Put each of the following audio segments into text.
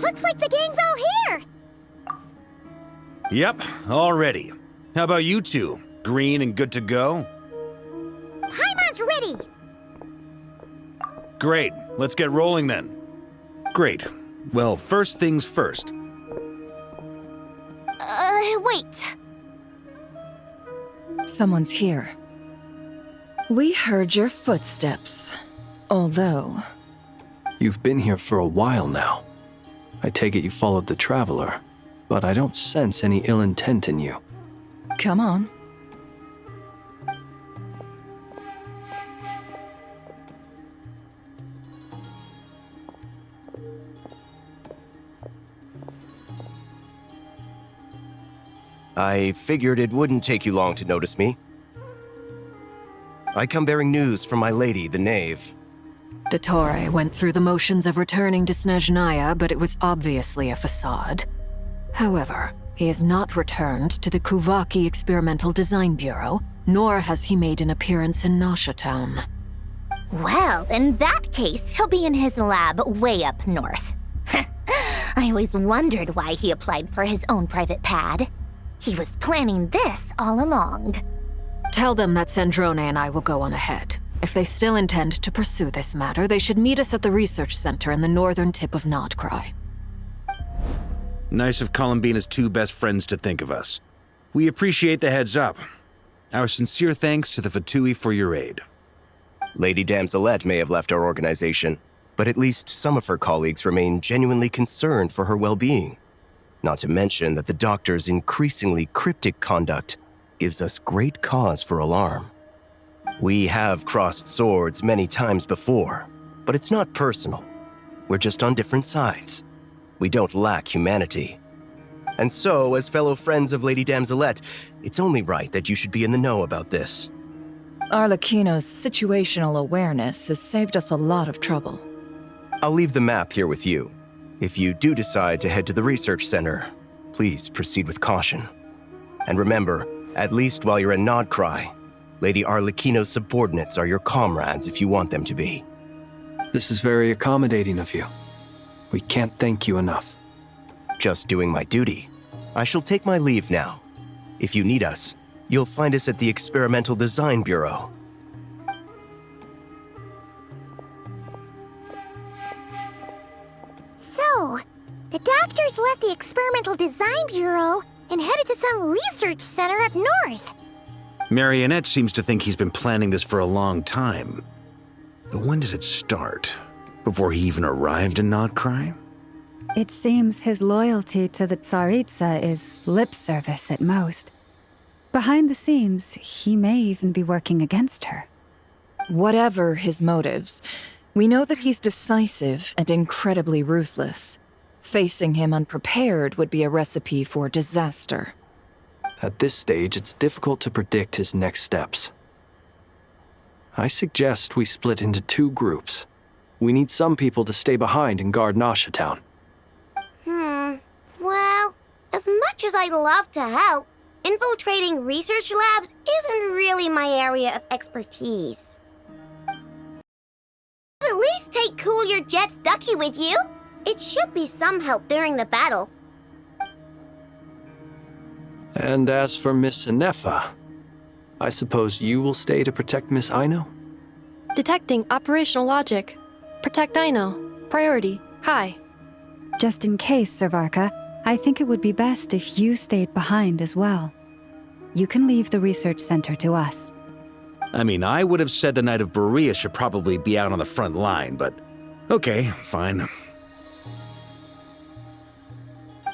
Looks like the gang's all here! Yep, all ready. How about you two? Green and good to go? Paimon's ready! Great, let's get rolling then. Great. Well, first things first. Wait. Someone's here. We heard your footsteps. Although... You've been here for a while now. I take it you followed the Traveler, but I don't sense any ill intent in you. Come on. I figured it wouldn't take you long to notice me. I come bearing news from my lady, the Knave. Dottore went through the motions of returning to Snezhnaya, but it was obviously a facade. However, he has not returned to the Kuvaki Experimental Design Bureau, nor has he made an appearance in Nasha Town. Well, in that case, he'll be in his lab way up north. I always wondered why he applied for his own private pad. He was planning this all along. Tell them that Sandrone and I will go on ahead. If they still intend to pursue this matter, they should meet us at the research center in the northern tip of Nodkrai. Nice of Columbina's two best friends to think of us. We appreciate the heads up. Our sincere thanks to the Fatui for your aid. Lady Damselette may have left our organization, but at least some of her colleagues remain genuinely concerned for her well-being. Not to mention that the Doctor's increasingly cryptic conduct gives us great cause for alarm. We have crossed swords many times before, but it's not personal. We're just on different sides. We don't lack humanity. And so, as fellow friends of Lady Damselette, it's only right that you should be in the know about this. Arlecchino's situational awareness has saved us a lot of trouble. I'll leave the map here with you. If you do decide to head to the research center, please proceed with caution. And remember, at least while you're in nodkrai, Lady Arlecchino's subordinates are your comrades if you want them to be. This is very accommodating of you. We can't thank you enough. Just doing my duty. I shall take my leave now. If you need us, you'll find us at the Experimental Design Bureau. So, the Doctors left the Experimental Design Bureau and headed to some research center up north. Marionette seems to think he's been planning this for a long time. But when did it start? Before he even arrived in Nodkrai? It seems his loyalty to the Tsaritsa is lip service at most. Behind the scenes, he may even be working against her. Whatever his motives, we know that he's decisive and incredibly ruthless. Facing him unprepared would be a recipe for disaster. At this stage, it's difficult to predict his next steps. I suggest we split into two groups. We need some people to stay behind and guard Nasha Town. Well, as much as I'd love to help, infiltrating research labs isn't really my area of expertise. At least take Cool Your Jet's Ducky with you. It should be some help during the battle. And as for Miss Inefa, I suppose you will stay to protect Miss Aino? Detecting operational logic. Protect Aino. Priority. High. Just in case, Servarka, I think it would be best if you stayed behind as well. You can leave the research center to us. I mean, I would have said the Knight of Berea should probably be out on the front line, but okay, fine.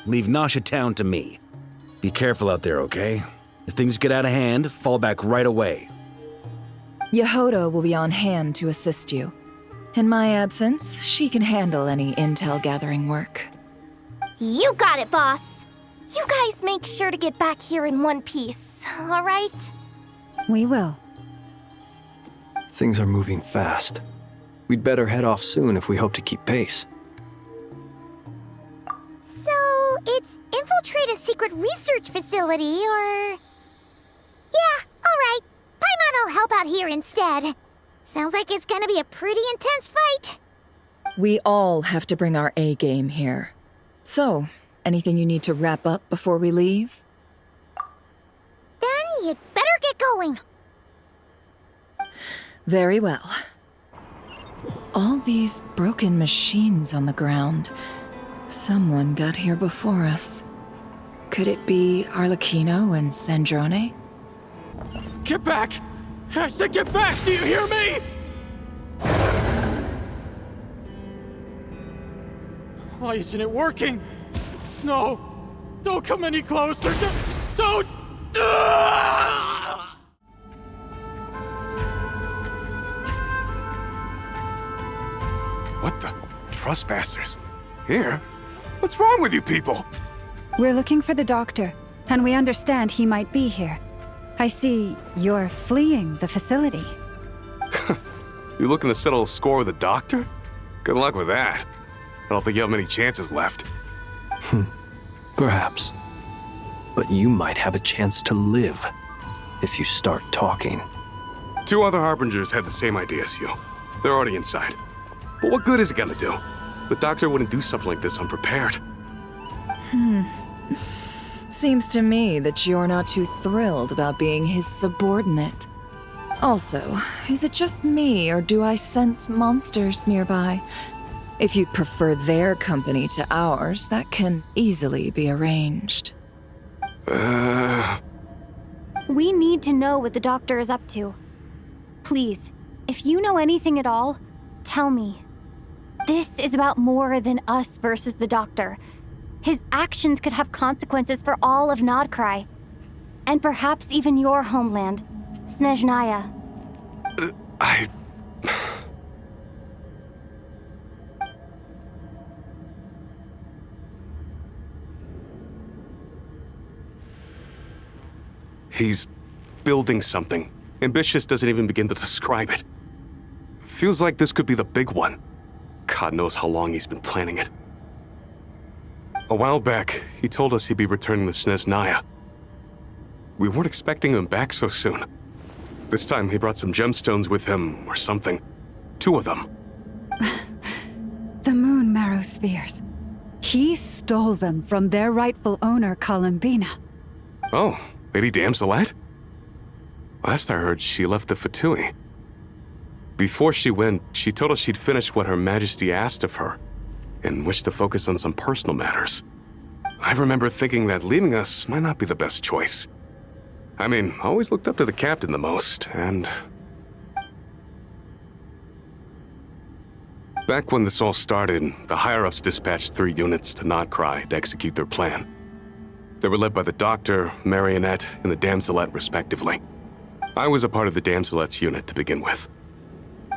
Leave Nasha Town to me. Be careful out there, okay? If things get out of hand, fall back right away. Yehodo will be on hand to assist you. In my absence, she can handle any intel gathering work. You got it, boss. You guys make sure to get back here in one piece, all right? We will. Things are moving fast. We'd better head off soon if we hope to keep pace. So, it's infiltrate a secret research facility, or... Yeah, all right. Paimon will help out here instead. Sounds like it's gonna be a pretty intense fight. We all have to bring our A game here. So, anything you need to wrap up before we leave? Then you'd better get going. Very well. All these broken machines on the ground. Someone got here before us. Could it be Arlecchino and Sandrone? Get back! I said get back! Do you hear me? Why isn't it working? No! Don't come any closer! Don't! What the? Trespassers? Here? What's wrong with you people? We're looking for the doctor, and we understand he might be here. I see you're fleeing the facility. You looking to settle a score with the doctor? Good luck with that. I don't think you have many chances left. Perhaps. But you might have a chance to live if you start talking. 2 other Harbingers had the same idea as you. They're already inside. But what good is it gonna do? The doctor wouldn't do something like this unprepared. Seems to me that you're not too thrilled about being his subordinate. Also, is it just me, or do I sense monsters nearby? If you'd prefer their company to ours, that can easily be arranged. We need to know what the doctor is up to. Please, if you know anything at all, tell me. This is about more than us versus the doctor. His actions could have consequences for all of Nodkrai. And perhaps even your homeland, Snezhnaya. He's building something. Ambitious doesn't even begin to describe it. Feels like this could be the big one. God knows how long he's been planning it. A while back, he told us he'd be returning to Snezhnaya. We weren't expecting him back so soon. This time he brought some gemstones with him, or something. 2 of them. The moon marrow spheres. He stole them from their rightful owner, Columbina. Oh, Lady Damselet? Last I heard, she left the Fatui. Before she went, she told us she'd finished what Her Majesty asked of her, and wished to focus on some personal matters. I remember thinking that leaving us might not be the best choice. I mean, I always looked up to the captain the most, and... Back when this all started, the higher-ups dispatched 3 units to nodkrai to execute their plan. They were led by the Doctor, Marionette, and the Damselet, respectively. I was a part of the Damselet's unit to begin with.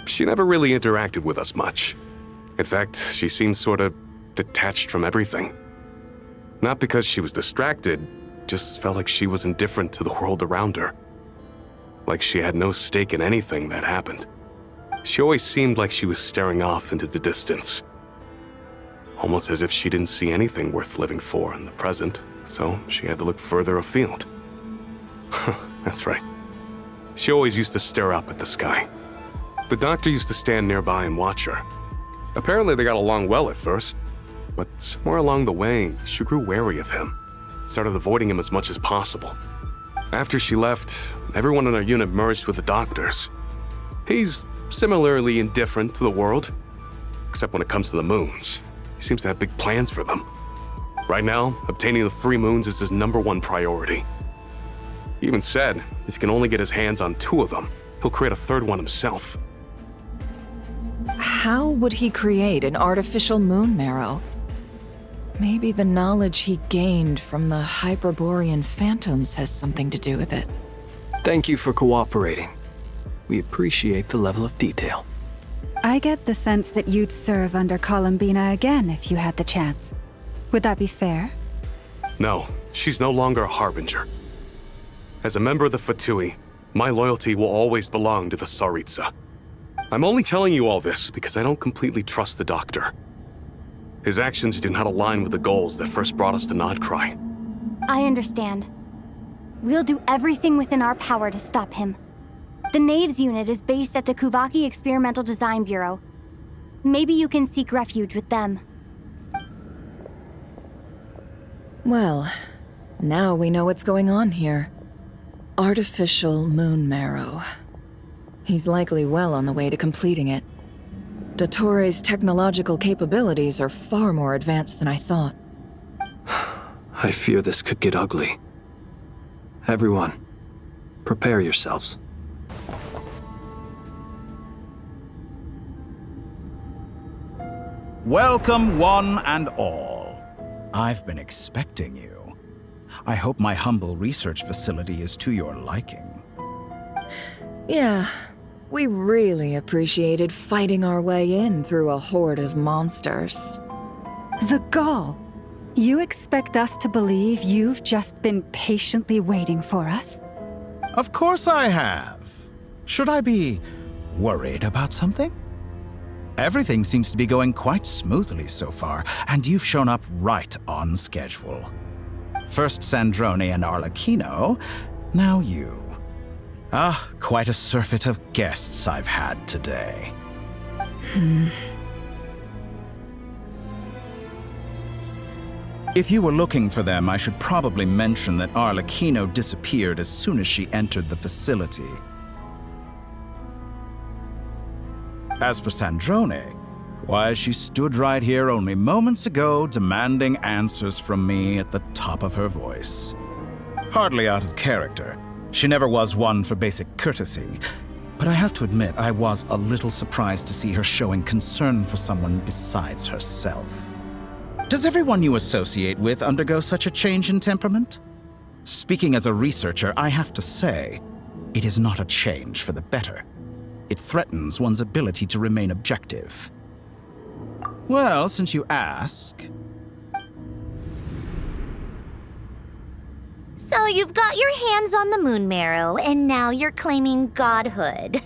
She never really interacted with us much. In fact, she seemed sort of detached from everything. Not because she was distracted, just felt like she was indifferent to the world around her. Like she had no stake in anything that happened. She always seemed like she was staring off into the distance. Almost as if she didn't see anything worth living for in the present, so she had to look further afield. That's right. She always used to stare up at the sky. The Doctor used to stand nearby and watch her. Apparently they got along well at first, but somewhere along the way, she grew wary of him, started avoiding him as much as possible. After she left, everyone in our unit merged with the Doctor's. He's similarly indifferent to the world, except when it comes to the moons. He seems to have big plans for them. Right now, obtaining the 3 moons is his #1 priority. He even said if he can only get his hands on 2 of them, he'll create a 3rd one himself. How would he create an artificial moon marrow? Maybe the knowledge he gained from the Hyperborean phantoms has something to do with it. Thank you for cooperating. We appreciate the level of detail. I get the sense that you'd serve under Columbina again if you had the chance. Would that be fair? No, she's no longer a Harbinger. As a member of the Fatui, my loyalty will always belong to the Tsaritsa. I'm only telling you all this because I don't completely trust the Doctor. His actions do not align with the goals that first brought us to Nodkrai. I understand. We'll do everything within our power to stop him. The Knaves unit is based at the Kuvaki Experimental Design Bureau. Maybe you can seek refuge with them. Well, now we know what's going on here. Artificial moon marrow. He's likely well on the way to completing it. Dottore's technological capabilities are far more advanced than I thought. I fear this could get ugly. Everyone, prepare yourselves. Welcome, one and all. I've been expecting you. I hope my humble research facility is to your liking. Yeah, we really appreciated fighting our way in through a horde of monsters. The gall! You expect us to believe you've just been patiently waiting for us? Of course I have. Should I be worried about something? Everything seems to be going quite smoothly so far, and you've shown up right on schedule. First Sandrone and Arlecchino, now you. Ah, quite a surfeit of guests I've had today. If you were looking for them, I should probably mention that Arlecchino disappeared as soon as she entered the facility. As for Sandrone, why, she stood right here only moments ago demanding answers from me at the top of her voice. Hardly out of character. She never was one for basic courtesy. But I have to admit, I was a little surprised to see her showing concern for someone besides herself. Does everyone you associate with undergo such a change in temperament? Speaking as a researcher, I have to say, it is not a change for the better. It threatens one's ability to remain objective. Well, since you ask... So you've got your hands on the moon marrow, and now you're claiming godhood.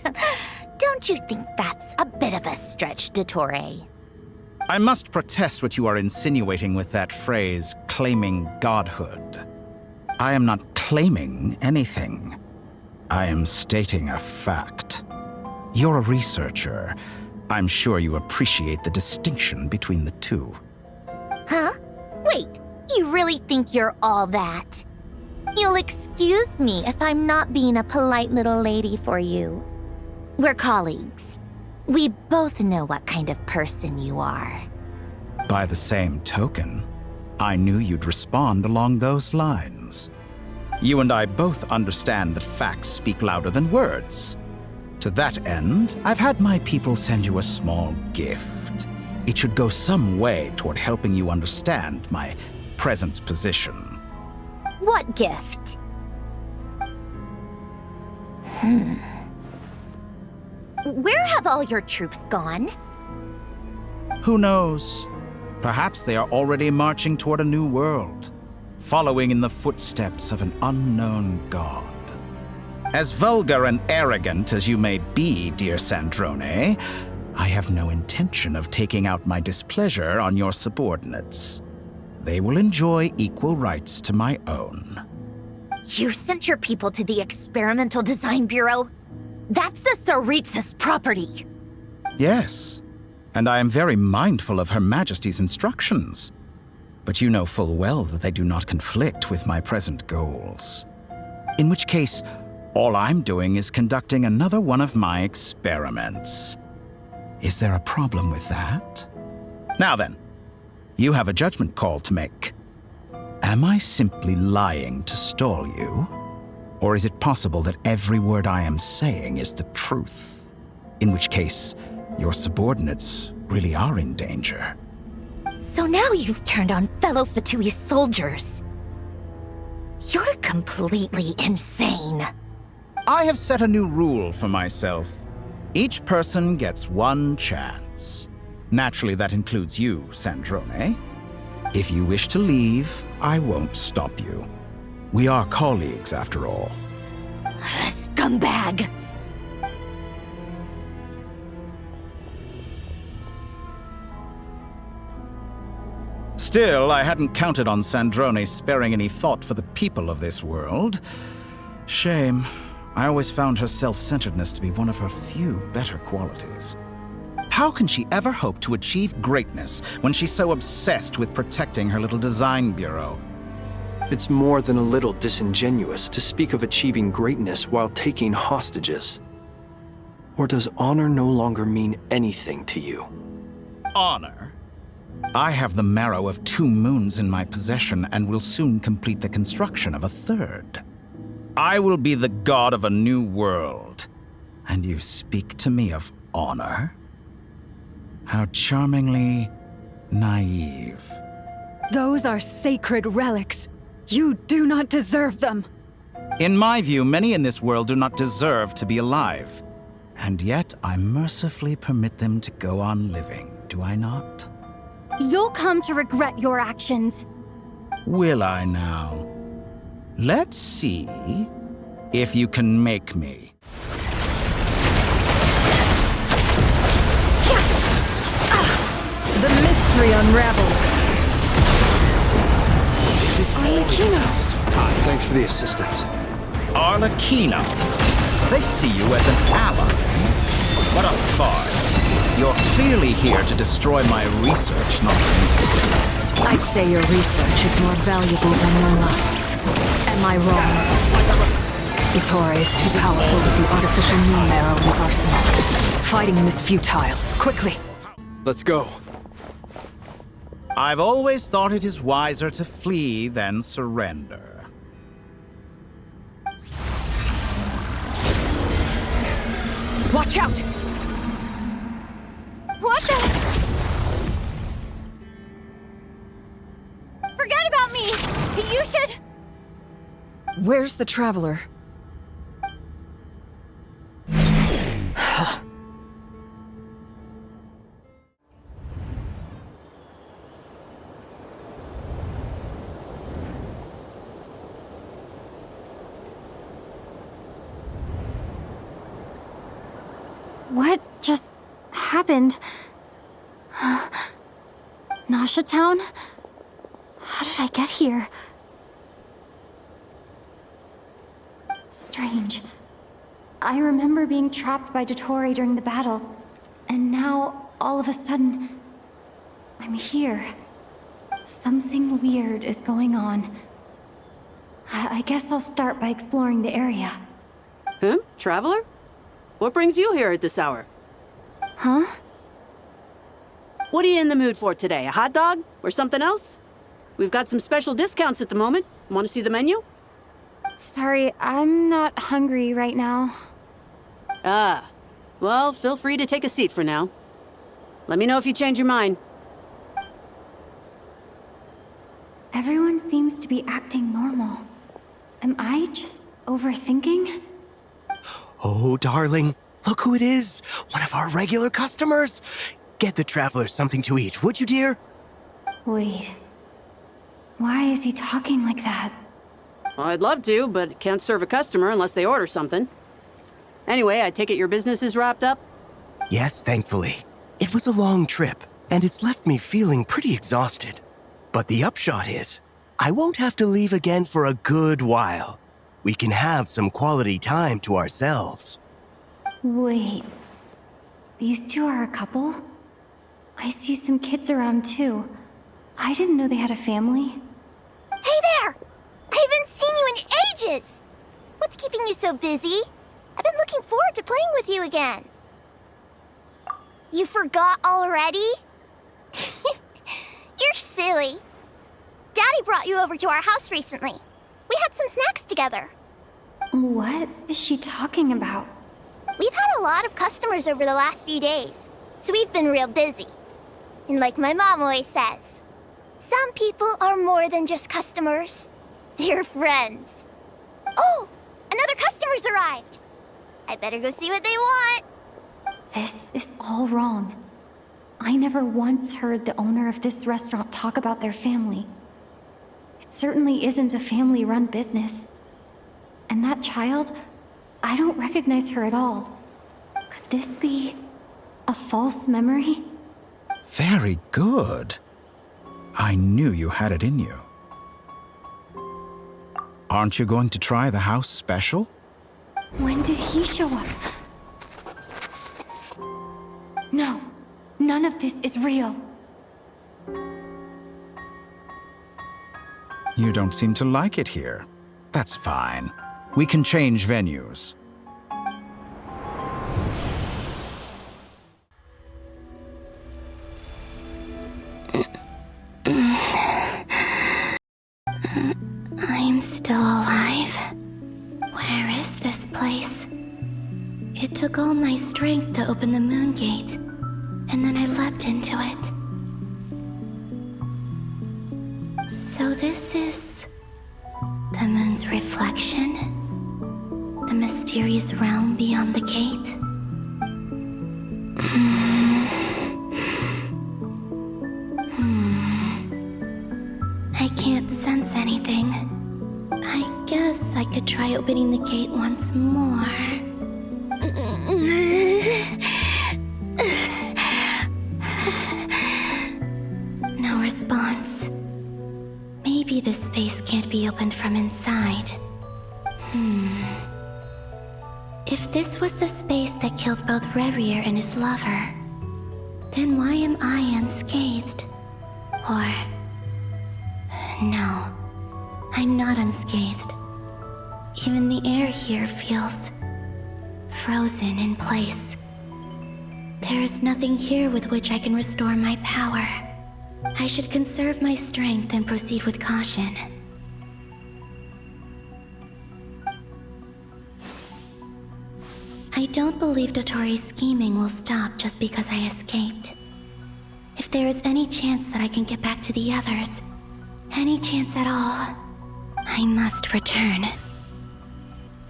Don't you think that's a bit of a stretch, Dottore? I must protest what you are insinuating with that phrase, claiming godhood. I am not claiming anything. I am stating a fact. You're a researcher. I'm sure you appreciate the distinction between the two. Huh? Wait, you really think you're all that? You'll excuse me if I'm not being a polite little lady for you. We're colleagues. We both know what kind of person you are. By the same token, I knew you'd respond along those lines. You and I both understand that facts speak louder than words. To that end, I've had my people send you a small gift. It should go some way toward helping you understand my present position. What gift? Where have all your troops gone? Who knows? Perhaps they are already marching toward a new world, following in the footsteps of an unknown god. As vulgar and arrogant as you may be, dear Sandrone, I have no intention of taking out my displeasure on your subordinates. They will enjoy equal rights to my own. You sent your people to the Experimental Design Bureau? That's the Tsaritsa's property! Yes, and I am very mindful of Her Majesty's instructions. But you know full well that they do not conflict with my present goals. In which case, all I'm doing is conducting another one of my experiments. Is there a problem with that? Now then, you have a judgment call to make. Am I simply lying to stall you? Or is it possible that every word I am saying is the truth? In which case, your subordinates really are in danger. So now you've turned on fellow Fatui soldiers. You're completely insane. I have set a new rule for myself. Each person gets one chance. Naturally, that includes you, Sandrone. If you wish to leave, I won't stop you. We are colleagues, after all. Scumbag! Still, I hadn't counted on Sandrone sparing any thought for the people of this world. Shame. I always found her self-centeredness to be one of her few better qualities. How can she ever hope to achieve greatness when she's so obsessed with protecting her little design bureau? It's more than a little disingenuous to speak of achieving greatness while taking hostages. Or does honor no longer mean anything to you? Honor? I have the marrow of 2 moons in my possession and will soon complete the construction of a 3rd. I will be the god of a new world. And you speak to me of honor? How charmingly naive. Those are sacred relics. You do not deserve them. In my view, many in this world do not deserve to be alive. And yet, I mercifully permit them to go on living, do I not? You'll come to regret your actions. Will I now? Let's see if you can make me. The mystery unravels. Thanks for the assistance. Arlecchino. They see you as an ally. What a farce. You're clearly here to destroy my research, not me. I'd say your research is more valuable than your life. Am I wrong? Ettore is too powerful with the artificial moon arrow in his arsenal. Fighting him is futile. Quickly. Let's go. I've always thought it is wiser to flee than surrender. Watch out! What the? Forget about me! You should... Where's the traveler? What just happened? Nasha Town? How did I get here? Strange. I remember being trapped by Dottore during the battle, and now, all of a sudden, I'm here. Something weird is going on. I guess I'll start by exploring the area. Huh? Traveler? What brings you here at this hour? Huh? What are you in the mood for today? A hot dog? Or something else? We've got some special discounts at the moment. Want to see the menu? Sorry, I'm not hungry right now. Ah. Well, feel free to take a seat for now. Let me know if you change your mind. Everyone seems to be acting normal. Am I just overthinking? Oh, darling, look who it is. One of our regular customers. Get the traveler something to eat, would you, dear? Wait. Why is he talking like that? Well, I'd love to, but can't serve a customer unless they order something. Anyway, I take it your business is wrapped up? Yes, thankfully. It was a long trip, and it's left me feeling pretty exhausted. But the upshot is, I won't have to leave again for a good while. We can have some quality time to ourselves. Wait. These two are a couple? I see some kids around too. I didn't know they had a family. Hey there! I haven't seen you in ages! What's keeping you so busy? I've been looking forward to playing with you again. You forgot already? You're silly. Daddy brought you over to our house recently. We had some snacks together. What is she talking about? We've had a lot of customers over the last few days, so we've been real busy. And like my mom always says, some people are more than just customers. They're friends. Oh, another customer's arrived. I better go see what they want. This is all wrong. I never once heard the owner of this restaurant talk about their family. It certainly isn't a family-run business. And that child, I don't recognize her at all. Could this be a false memory? Very good. I knew you had it in you. Aren't you going to try the house special? When did he show up? No, none of this is real. You don't seem to like it here. That's fine. We can change venues. I'm still alive. Where is this place? It took all my strength to open the moon gate, and then I leapt into it. So this is the moon's reflection? The mysterious realm beyond the gate? I can't sense anything. I guess I could try opening the gate once more. No response. Maybe this space can't be opened from inside. If this was the space that killed both Revier and his lover, then why am I unscathed? Or... no, I'm not unscathed. Even the air here feels frozen in place. There is nothing here with which I can restore my power. I should conserve my strength and proceed with caution. I don't believe Dotori's scheming will stop just because I escaped. If there is any chance that I can get back to the others, any chance at all, I must return.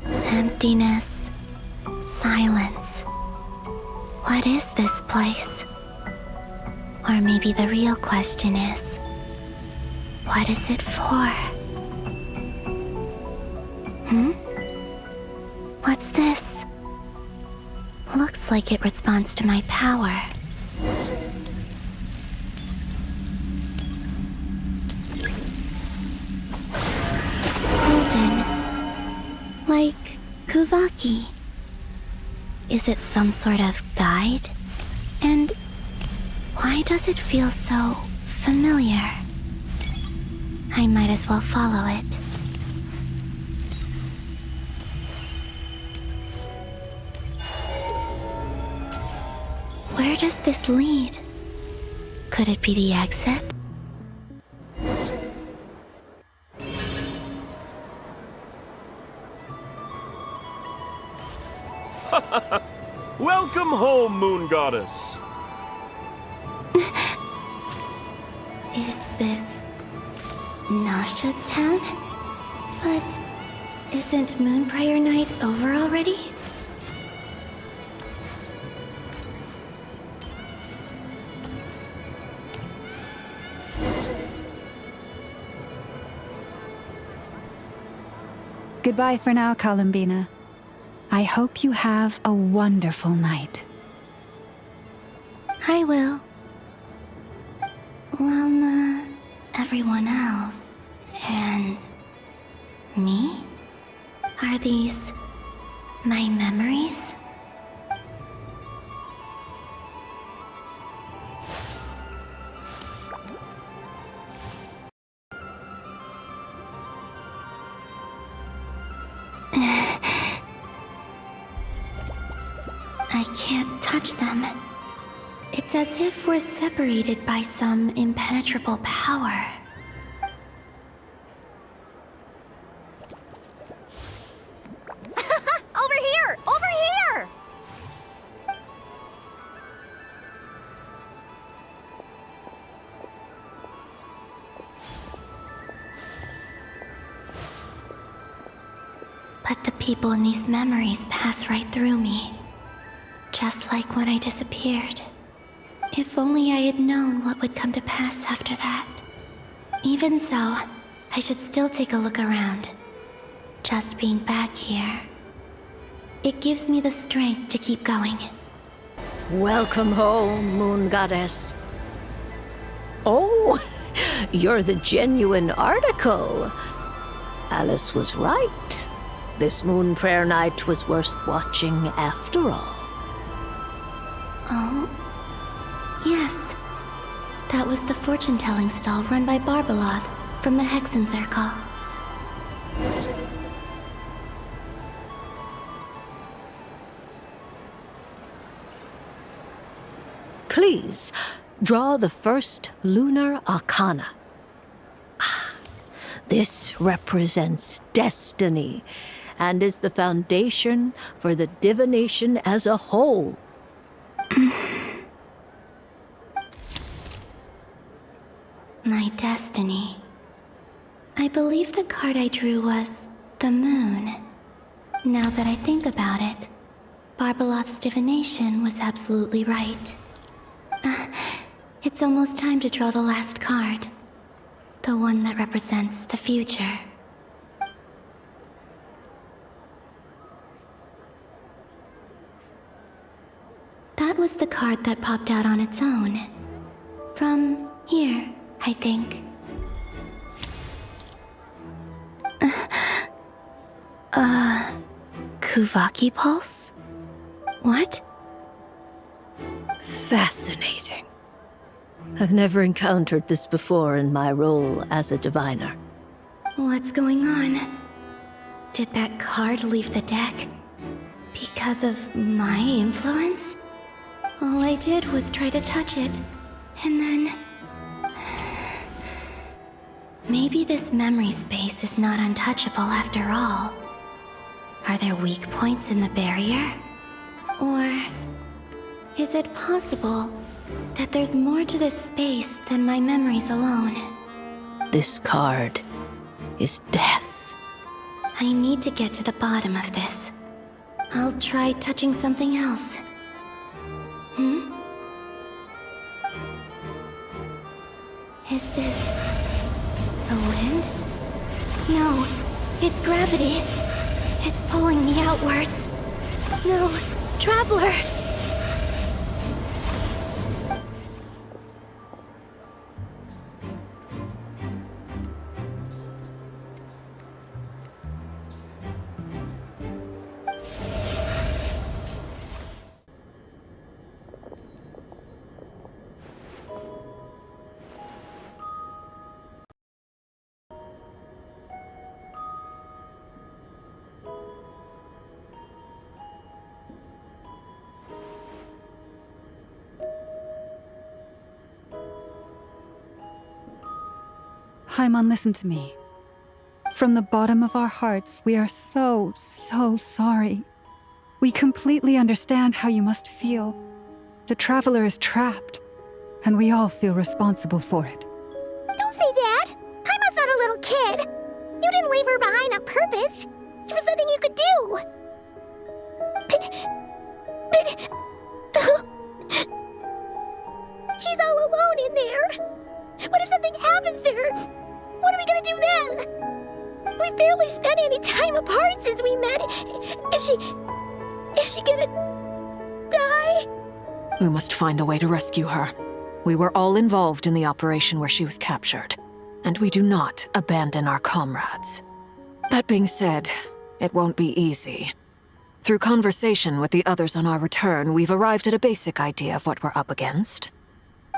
Emptiness, silence. What is this place? Or maybe the real question is, what is it for? What's this? Looks like it responds to my power. Like Kuvaki. Is it some sort of guide? And why does it feel so familiar? I might as well follow it. Where does this lead? Could it be the exit? Welcome home, Moon Goddess. Is this Nasha Town? But isn't Moon Prayer Night over already? Goodbye for now, Columbina. I hope you have a wonderful night. I will. Everyone else. And... me? Are these... my memories? I can't touch them. It's as if we're separated by some impenetrable power. Over here! Over here! But the people in these memories pass right through me. Just like when I disappeared. If only I had known what would come to pass after that. Even so, I should still take a look around. Just being back here. It gives me the strength to keep going. Welcome home, Moon Goddess. Oh, you're the genuine article. Alice was right. This Moon Prayer Night was worth watching after all. Oh? Yes. That was the fortune-telling stall run by Barbeloth, from the Hexen Circle. Please, draw the first lunar arcana. This represents destiny and is the foundation for the divination as a whole. My destiny. I believe the card I drew was the moon. Now that I think about it, Barbalot's divination was absolutely right. It's almost time to draw the last card. The one that represents the future. That was the card that popped out on its own. From here, I think. Kuvaki Pulse? What? Fascinating. I've never encountered this before in my role as a diviner. What's going on? Did that card leave the deck? Because of my influence? All I did was try to touch it, and then... Maybe this memory space is not untouchable after all. Are there weak points in the barrier? Or... is it possible that there's more to this space than my memories alone? This card is death. I need to get to the bottom of this. I'll try touching something else. Is this... the wind? No, it's gravity. It's pulling me outwards. No, Traveler! Haimon, listen to me. From the bottom of our hearts, we are so sorry. We completely understand how you must feel. The Traveler is trapped, and we all feel responsible for it. Don't say that! Haimon's not a little kid! You didn't leave her behind on purpose! There was nothing you could do! She's all alone in there! What if something happens to her? What are we gonna do then? We've barely spent any time apart since we met. Is she gonna die? We must find a way to rescue her. We were all involved in the operation where she was captured, and we do not abandon our comrades. That being said, it won't be easy. Through conversation with the others on our return, we've arrived at a basic idea of what we're up against.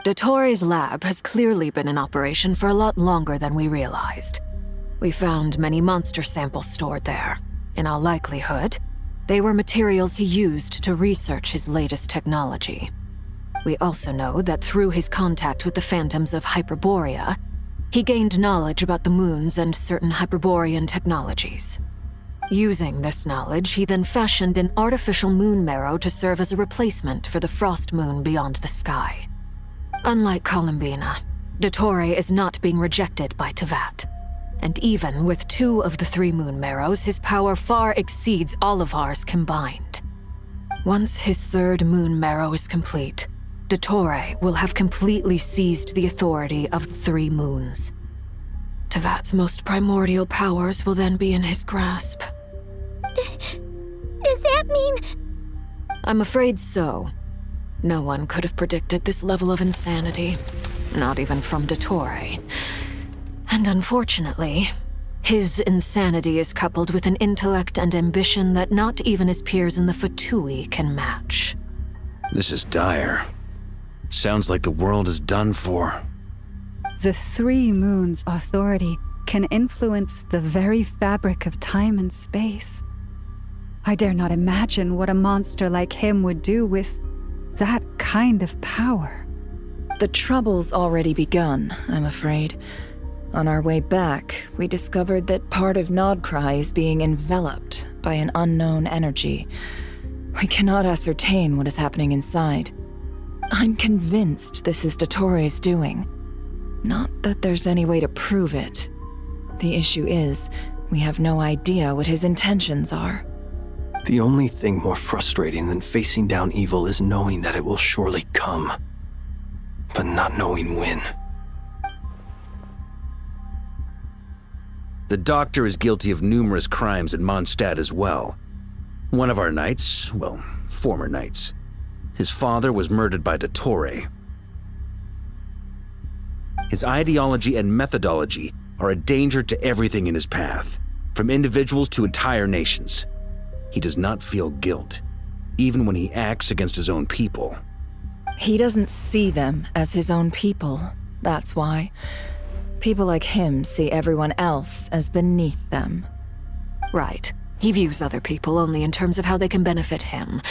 Dottore's lab has clearly been in operation for a lot longer than we realized. We found many monster samples stored there. In all likelihood, they were materials he used to research his latest technology. We also know that through his contact with the phantoms of Hyperborea, he gained knowledge about the moons and certain Hyperborean technologies. Using this knowledge, he then fashioned an artificial moon marrow to serve as a replacement for the frost moon beyond the sky. Unlike Columbina, Dottore is not being rejected by Teyvat. And even with 2 of the 3 moon marrows, his power far exceeds all of ours combined. Once his 3rd moon marrow is complete, Dottore will have completely seized the authority of the 3 moons. Teyvat's most primordial powers will then be in his grasp. Does that mean... I'm afraid so. No one could have predicted this level of insanity, not even from Dottore. And unfortunately, his insanity is coupled with an intellect and ambition that not even his peers in the Fatui can match. This is dire. Sounds like the world is done for. The three moons' authority can influence the very fabric of time and space. I dare not imagine what a monster like him would do with that kind of power. The trouble's already begun, I'm afraid. On our way back, we discovered that part of nodkrai is being enveloped by an unknown energy. We cannot ascertain what is happening inside. I'm convinced this is Dottoro's doing. Not that there's any way to prove it. The issue is, we have no idea what his intentions are. The only thing more frustrating than facing down evil is knowing that it will surely come, but not knowing when. The Doctor is guilty of numerous crimes at Mondstadt as well. One of our knights, well, former knights, his father was murdered by Dottore. His ideology and methodology are a danger to everything in his path, from individuals to entire nations. He does not feel guilt, even when he acts against his own people. He doesn't see them as his own people, that's why. People like him see everyone else as beneath them. Right. He views other people only in terms of how they can benefit him.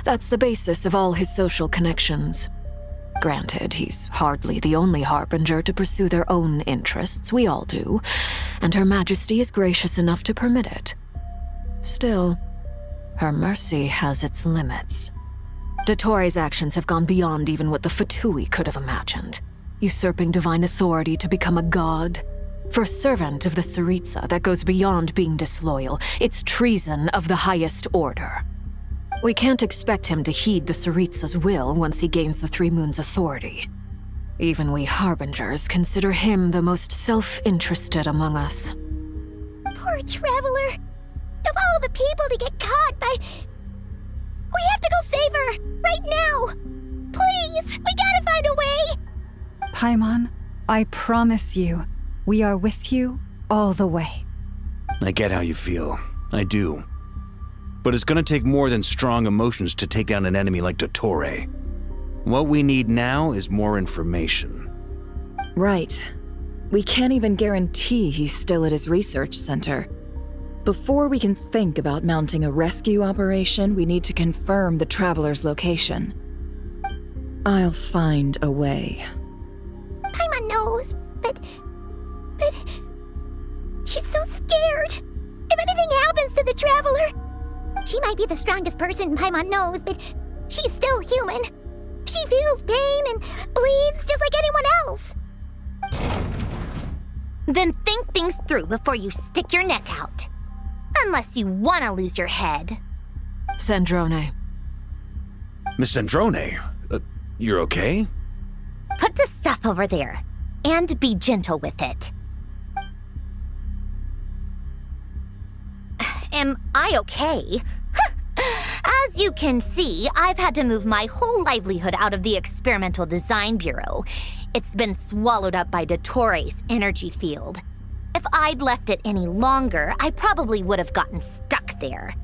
That's the basis of all his social connections. Granted, he's hardly the only harbinger to pursue their own interests. We all do. And Her Majesty is gracious enough to permit it. Still, her mercy has its limits. Dottore's actions have gone beyond even what the Fatui could have imagined. Usurping divine authority to become a god. For a servant of the Tsaritsa, that goes beyond being disloyal. It's treason of the highest order. We can't expect him to heed the Tsaritsa's will once he gains the Three Moons' authority. Even we harbingers consider him the most self-interested among us. Poor Traveler. Of all the people to get caught by... We have to go save her! Right now! Please! We gotta find a way! Paimon, I promise you, we are with you all the way. I get how you feel. I do. But it's gonna take more than strong emotions to take down an enemy like Dottore. What we need now is more information. Right. We can't even guarantee he's still at his research center. Before we can think about mounting a rescue operation, we need to confirm the Traveler's location. I'll find a way. Paimon knows, but she's so scared. If anything happens to the Traveler, she might be the strongest person Paimon knows, but she's still human. She feels pain and bleeds just like anyone else. Then think things through before you stick your neck out. Unless you want to lose your head. Sandrone. Miss Sandrone, you're okay? Put the stuff over there, and be gentle with it. Am I okay? As you can see, I've had to move my whole livelihood out of the Experimental Design Bureau. It's been swallowed up by Dottore's energy field. If I'd left it any longer, I probably would have gotten stuck there.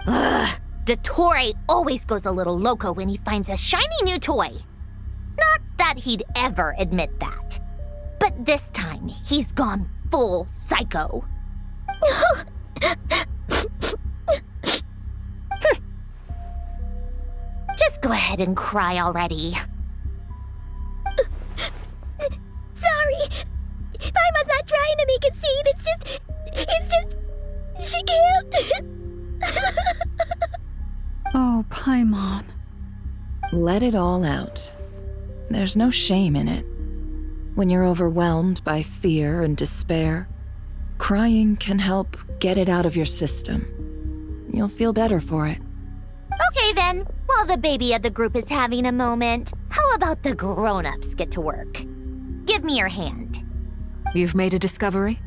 Ugh, Dottore always goes a little loco when he finds a shiny new toy. Not that he'd ever admit that. But this time, he's gone full psycho. Just go ahead and cry already. Sorry. Paimon's not trying to make it seem. It's just... She can't. Oh, Paimon. Let it all out. There's no shame in it. When you're overwhelmed by fear and despair, crying can help get it out of your system. You'll feel better for it. Okay then, while the baby of the group is having a moment, how about the grown-ups get to work? Give me your hand. You've made a discovery?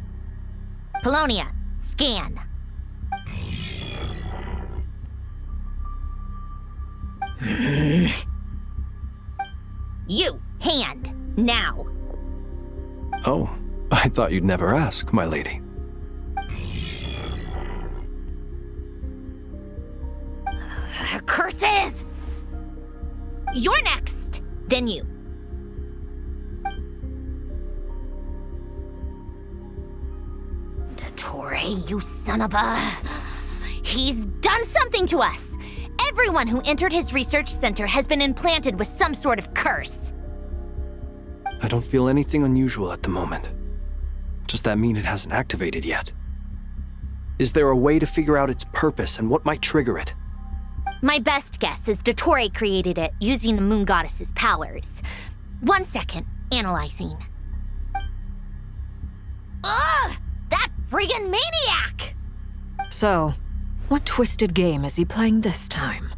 Polonia, scan. You, hand, now. Oh, I thought you'd never ask, my lady. Curses! You're next, then you. Dottore, you son of a... He's done something to us! Everyone who entered his research center has been implanted with some sort of curse. I don't feel anything unusual at the moment. Does that mean it hasn't activated yet? Is there a way to figure out its purpose and what might trigger it? My best guess is Dottore created it using the moon goddess's powers. 1 second, analyzing. Ugh! That friggin' maniac! So, what twisted game is he playing this time?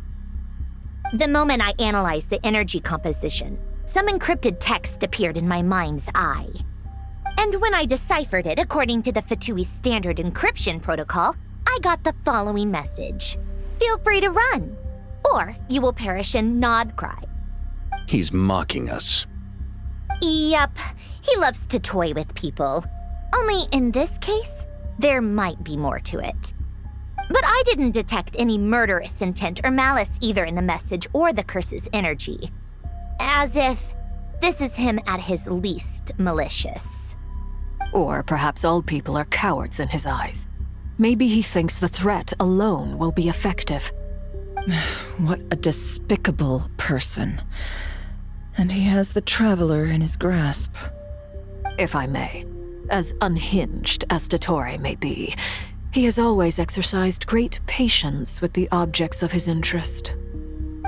The moment I analyzed the energy composition, some encrypted text appeared in my mind's eye. And when I deciphered it according to the Fatui's standard encryption protocol, I got the following message. Feel free to run, or you will perish in nodkrai. He's mocking us. Yep, he loves to toy with people. Only in this case, there might be more to it. But I didn't detect any murderous intent or malice either in the message or the curse's energy. As if this is him at his least malicious. Or perhaps all people are cowards in his eyes. Maybe he thinks the threat alone will be effective. What a despicable person. And he has the Traveler in his grasp. If I may, as unhinged as Dottore may be, he has always exercised great patience with the objects of his interest.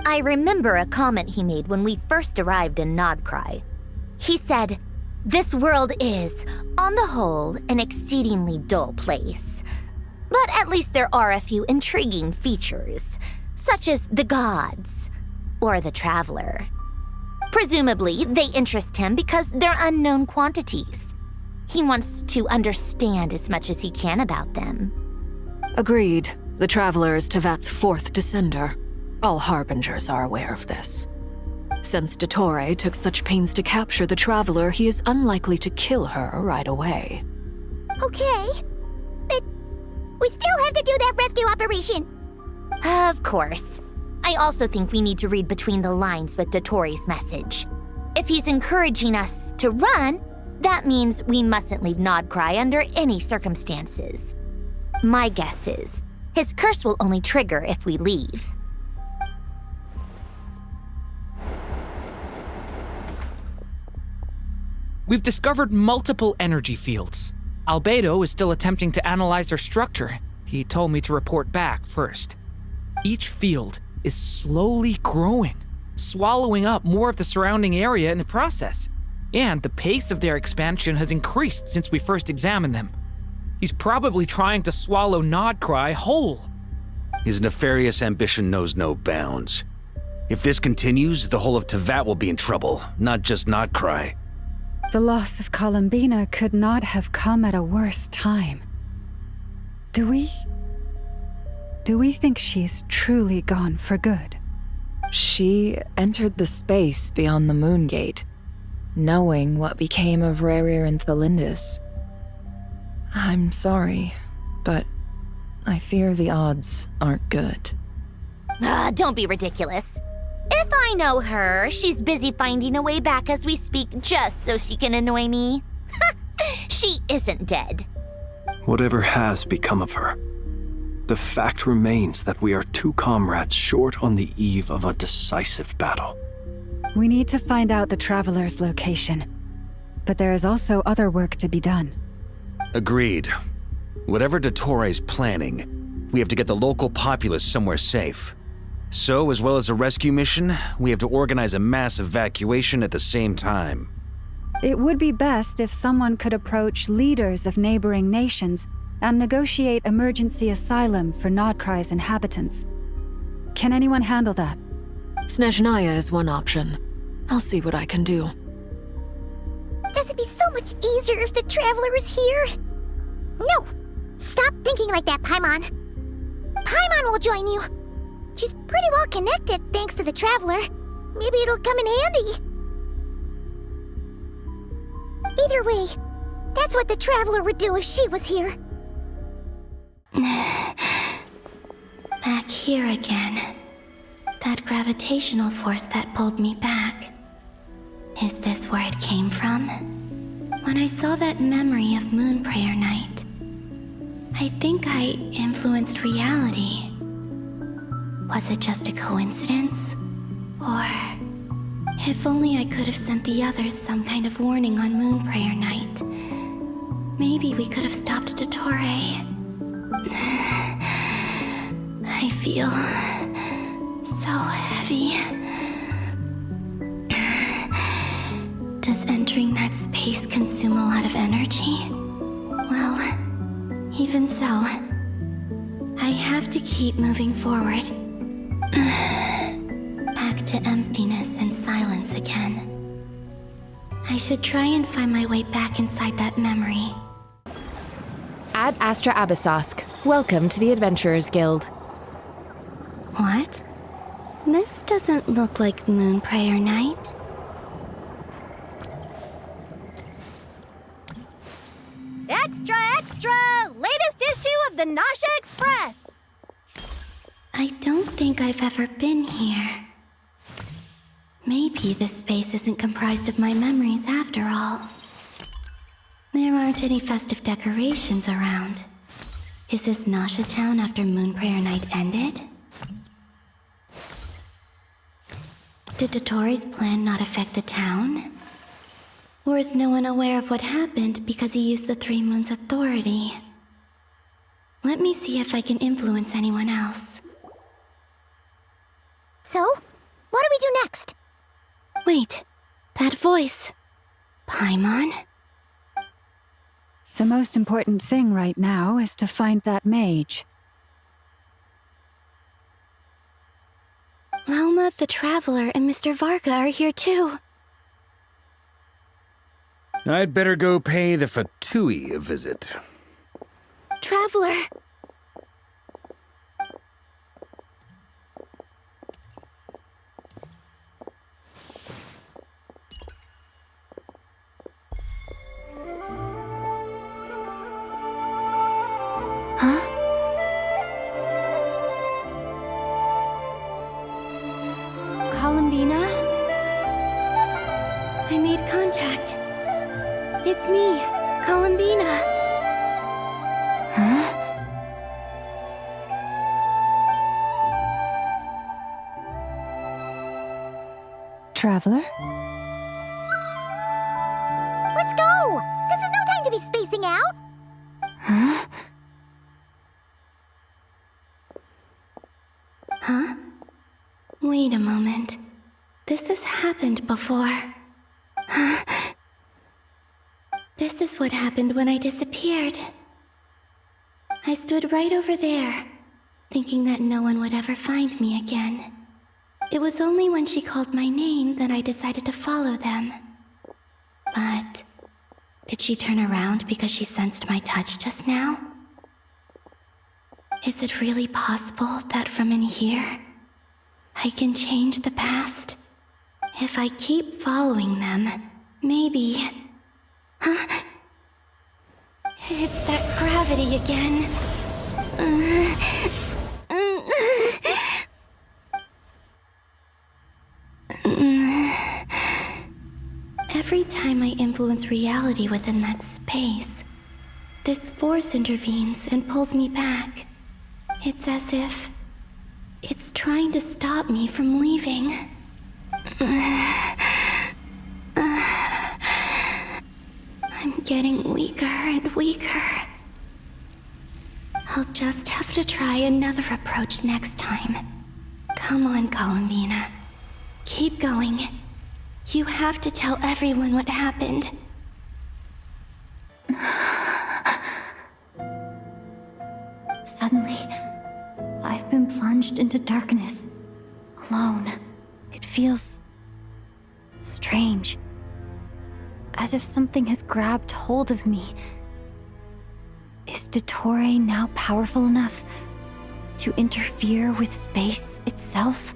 I remember a comment he made when we first arrived in nodkrai. He said, "This world is, on the whole, an exceedingly dull place. But at least there are a few intriguing features, such as the gods or the Traveler. Presumably, they interest him because they're unknown quantities. He wants to understand as much as he can about them." Agreed. The Traveler is Tevat's fourth descender. All Harbingers are aware of this. Since Dottore took such pains to capture the Traveler, he is unlikely to kill her right away. Okay, but we still have to do that rescue operation. Of course. I also think we need to read between the lines with Dottore's message. If he's encouraging us to run, that means we mustn't leave nodkrai under any circumstances. My guess is, his curse will only trigger if we leave. We've discovered multiple energy fields. Albedo is still attempting to analyze their structure. He told me to report back first. Each field is slowly growing, swallowing up more of the surrounding area in the process. And the pace of their expansion has increased since we first examined them. He's probably trying to swallow nodkrai whole. His nefarious ambition knows no bounds. If this continues, the whole of Tevat will be in trouble, not just nodkrai. The loss of Columbina could not have come at a worse time. Do we think she's truly gone for good? She entered the space beyond the Moon Gate, knowing what became of Rerir and Thalindus. I'm sorry, but I fear the odds aren't good. Don't be ridiculous. If I know her, she's busy finding a way back as we speak just so she can annoy me. She isn't dead. Whatever has become of her, the fact remains that we are two comrades short on the eve of a decisive battle. We need to find out the Traveler's location, but there is also other work to be done. Agreed. Whatever Dottore's planning, we have to get the local populace somewhere safe. So, as well as a rescue mission, we have to organize a mass evacuation at the same time. It would be best if someone could approach leaders of neighboring nations and negotiate emergency asylum for nodkrai's inhabitants. Can anyone handle that? Snezhnaya is one option. I'll see what I can do. This would be so much easier if the Traveler was here. No! Stop thinking like that, Paimon. Paimon will join you. She's pretty well connected thanks to the Traveler. Maybe it'll come in handy. Either way, that's what the Traveler would do if she was here. Back here again. That gravitational force that pulled me back. Is this where it came from? When I saw that memory of Moon Prayer Night, I think I influenced reality. Was it just a coincidence? Or if only I could have sent the others some kind of warning on Moon Prayer Night. Maybe we could have stopped Dottore. I feel so heavy. Does entering that space consume a lot of energy? Well, even so, I have to keep moving forward. Back to emptiness and silence again. I should try and find my way back inside that memory. Ad Astra Abyssosque. Welcome to the Adventurers Guild. What? This doesn't look like Moon Prayer Night. Extra, extra! Latest issue of the Nasha Express! I don't think I've ever been here. Maybe this space isn't comprised of my memories after all. There aren't any festive decorations around. Is this Nasha Town after Moon Prayer Night ended? Did Dottore's plan not affect the town? Or is no one aware of what happened because he used the Three Moons' authority? Let me see if I can influence anyone else. So, what do we do next? Wait, that voice. Paimon? The most important thing right now is to find that mage. Lauma the Traveler and Mr. Varga are here too. I'd better go pay the Fatui a visit. Traveler! Columbina? I made contact. It's me, Columbina. Huh? Traveler? Let's go! This is no time to be spacing out! Huh? Huh? Wait a moment. This has happened before. This is what happened when I disappeared. I stood right over there, thinking that no one would ever find me again. It was only when she called my name that I decided to follow them. But did she turn around because she sensed my touch just now? Is it really possible that from in here, I can change the past? If I keep following them, maybe... Huh? It's that gravity again. Every time I influence reality within that space, this force intervenes and pulls me back. It's as if it's trying to stop me from leaving. I'm getting weaker and weaker. I'll just have to try another approach next time. Come on, Columbina. Keep going. You have to tell everyone what happened. Suddenly, I've been plunged into darkness, alone. It feels strange, as if something has grabbed hold of me. Is Dottore now powerful enough to interfere with space itself?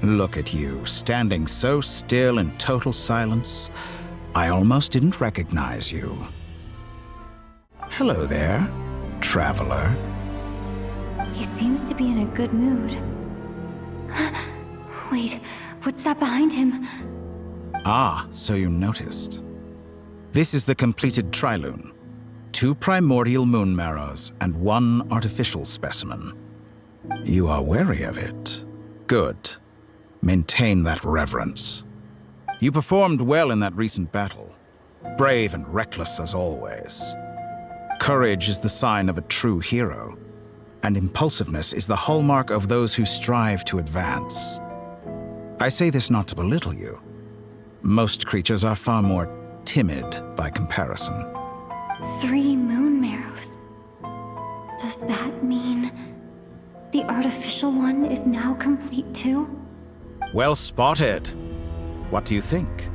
Look at you, standing so still in total silence. I almost didn't recognize you. Hello there, traveler. He seems to be in a good mood. Wait, what's that behind him? Ah, so you noticed. This is the completed Trilune. 2 primordial moon marrows, and 1 artificial specimen. You are wary of it. Good. Maintain that reverence. You performed well in that recent battle. Brave and reckless as always. Courage is the sign of a true hero, and impulsiveness is the hallmark of those who strive to advance. I say this not to belittle you. Most creatures are far more timid by comparison. 3 moon marrows. Does that mean the artificial one is now complete too? Well spotted. What do you think?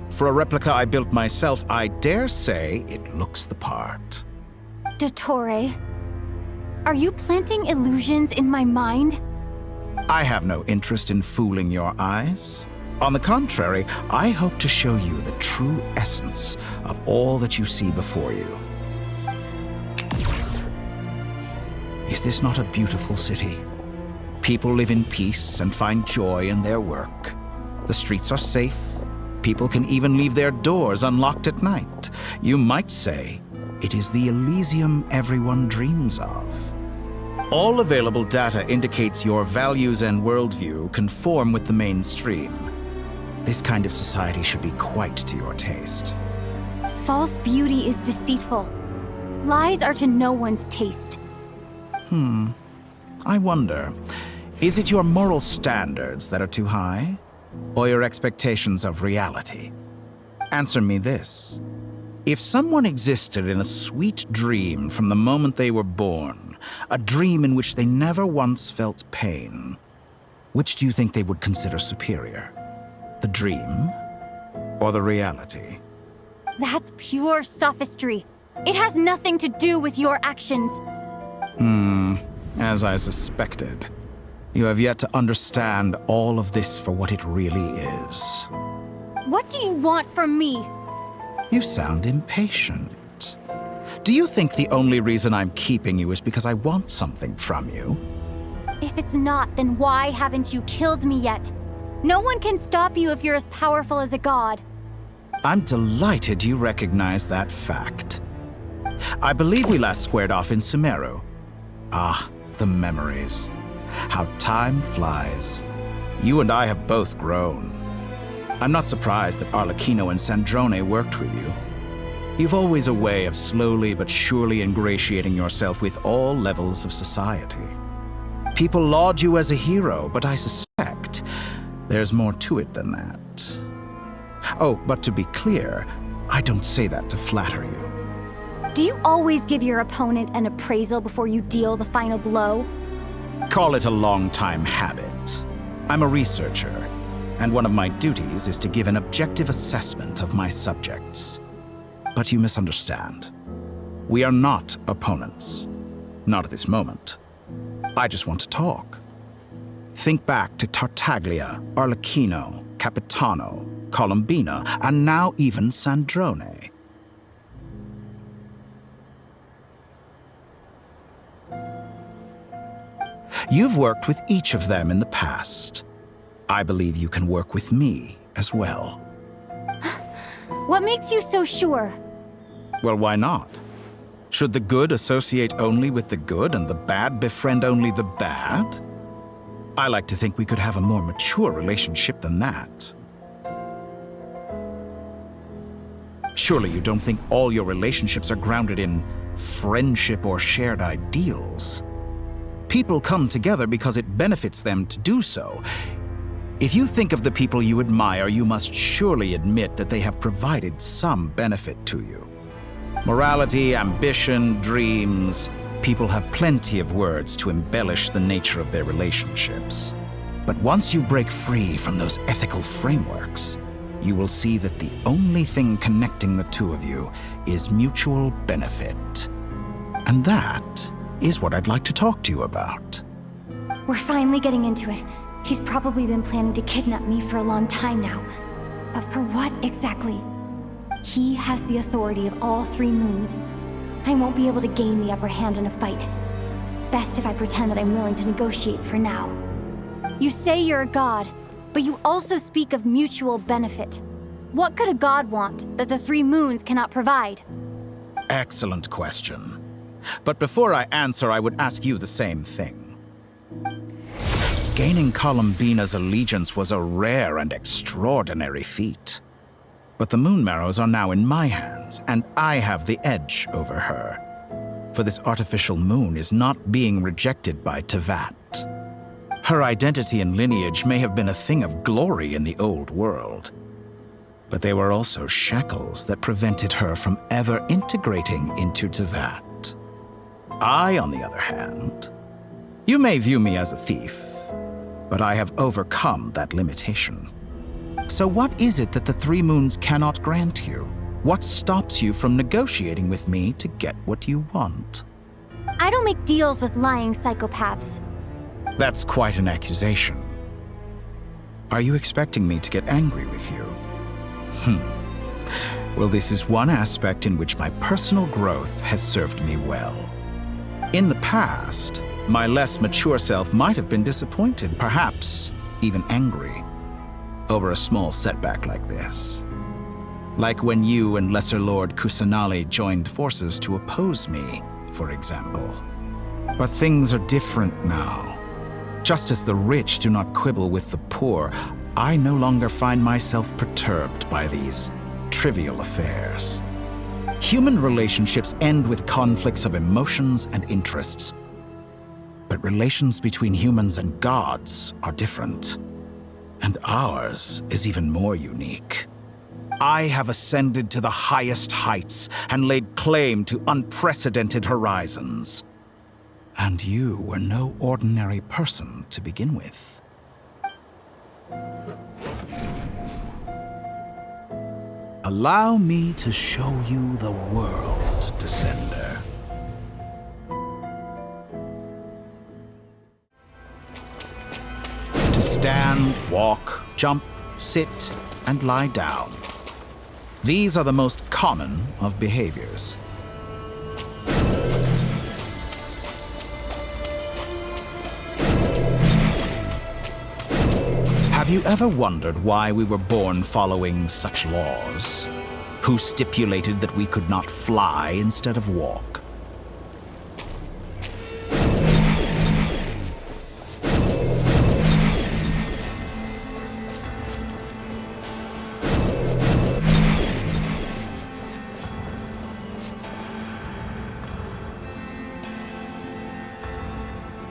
For a replica I built myself, I dare say it looks the part. Dottore, are you planting illusions in my mind? I have no interest in fooling your eyes. On the contrary, I hope to show you the true essence of all that you see before you. Is this not a beautiful city? People live in peace and find joy in their work. The streets are safe. People can even leave their doors unlocked at night. You might say it is the Elysium everyone dreams of. All available data indicates your values and worldview conform with the mainstream. This kind of society should be quite to your taste. False beauty is deceitful. Lies are to no one's taste. I wonder, is it your moral standards that are too high, or your expectations of reality? Answer me this. If someone existed in a sweet dream from the moment they were born, a dream in which they never once felt pain, which do you think they would consider superior? The dream or the reality? That's pure sophistry. It has nothing to do with your actions. As I suspected. You have yet to understand all of this for what it really is. What do you want from me? You sound impatient. Do you think the only reason I'm keeping you is because I want something from you? If it's not, then why haven't you killed me yet? No one can stop you if you're as powerful as a god. I'm delighted you recognize that fact. I believe we last squared off in Sumeru. Ah, the memories. How time flies. You and I have both grown. I'm not surprised that Arlecchino and Sandrone worked with you. You've always a way of slowly but surely ingratiating yourself with all levels of society. People laud you as a hero, but I suspect there's more to it than that. Oh, but to be clear, I don't say that to flatter you. Do you always give your opponent an appraisal before you deal the final blow? Call it a long-time habit. I'm a researcher, and one of my duties is to give an objective assessment of my subjects. But you misunderstand. We are not opponents. Not at this moment. I just want to talk. Think back to Tartaglia, Arlecchino, Capitano, Colombina, and now even Sandrone. You've worked with each of them in the past. I believe you can work with me as well. What makes you so sure? Well, why not? Should the good associate only with the good and the bad befriend only the bad? I like to think we could have a more mature relationship than that. Surely you don't think all your relationships are grounded in friendship or shared ideals. People come together because it benefits them to do so. If you think of the people you admire, you must surely admit that they have provided some benefit to you. Morality, ambition, dreams. People have plenty of words to embellish the nature of their relationships. But once you break free from those ethical frameworks, you will see that the only thing connecting the two of you is mutual benefit. And that is what I'd like to talk to you about. We're finally getting into it. He's probably been planning to kidnap me for a long time now. But for what exactly? He has the authority of all 3 moons. I won't be able to gain the upper hand in a fight. Best if I pretend that I'm willing to negotiate for now. You say you're a god, but you also speak of mutual benefit. What could a god want that the 3 moons cannot provide? Excellent question. But before I answer, I would ask you the same thing. Gaining Columbina's allegiance was a rare and extraordinary feat. But the Moon Marrows are now in my hands, and I have the edge over her. For this artificial moon is not being rejected by Tevat. Her identity and lineage may have been a thing of glory in the old world, but they were also shackles that prevented her from ever integrating into Tevat. I, on the other hand, you may view me as a thief, but I have overcome that limitation. So what is it that the Three Moons cannot grant you? What stops you from negotiating with me to get what you want? I don't make deals with lying psychopaths. That's quite an accusation. Are you expecting me to get angry with you? Well, this is one aspect in which my personal growth has served me well. In the past, my less mature self might have been disappointed, perhaps even angry, over a small setback like this. Like when you and Lesser Lord Kusanali joined forces to oppose me, for example. But things are different now. Just as the rich do not quibble with the poor, I no longer find myself perturbed by these trivial affairs. Human relationships end with conflicts of emotions and interests. But relations between humans and gods are different. And ours is even more unique. I have ascended to the highest heights and laid claim to unprecedented horizons. And you were no ordinary person to begin with. Allow me to show you the world, Descender. To stand, walk, jump, sit, and lie down. These are the most common of behaviors. Have you ever wondered why we were born following such laws? Who stipulated that we could not fly instead of walk?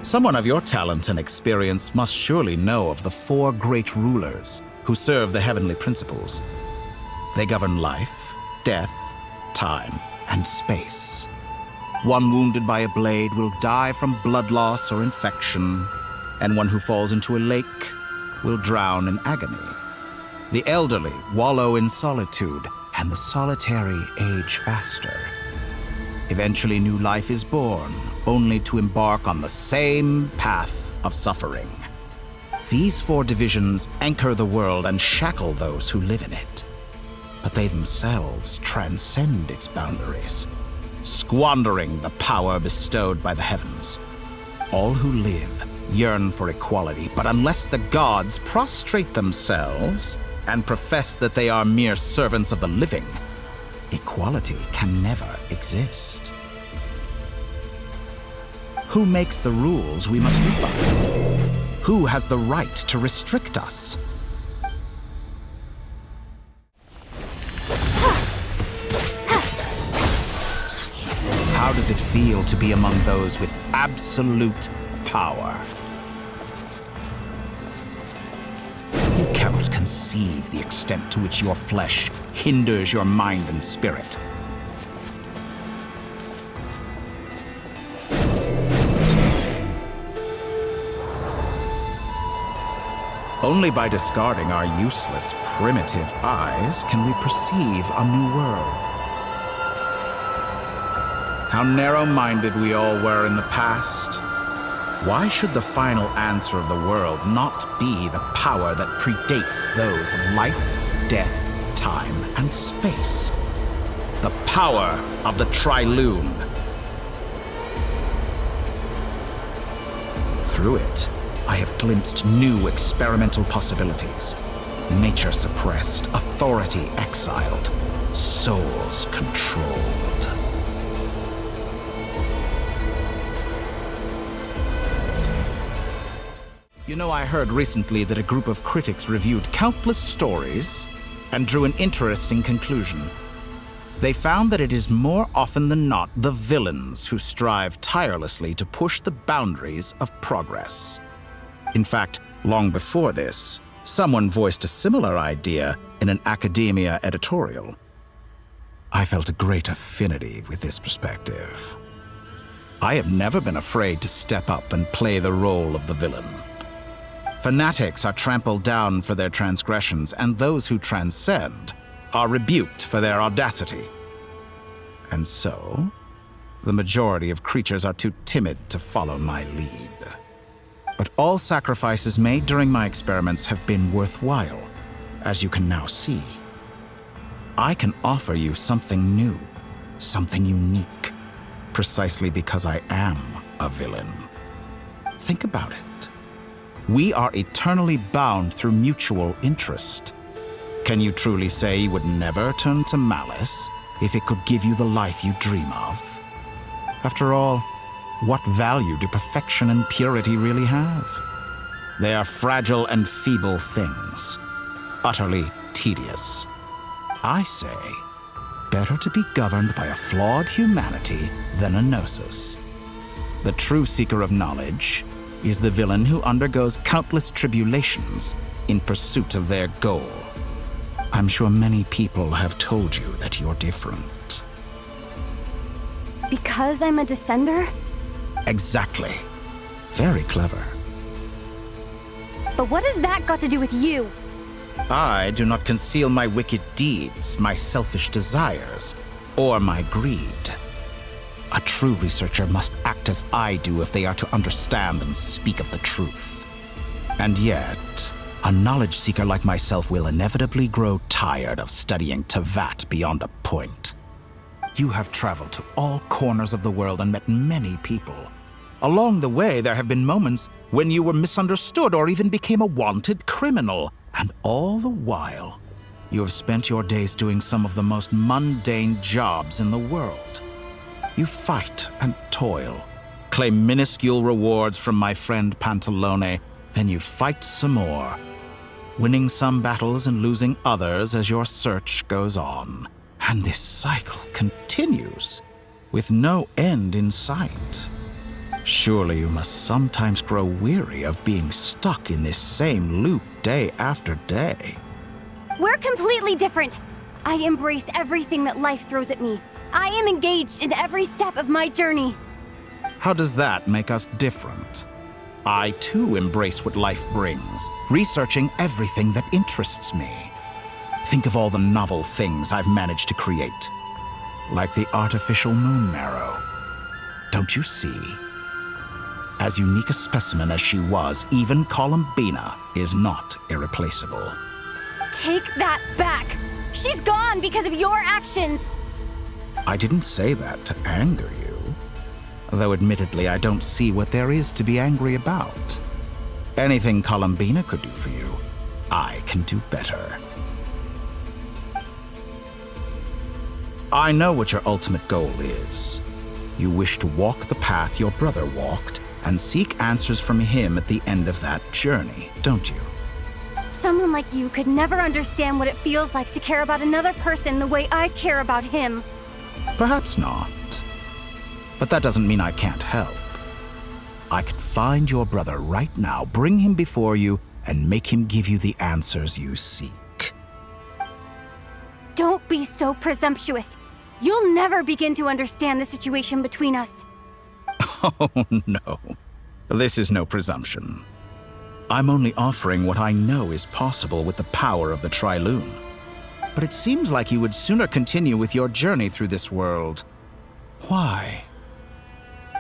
Someone of your talent and experience must surely know of the four great rulers who serve the heavenly principles. They govern life, death, time, and space. One wounded by a blade will die from blood loss or infection, and one who falls into a lake will drown in agony. The elderly wallow in solitude, and the solitary age faster. Eventually, new life is born, only to embark on the same path of suffering. These four divisions anchor the world and shackle those who live in it. But they themselves transcend its boundaries, squandering the power bestowed by the heavens. All who live yearn for equality, but unless the gods prostrate themselves and profess that they are mere servants of the living, equality can never exist. Who makes the rules we must live by? Who has the right to restrict us? How does it feel to be among those with absolute power? You cannot conceive the extent to which your flesh hinders your mind and spirit. Only by discarding our useless, primitive eyes can we perceive a new world. How narrow-minded we all were in the past. Why should the final answer of the world not be the power that predates those of life, death, time, and space? The power of the Tri-Lune. Through it, I have glimpsed new experimental possibilities. Nature suppressed, authority exiled, souls controlled. You know, I heard recently that a group of critics reviewed countless stories and drew an interesting conclusion. They found that it is more often than not the villains who strive tirelessly to push the boundaries of progress. In fact, long before this, someone voiced a similar idea in an academia editorial. I felt a great affinity with this perspective. I have never been afraid to step up and play the role of the villain. Fanatics are trampled down for their transgressions, and those who transcend are rebuked for their audacity. And so, the majority of creatures are too timid to follow my lead. But all sacrifices made during my experiments have been worthwhile, as you can now see. I can offer you something new, something unique, precisely because I am a villain. Think about it. We are eternally bound through mutual interest. Can you truly say you would never turn to malice if it could give you the life you dream of? After all, what value do perfection and purity really have? They are fragile and feeble things, utterly tedious. I say, better to be governed by a flawed humanity than a gnosis. The true seeker of knowledge is the villain who undergoes countless tribulations in pursuit of their goal. I'm sure many people have told you that you're different. Because I'm a descender? Exactly. Very clever. But what has that got to do with you? I do not conceal my wicked deeds, my selfish desires, or my greed. A true researcher must act as I do if they are to understand and speak of the truth. And yet, a knowledge seeker like myself will inevitably grow tired of studying Tevat beyond a point. You have traveled to all corners of the world and met many people. Along the way, there have been moments when you were misunderstood or even became a wanted criminal. And all the while, you have spent your days doing some of the most mundane jobs in the world. You fight and toil, claim minuscule rewards from my friend Pantalone, then you fight some more, winning some battles and losing others as your search goes on. And this cycle continues, with no end in sight. Surely you must sometimes grow weary of being stuck in this same loop day after day. We're completely different. I embrace everything that life throws at me. I am engaged in every step of my journey. How does that make us different? I too embrace what life brings, researching everything that interests me. Think of all the novel things I've managed to create, like the artificial moon marrow. Don't you see? As unique a specimen as she was, even Columbina is not irreplaceable. Take that back! She's gone because of your actions! I didn't say that to anger you. Though admittedly, I don't see what there is to be angry about. Anything Columbina could do for you, I can do better. I know what your ultimate goal is. You wish to walk the path your brother walked and seek answers from him at the end of that journey, don't you? Someone like you could never understand what it feels like to care about another person the way I care about him. Perhaps not. But that doesn't mean I can't help. I could find your brother right now, bring him before you, and make him give you the answers you seek. Don't be so presumptuous. You'll never begin to understand the situation between us. Oh, no. This is no presumption. I'm only offering what I know is possible with the power of the Tri-Lune. But it seems like you would sooner continue with your journey through this world. Why?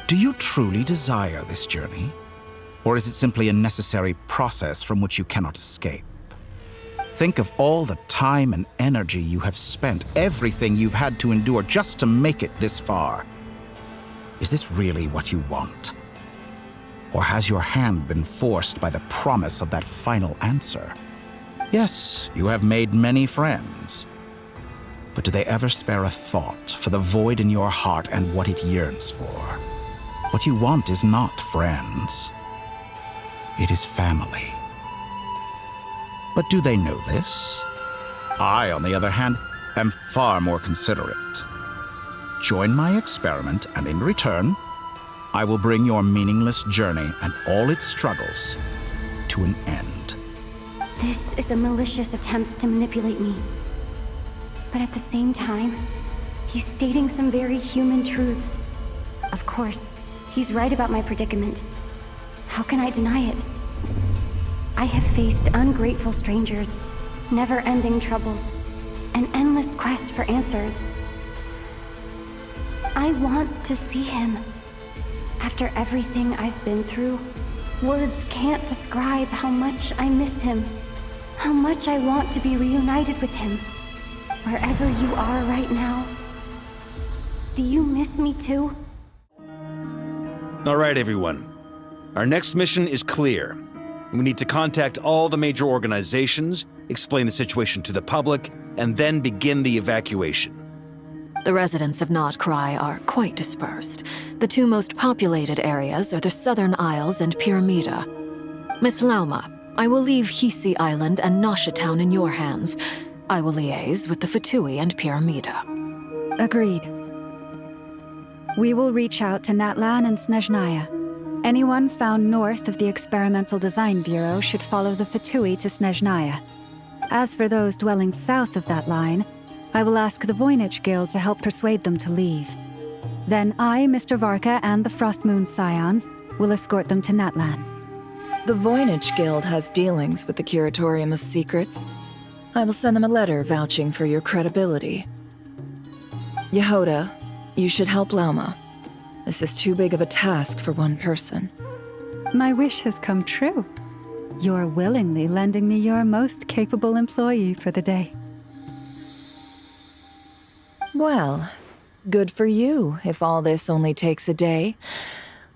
Do you truly desire this journey? Or is it simply a necessary process from which you cannot escape? Think of all the time and energy you have spent, everything you've had to endure just to make it this far. Is this really what you want? Or has your hand been forced by the promise of that final answer? Yes, you have made many friends. But do they ever spare a thought for the void in your heart and what it yearns for? What you want is not friends. It is family. But do they know this? I, on the other hand, am far more considerate. Join my experiment, and in return, I will bring your meaningless journey and all its struggles to an end. This is a malicious attempt to manipulate me. But at the same time, he's stating some very human truths. Of course, he's right about my predicament. How can I deny it? I have faced ungrateful strangers, never-ending troubles, an endless quest for answers. I want to see him. After everything I've been through, words can't describe how much I miss him, how much I want to be reunited with him. Wherever you are right now, do you miss me too? All right, everyone. Our next mission is clear. We need to contact all the major organizations, explain the situation to the public, and then begin the evacuation. The residents of nodkrai are quite dispersed. The two most populated areas are the Southern Isles and Pyramida. Miss Lauma, I will leave Hisi Island and Nasha Town in your hands. I will liaise with the Fatui and Pyramida. Agreed. We will reach out to Natlan and Snezhnaya. Anyone found north of the Experimental Design Bureau should follow the Fatui to Snezhnaya. As for those dwelling south of that line, I will ask the Voynich Guild to help persuade them to leave. Then I, Mr. Varka, and the Frostmoon Scions will escort them to Natlan. The Voynich Guild has dealings with the Curatorium of Secrets. I will send them a letter vouching for your credibility. Yehoda, you should help Lauma. This is too big of a task for one person. My wish has come true. You're willingly lending me your most capable employee for the day. Well, good for you if all this only takes a day.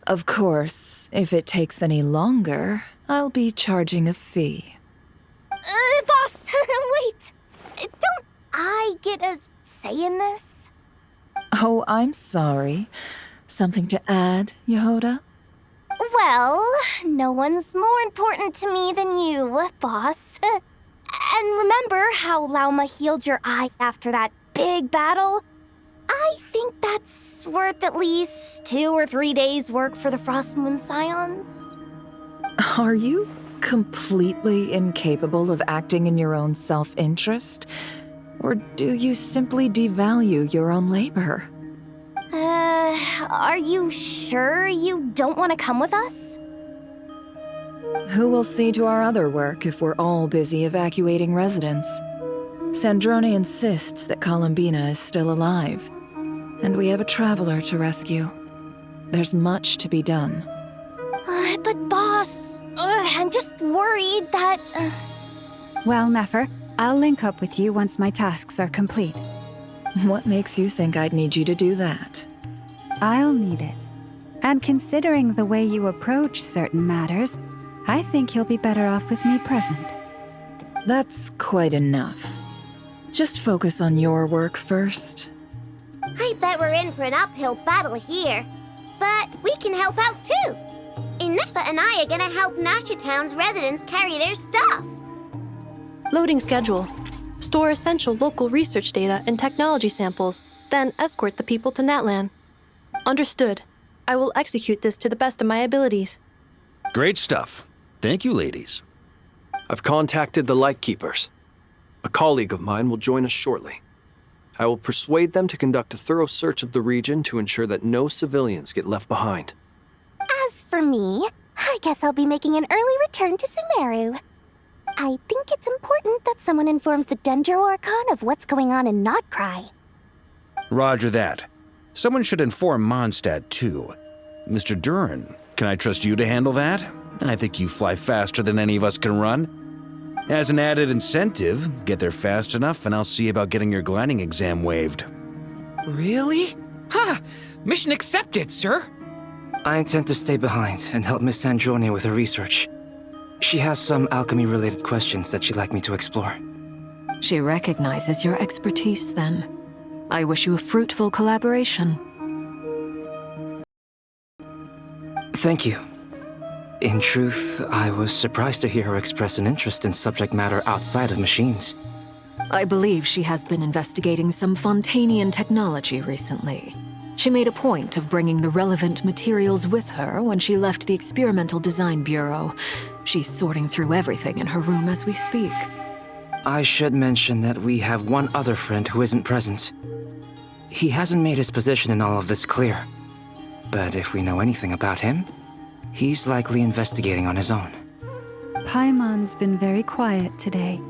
Of course, if it takes any longer, I'll be charging a fee. Boss, wait! Don't I get a say in this? Oh, I'm sorry. Something to add, Yehoda? Well, no one's more important to me than you, boss. And remember how Lauma healed your eyes after that big battle? I think that's worth at least 2 or 3 days' work for the Frostmoon Scions. Are you completely incapable of acting in your own self-interest? Or do you simply devalue your own labor? Are you sure you don't want to come with us? Who will see to our other work if we're all busy evacuating residents? Sandrone insists that Columbina is still alive, and we have a traveler to rescue. There's much to be done. But boss, I'm just worried that... Well, Nefer, I'll link up with you once my tasks are complete. What makes you think I'd need you to do that? I'll need it. And considering the way you approach certain matters, I think you'll be better off with me present. That's quite enough. Just focus on your work first. I bet we're in for an uphill battle here. But we can help out too. Inefa and I are gonna help Nasha Town's residents carry their stuff. Loading schedule. Store essential local research data and technology samples, then escort the people to Natlan. Understood. I will execute this to the best of my abilities. Great stuff. Thank you, ladies. I've contacted the Lightkeepers. A colleague of mine will join us shortly. I will persuade them to conduct a thorough search of the region to ensure that no civilians get left behind. As for me, I guess I'll be making an early return to Sumeru. I think it's important that someone informs the Dendro Archon of what's going on in nodkrai. Roger that. Someone should inform Mondstadt, too. Mr. Duran, can I trust you to handle that? I think you fly faster than any of us can run. As an added incentive, get there fast enough and I'll see about getting your gliding exam waived. Really? Ha! Mission accepted, sir! I intend to stay behind and help Miss Sandrone with her research. She has some alchemy-related questions that she'd like me to explore. She recognizes your expertise, then. I wish you a fruitful collaboration. Thank you. In truth, I was surprised to hear her express an interest in subject matter outside of machines. I believe she has been investigating some Fontanian technology recently. She made a point of bringing the relevant materials with her when she left the Experimental Design Bureau. She's sorting through everything in her room as we speak. I should mention that we have one other friend who isn't present. He hasn't made his position in all of this clear. But if we know anything about him, he's likely investigating on his own. Paimon's been very quiet today.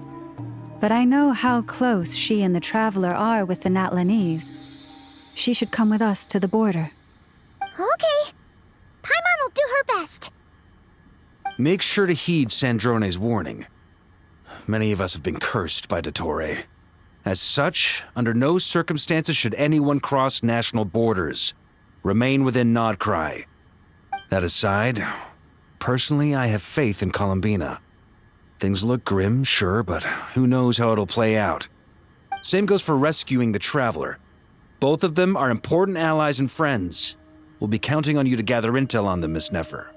But I know how close she and the Traveler are with the Natlanese. She should come with us to the border. Okay. Paimon will do her best. Make sure to heed Sandrone's warning. Many of us have been cursed by Dottore. As such, under no circumstances should anyone cross national borders. Remain within nodkrai. That aside, personally, I have faith in Columbina. Things look grim, sure, but who knows how it'll play out. Same goes for rescuing the Traveler. Both of them are important allies and friends. We'll be counting on you to gather intel on them, Miss Nefer.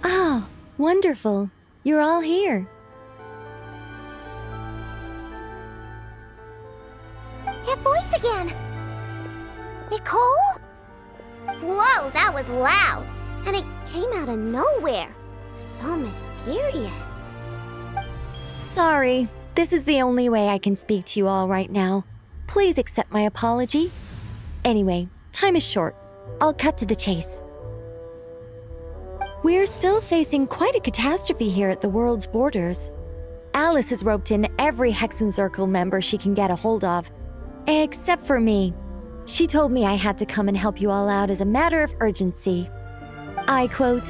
Oh, wonderful. You're all here. That voice again. Nicole? Whoa, that was loud. And it came out of nowhere. So mysterious. Sorry, this is the only way I can speak to you all right now. Please accept my apology. Anyway, time is short. I'll cut to the chase. We're still facing quite a catastrophe here at the world's borders. Alice has roped in every Hexenzirkel member she can get a hold of. Except for me. She told me I had to come and help you all out as a matter of urgency. I quote,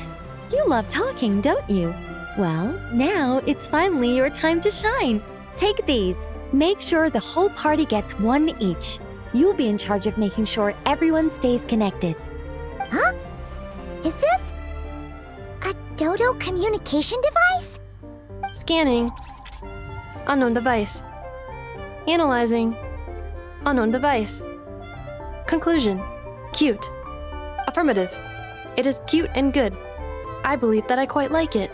"You love talking, don't you? Well, now it's finally your time to shine. Take these. Make sure the whole party gets one each. You'll be in charge of making sure everyone stays connected." Huh? Is this a Dodo communication device? Scanning. Unknown device. Analyzing. Unknown device. Conclusion. Cute. Affirmative. It is cute and good. I believe that I quite like it.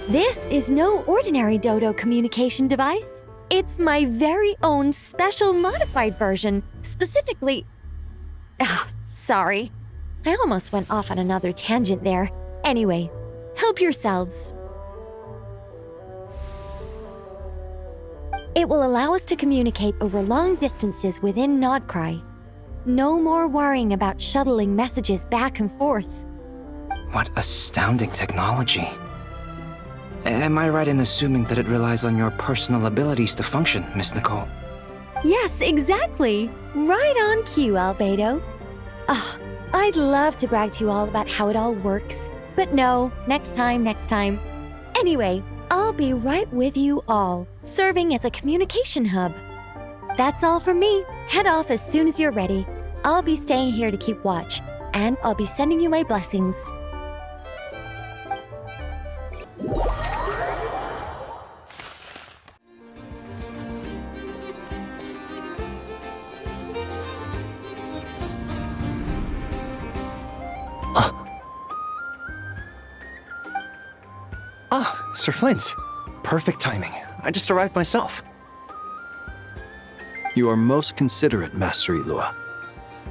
This is no ordinary Dodo communication device. It's my very own special modified version, specifically... sorry. I almost went off on another tangent there. Anyway, help yourselves. It will allow us to communicate over long distances within nodkrai. No more worrying about shuttling messages back and forth. What astounding technology. Am I right in assuming that it relies on your personal abilities to function, Miss Nicole? Yes, exactly. Right on cue, Albedo. Oh, I'd love to brag to you all about how it all works. But no, next time. Anyway, I'll be right with you all, serving as a communication hub. That's all from me. Head off as soon as you're ready. I'll be staying here to keep watch, and I'll be sending you my blessings. Sir Flint. Perfect timing. I just arrived myself. You are most considerate, Master Ilua.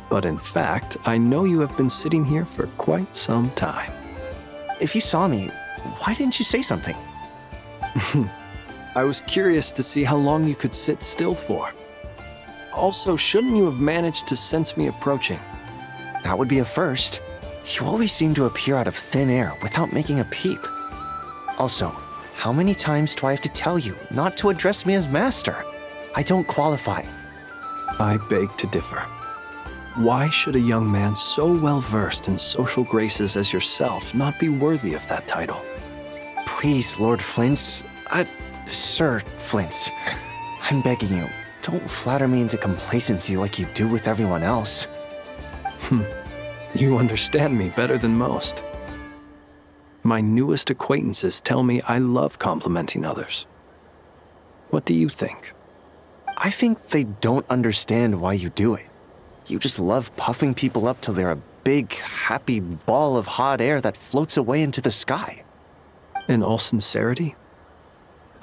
But in fact, I know you have been sitting here for quite some time. If you saw me, why didn't you say something? I was curious to see how long you could sit still for. Also, shouldn't you have managed to sense me approaching? That would be a first. You always seem to appear out of thin air without making a peep. Also, how many times do I have to tell you not to address me as master? I don't qualify. I beg to differ. Why should a young man so well-versed in social graces as yourself not be worthy of that title? Please, Lord Flint's... Sir Flint's. I'm begging you, don't flatter me into complacency like you do with everyone else. You understand me better than most. My newest acquaintances tell me I love complimenting others. What do you think? I think they don't understand why you do it. You just love puffing people up till they're a big, happy ball of hot air that floats away into the sky. In all sincerity,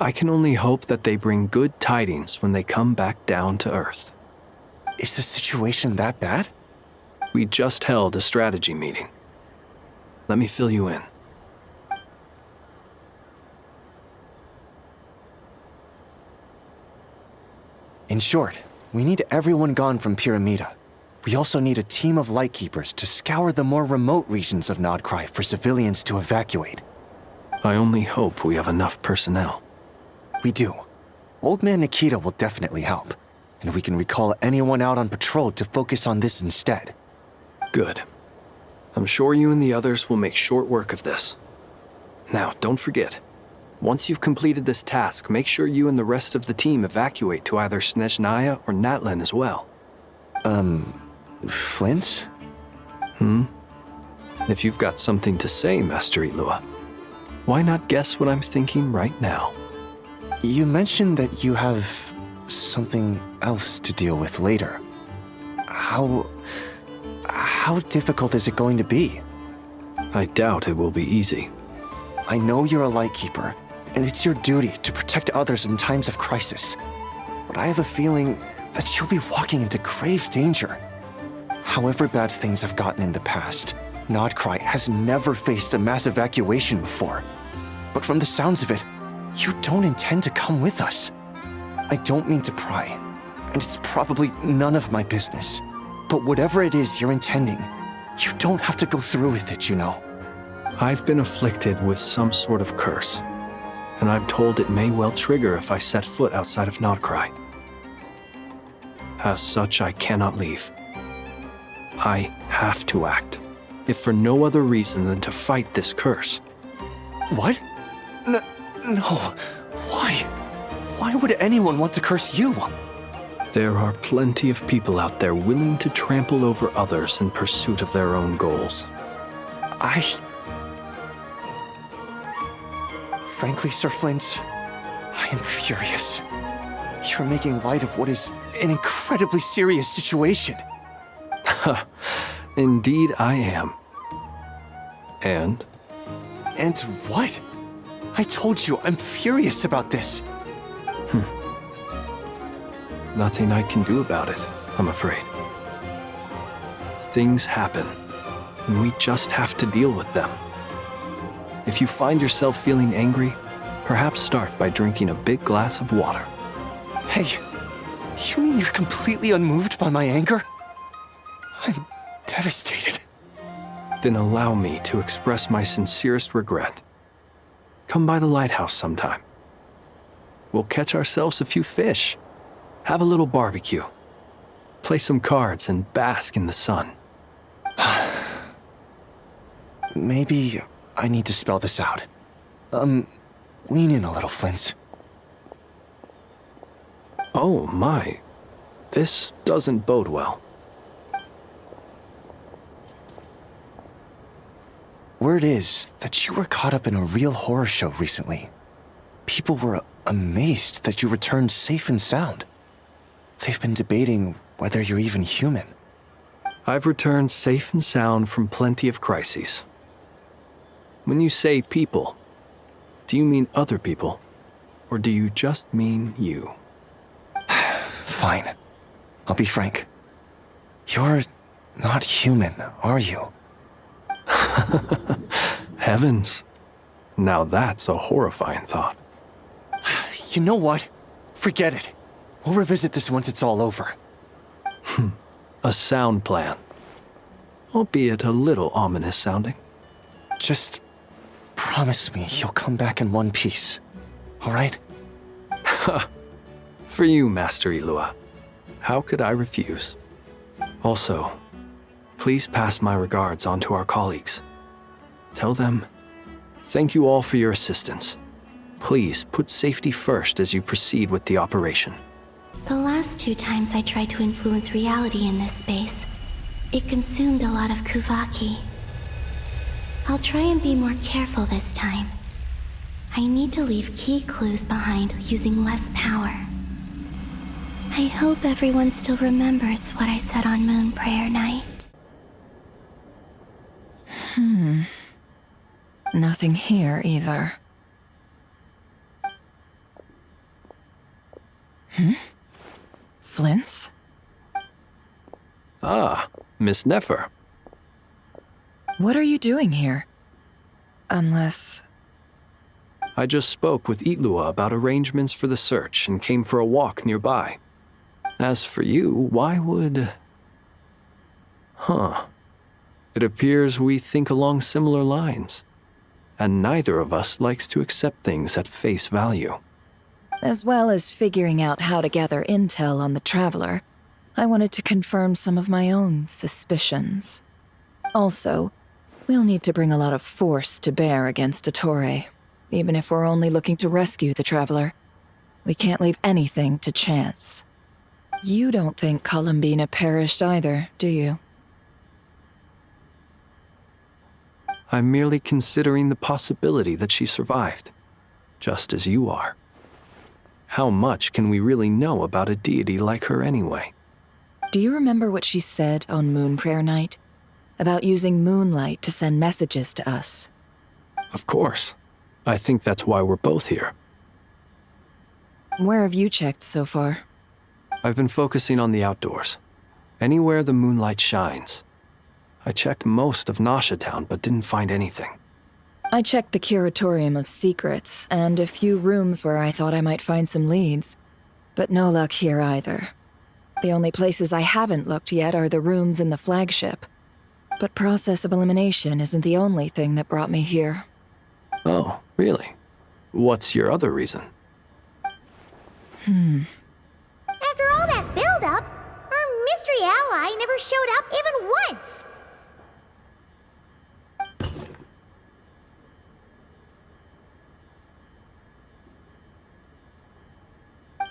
I can only hope that they bring good tidings when they come back down to Earth. Is the situation that bad? We just held a strategy meeting. Let me fill you in. In short, we need everyone gone from Pyramida. We also need a team of Lightkeepers to scour the more remote regions of nodkrai for civilians to evacuate. I only hope we have enough personnel. We do. Old Man Nikita will definitely help, and we can recall anyone out on patrol to focus on this instead. Good. I'm sure you and the others will make short work of this. Now, don't forget, once you've completed this task, make sure you and the rest of the team evacuate to either Snezhnaya or Natlan as well. Flint? If you've got something to say, Master Ilua, why not guess what I'm thinking right now? You mentioned that you have something else to deal with later. How difficult is it going to be? I doubt it will be easy. I know you're a Lightkeeper, and it's your duty to protect others in times of crisis. But I have a feeling that you'll be walking into grave danger. However bad things have gotten in the past, nodkrai has never faced a mass evacuation before. But from the sounds of it, you don't intend to come with us. I don't mean to pry, and it's probably none of my business. But whatever it is you're intending, you don't have to go through with it, you know. I've been afflicted with some sort of curse, and I'm told it may well trigger if I set foot outside of nodkrai. As such, I cannot leave. I have to act, if for no other reason than to fight this curse. What? No. Why? Why would anyone want to curse you? There are plenty of people out there willing to trample over others in pursuit of their own goals. Frankly, Sir Flint, I am furious. You're making light of what is an incredibly serious situation. Indeed I am. And? And what? I told you I'm furious about this. Nothing I can do about it, I'm afraid. Things happen, and we just have to deal with them. If you find yourself feeling angry, perhaps start by drinking a big glass of water. Hey, you mean you're completely unmoved by my anger? I'm devastated. Then allow me to express my sincerest regret. Come by the lighthouse sometime. We'll catch ourselves a few fish, have a little barbecue, play some cards, and bask in the sun. Maybe I need to spell this out. Lean in a little, Flint. Oh my, this doesn't bode well. Word is that you were caught up in a real horror show recently. People were amazed that you returned safe and sound. They've been debating whether you're even human. I've returned safe and sound from plenty of crises. When you say people, do you mean other people, or do you just mean you? Fine. I'll be frank. You're not human, are you? Heavens. Now that's a horrifying thought. You know what? Forget it. We'll revisit this once it's all over. A sound plan. Albeit a little ominous sounding. Just promise me you'll come back in one piece, all right? For you, Master Ilua. How could I refuse? Also, please pass my regards on to our colleagues. Tell them, thank you all for your assistance. Please put safety first as you proceed with the operation. The last 2 times I tried to influence reality in this space, it consumed a lot of Kuvaki. I'll try and be more careful this time. I need to leave key clues behind using less power. I hope everyone still remembers what I said on Moon Prayer Night. Nothing here either. Flints? Ah, Miss Nefer. What are you doing here? Unless... I just spoke with Itlua about arrangements for the search and came for a walk nearby. As for you, why would... It appears we think along similar lines. And neither of us likes to accept things at face value. As well as figuring out how to gather intel on the Traveler, I wanted to confirm some of my own suspicions. Also, we'll need to bring a lot of force to bear against Ettore, even if we're only looking to rescue the Traveler. We can't leave anything to chance. You don't think Columbina perished either, do you? I'm merely considering the possibility that she survived, just as you are. How much can we really know about a deity like her anyway? Do you remember what she said on Moon Prayer Night? About using moonlight to send messages to us? Of course. I think that's why we're both here. Where have you checked so far? I've been focusing on the outdoors. Anywhere the moonlight shines. I checked most of Nasha Town, but didn't find anything. I checked the Curatorium of Secrets, and a few rooms where I thought I might find some leads. But no luck here either. The only places I haven't looked yet are the rooms in the flagship. But process of elimination isn't the only thing that brought me here. Oh, really? What's your other reason? After all that build-up, our mystery ally never showed up even once!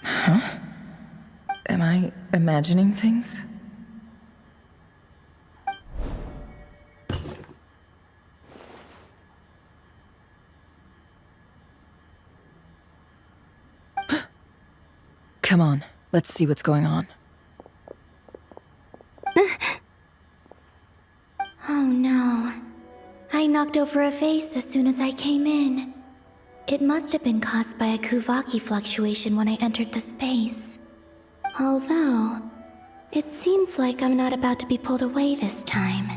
Huh? Am I imagining things? Come on, let's see what's going on. Oh no. I knocked over a vase as soon as I came in. It must have been caused by a Kuvaki fluctuation when I entered the space. Although, it seems like I'm not about to be pulled away this time.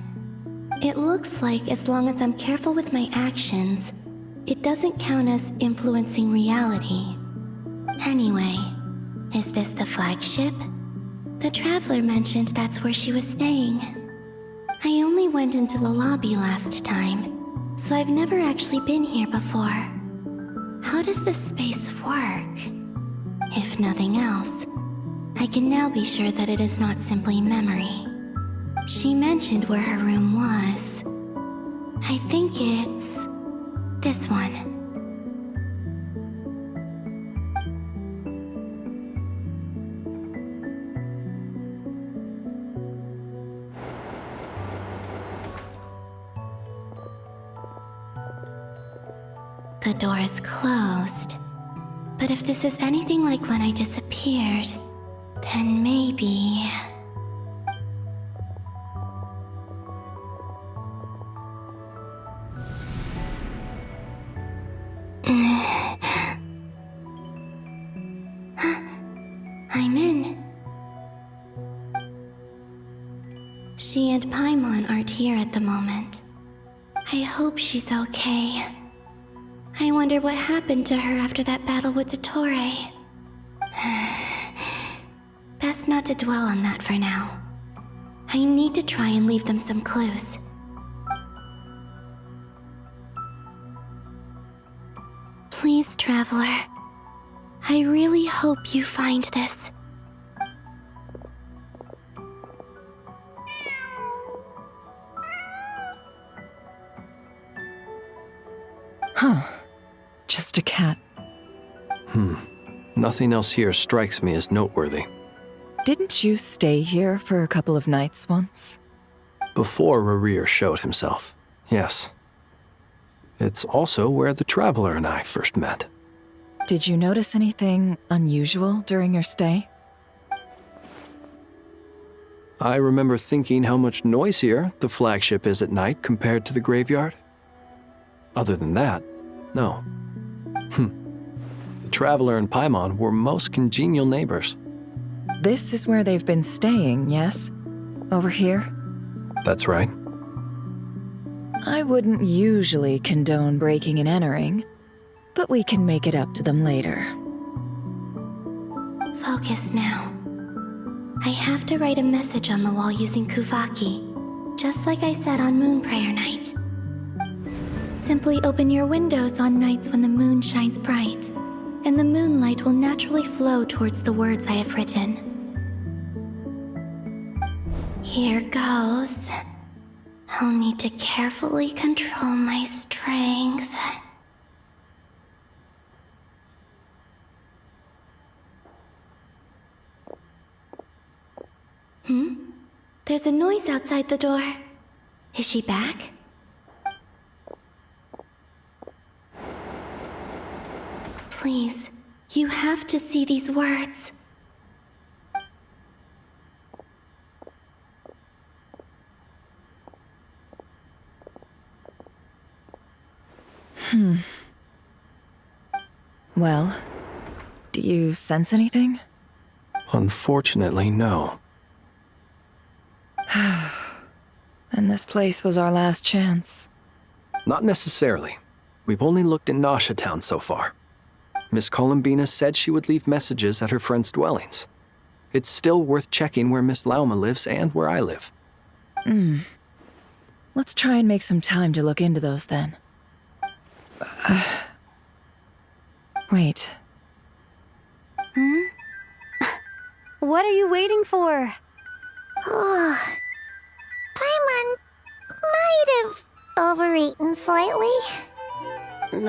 It looks like as long as I'm careful with my actions, it doesn't count as influencing reality. Anyway, is this the flagship? The Traveler mentioned that's where she was staying. I only went into the lobby last time, so I've never actually been here before. How does this space work? If nothing else, I can now be sure that it is not simply memory. She mentioned where her room was. I think it's this one. The door is closed. But if this is anything like when I disappeared, then maybe... I'm in. She and Paimon aren't here at the moment. I hope she's okay. I wonder what happened to her after that battle with Ettore. Best not to dwell on that for now. I need to try and leave them some clues. Please, Traveler. I really hope you find this. Huh. Just a cat. Nothing else here strikes me as noteworthy. Didn't you stay here for a couple of nights once? Before Rerir showed himself, yes. It's also where the Traveler and I first met. Did you notice anything unusual during your stay? I remember thinking how much noisier the flagship is at night compared to the graveyard. Other than that, no. The Traveler and Paimon were most congenial neighbors. This is where they've been staying, yes? Over here? That's right. I wouldn't usually condone breaking and entering, but we can make it up to them later. Focus now. I have to write a message on the wall using Kuvaki, just like I said on Moon Prayer Night. Simply open your windows on nights when the moon shines bright, and the moonlight will naturally flow towards the words I have written. Here goes. I'll need to carefully control my strength. There's a noise outside the door. Is she back? Please, you have to see these words. Well, do you sense anything? Unfortunately, no. And this place was our last chance. Not necessarily. We've only looked in Nasha Town so far. Miss Columbina said she would leave messages at her friends' dwellings. It's still worth checking where Miss Lauma lives and where I live. Let's try and make some time to look into those then. Wait. What are you waiting for? Paimon might have overeaten slightly. What's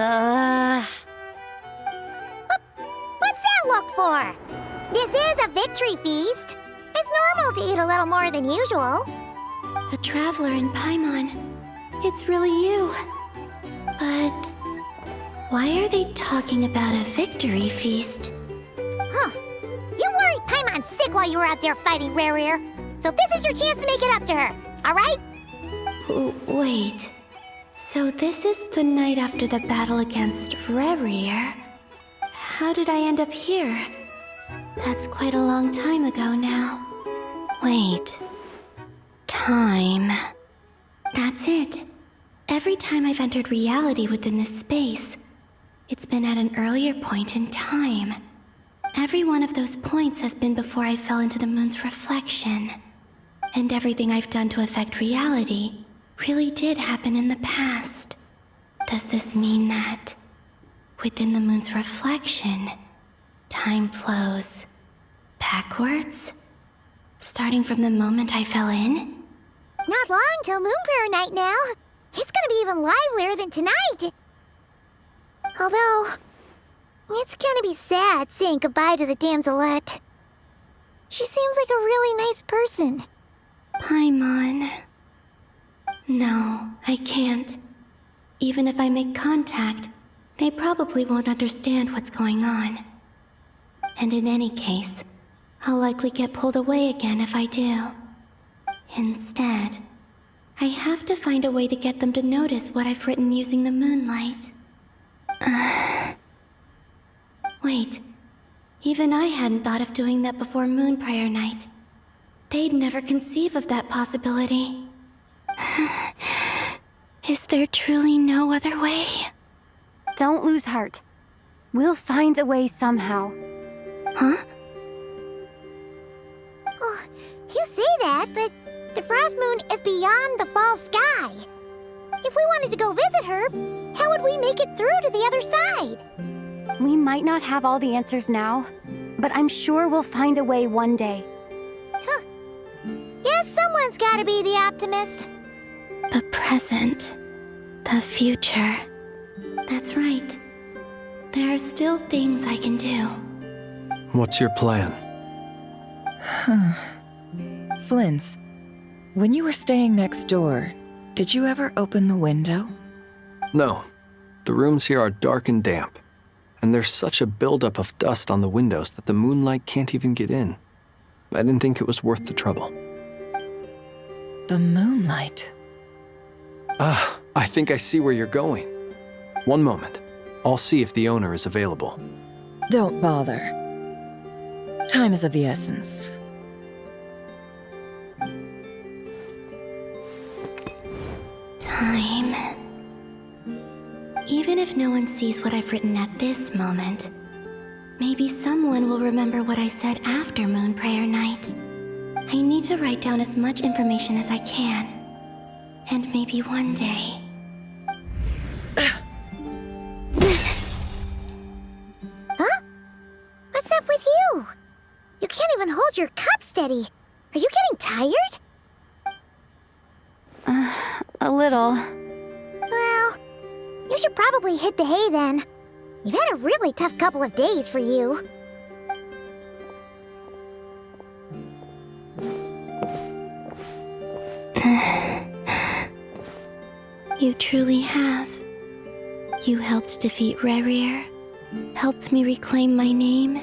that look for? This is a victory feast. It's normal to eat a little more than usual. The Traveler and Paimon. It's really you. But why are they talking about a victory feast? You worried Paimon sick while you were out there fighting Rare. So this is your chance to make it up to her, alright? Wait. So this is the night after the battle against Rare. How did I end up here? That's quite a long time ago now. Wait. Time. That's it. Every time I've entered reality within this space, it's been at an earlier point in time. Every one of those points has been before I fell into the moon's reflection. And everything I've done to affect reality really did happen in the past. Does this mean that within the moon's reflection, time flows backwards? Starting from the moment I fell in? Not long till Moon Prayer Night now. It's gonna be even livelier than tonight. Although, it's gonna be sad saying goodbye to the damselette. She seems like a really nice person. Paimon. No, I can't. Even if I make contact, they probably won't understand what's going on. And in any case, I'll likely get pulled away again if I do. Instead, I have to find a way to get them to notice what I've written using the moonlight. Wait, even I hadn't thought of doing that before Moon Prayer Night. They'd never conceive of that possibility. Is there truly no other way? Don't lose heart. We'll find a way somehow. Huh? Oh, you say that, but the Frost Moon is beyond the fall sky. If we wanted to go visit her, how would we make it through to the other side? We might not have all the answers now, but I'm sure we'll find a way one day. Huh. Yes, someone's gotta be the optimist. The present. The future. That's right. There are still things I can do. What's your plan? Flint's, when you were staying next door, did you ever open the window? No. The rooms here are dark and damp. And there's such a buildup of dust on the windows that the moonlight can't even get in. I didn't think it was worth the trouble. the moonlight. I think I see where you're going. One moment. I'll see if the owner is available. Don't bother. Time is of the essence. Time. Even if no one sees what I've written at this moment, maybe someone will remember what I said after Moon Prayer Night. I need to write down as much information as I can. And maybe one day... Huh? What's up with you? You can't even hold your cup steady. Are you getting tired? A little. Well, you should probably hit the hay then. You've had a really tough couple of days for you. You truly have. You helped defeat Rerir, helped me reclaim my name,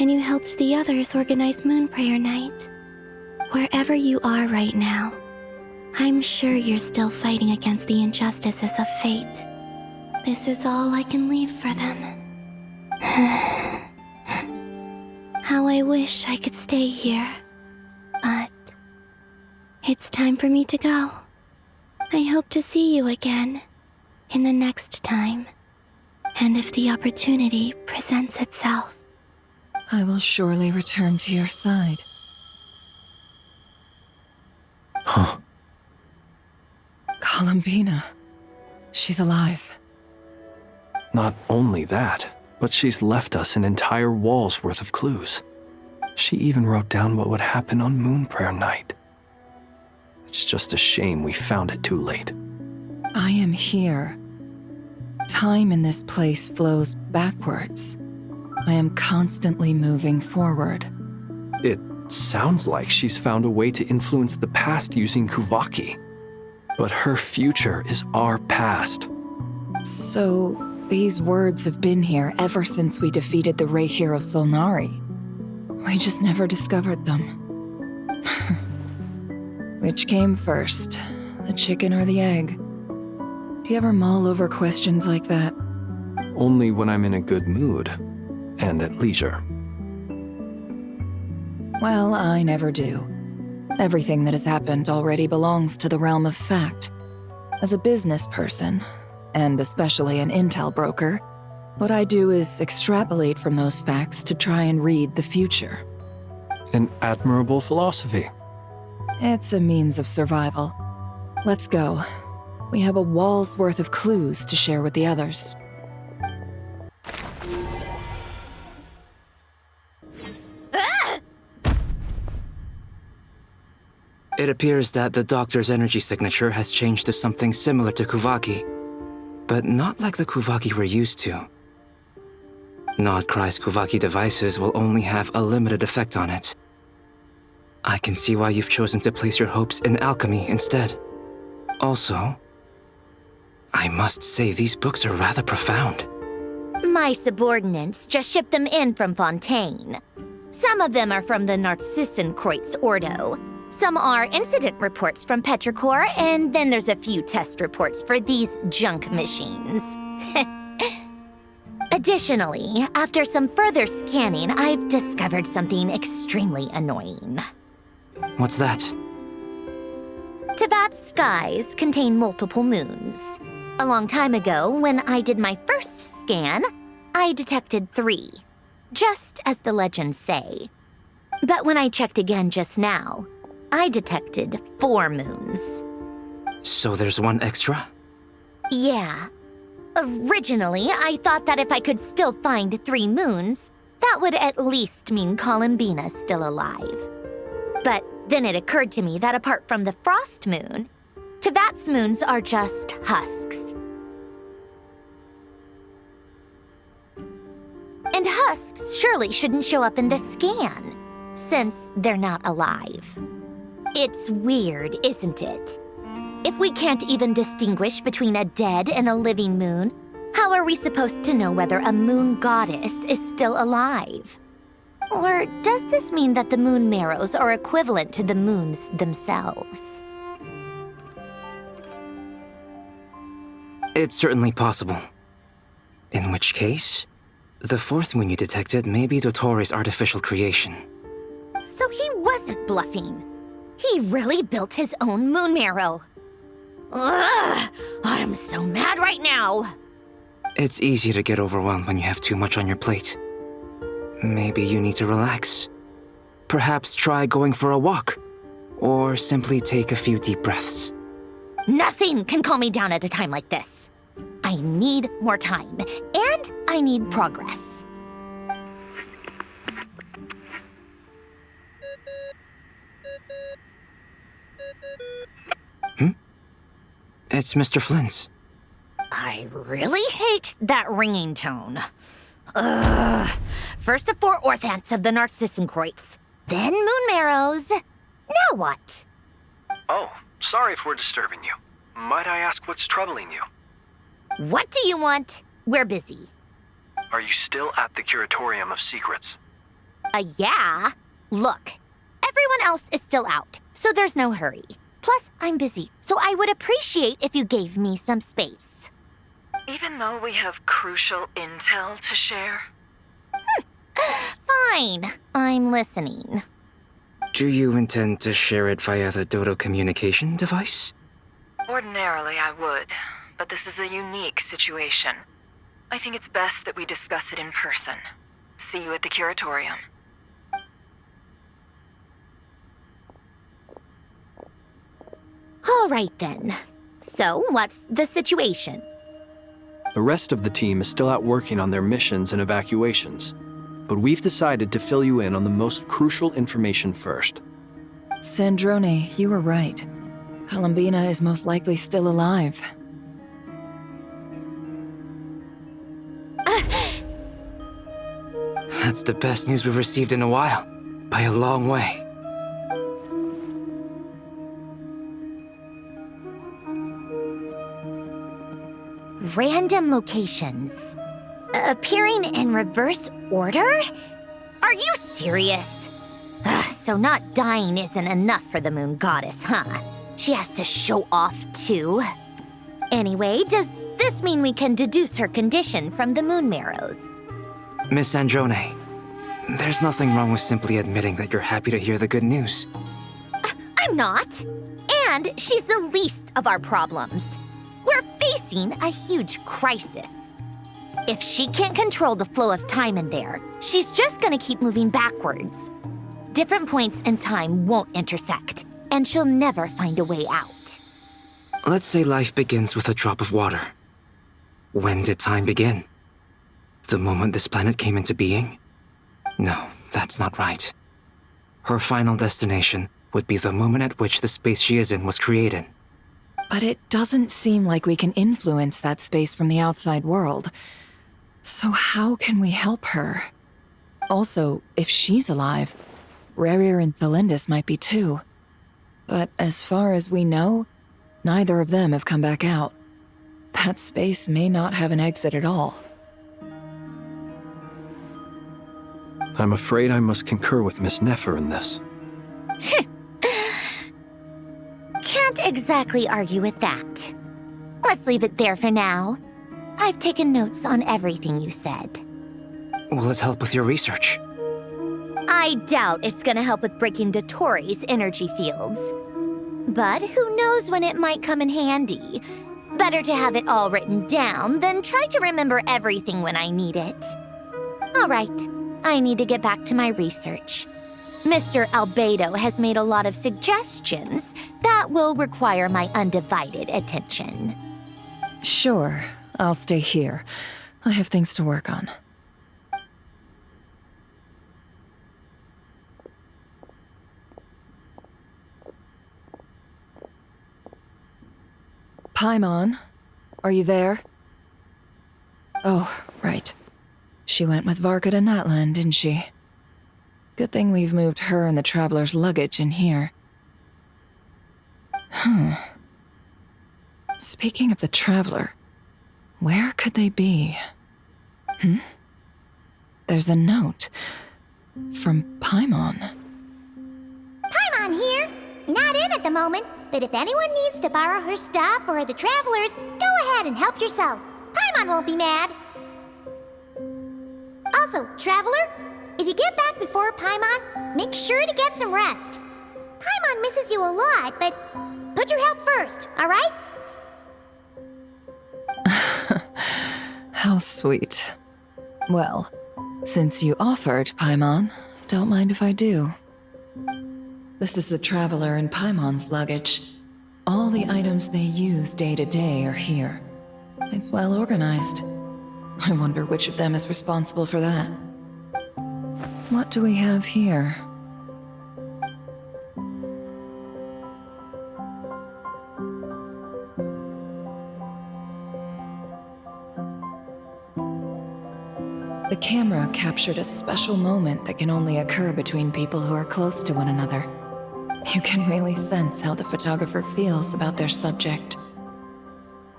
and you helped the others organize Moon Prayer Night. Wherever you are right now, I'm sure you're still fighting against the injustices of fate. This is all I can leave for them. How I wish I could stay here. But it's time for me to go. I hope to see you again in the next time. And if the opportunity presents itself. I will surely return to your side. Huh. Columbina. She's alive. Not only that, but she's left us an entire wall's worth of clues. She even wrote down what would happen on Moon Prayer Night. It's just a shame we found it too late. I am here. Time in this place flows backwards. I am constantly moving forward. It sounds like she's found a way to influence the past using Kuvaki. But her future is our past. So, these words have been here ever since we defeated the Ray hero Solnari. We just never discovered them. Which came first, the chicken or the egg? Do you ever mull over questions like that? Only when I'm in a good mood, and at leisure. Well, I never do. Everything that has happened already belongs to the realm of fact. As a business person, and especially an intel broker, what I do is extrapolate from those facts to try and read the future. An admirable philosophy. It's a means of survival. Let's go. We have a wall's worth of clues to share with the others. It appears that the doctor's energy signature has changed to something similar to Kuvaki, but not like the Kuvaki we're used to. Nodkrai's Kuvaki devices will only have a limited effect on it. I can see why you've chosen to place your hopes in alchemy instead. Also, I must say these books are rather profound. My subordinates just shipped them in from Fontaine. Some of them are from the Narcissenkreuz Ordo. Some are incident reports from Petrichor, and then there's a few test reports for these junk machines. Additionally, after some further scanning, I've discovered something extremely annoying. What's that? Teyvat's skies contain multiple moons. A long time ago, when I did my first scan, I detected 3, just as the legends say. But when I checked again just now, I detected 4 moons. So there's one extra? Yeah. Originally, I thought that if I could still find 3 moons, that would at least mean Columbina's still alive. But then it occurred to me that apart from the frost moon, Teyvat's moons are just husks. And husks surely shouldn't show up in the scan, since they're not alive. It's weird, isn't it? If we can't even distinguish between a dead and a living moon, how are we supposed to know whether a moon goddess is still alive? Or does this mean that the moon marrows are equivalent to the moons themselves? It's certainly possible. In which case, the fourth moon you detected may be Dottores' artificial creation. So he wasn't bluffing. He really built his own moon marrow. Ugh! I'm so mad right now! It's easy to get overwhelmed when you have too much on your plate. Maybe you need to relax. Perhaps try going for a walk, or simply take a few deep breaths. Nothing can calm me down at a time like this. I need more time, and I need progress. It's Mr. Flynn's. I really hate that ringing tone. Ugh. First the 4 orthants of the Narcissenkreuz, then moon marrows. Now what? Oh, sorry if we're disturbing you. Might I ask what's troubling you? What do you want? We're busy. Are you still at the Curatorium of Secrets? Yeah. Look, everyone else is still out, so there's no hurry. Plus, I'm busy, so I would appreciate if you gave me some space. Even though we have crucial intel to share? Fine, I'm listening. Do you intend to share it via the Dodo communication device? Ordinarily, I would, but this is a unique situation. I think it's best that we discuss it in person. See you at the Curatorium. All right then. So, what's the situation? The rest of the team is still out working on their missions and evacuations, but we've decided to fill you in on the most crucial information first. Sandrone, you were right. Columbina is most likely still alive. That's the best news we've received in a while, by a long way. Random locations. Appearing in reverse order? Are you serious? So not dying isn't enough for the moon goddess, huh? She has to show off too. Anyway, does this mean we can deduce her condition from the moon marrows? Miss Sandrone, there's nothing wrong with simply admitting that you're happy to hear the good news. I'm not. And she's the least of our problems. We're facing a huge crisis. If she can't control the flow of time in there, she's just gonna keep moving backwards. Different points in time won't intersect, and she'll never find a way out. Let's say life begins with a drop of water. When did time begin? The moment this planet came into being? No, that's not right. Her final destination would be the moment at which the space she is in was created. But it doesn't seem like we can influence that space from the outside world. So how can we help her? Also, if she's alive, Rerir and Thelindis might be too. But as far as we know, neither of them have come back out. That space may not have an exit at all. I'm afraid I must concur with Miss Nefer in this. Can't exactly argue with that. Let's leave it there for now. I've taken notes on everything you said. Will it help with your research? I doubt it's gonna help with breaking Dottores' energy fields. But who knows when it might come in handy. Better to have it all written down than try to remember everything when I need it. All right, I need to get back to my research. Mr. Albedo has made a lot of suggestions that will require my undivided attention. Sure, I'll stay here. I have things to work on. Paimon, are you there? Oh, right. She went with Varka to Natlan, didn't she? Good thing we've moved her and the Traveler's luggage in here. Speaking of the Traveler, where could they be? There's a note from Paimon. Paimon here. Not in at the moment. But if anyone needs to borrow her stuff or the travelers, go ahead and help yourself. Paimon won't be mad. Also, Traveler, if you get back before Paimon, make sure to get some rest. Paimon misses you a lot, but put your health first, alright? How sweet. Well, since you offered, Paimon, don't mind if I do. This is the Traveler and Paimon's luggage. All the items they use day to day are here. It's well organized. I wonder which of them is responsible for that. What do we have here? The camera captured a special moment that can only occur between people who are close to one another. You can really sense how the photographer feels about their subject.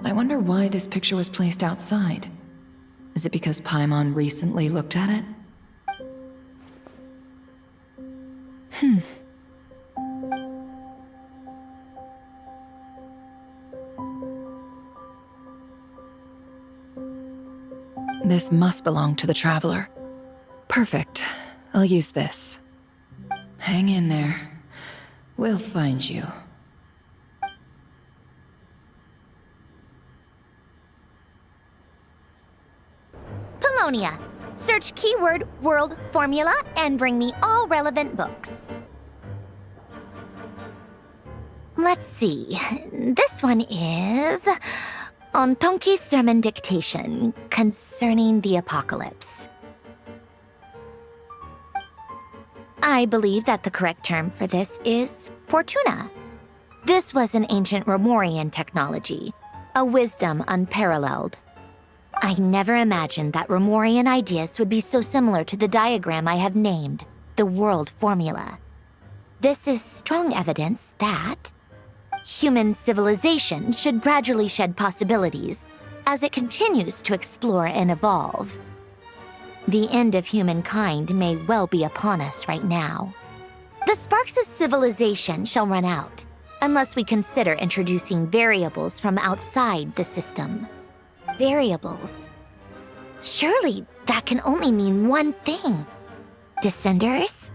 I wonder why this picture was placed outside. Is it because Paimon recently looked at it? This must belong to the Traveler. Perfect. I'll use this. Hang in there. We'll find you. Polonia. Search keyword world formula and bring me all relevant books. Let's see. This one is Ontonki's sermon dictation concerning the apocalypse. I believe that the correct term for this is Fortuna. This was an ancient Romorian technology, a wisdom unparalleled. I never imagined that Romorian ideas would be so similar to the diagram I have named, the world formula. This is strong evidence that human civilization should gradually shed possibilities as it continues to explore and evolve. The end of humankind may well be upon us right now. The sparks of civilization shall run out, unless we consider introducing variables from outside the system. Variables. Surely that can only mean one thing. Descenders?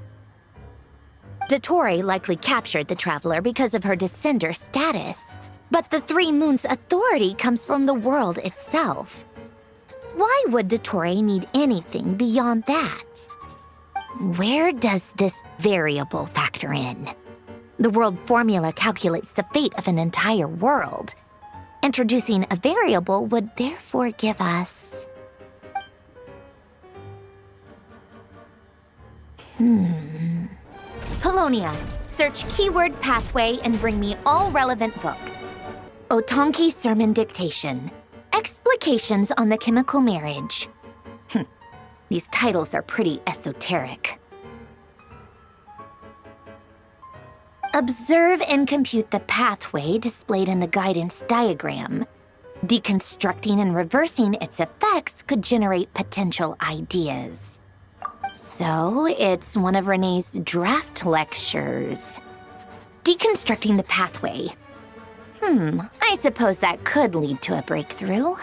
Dottore likely captured the Traveler because of her descender status. But the Three Moons' authority comes from the world itself. Why would Dottore need anything beyond that? Where does this variable factor in? The world formula calculates the fate of an entire world. Introducing a variable would therefore give us... Polonia, search keyword pathway and bring me all relevant books. Otonki sermon dictation. Explications on the chemical marriage. These titles are pretty esoteric. Observe and compute the pathway displayed in the guidance diagram. Deconstructing and reversing its effects could generate potential ideas. So, it's one of Renee's draft lectures. Deconstructing the pathway. I suppose that could lead to a breakthrough.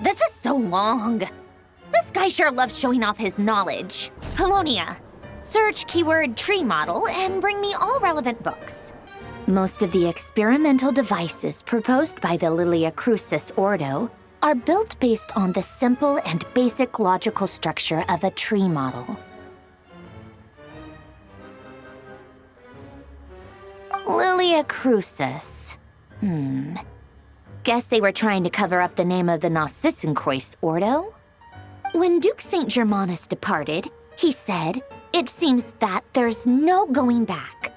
This is so long. This guy sure loves showing off his knowledge. Polonia, search keyword tree model and bring me all relevant books. Most of the experimental devices proposed by the Lilia Crucis Ordo are built based on the simple and basic logical structure of a tree model. Lilia Crucis. Guess they were trying to cover up the name of the Nausitzenkreuz Ordo? When Duke St. Germanus departed, he said, "It seems that there's no going back."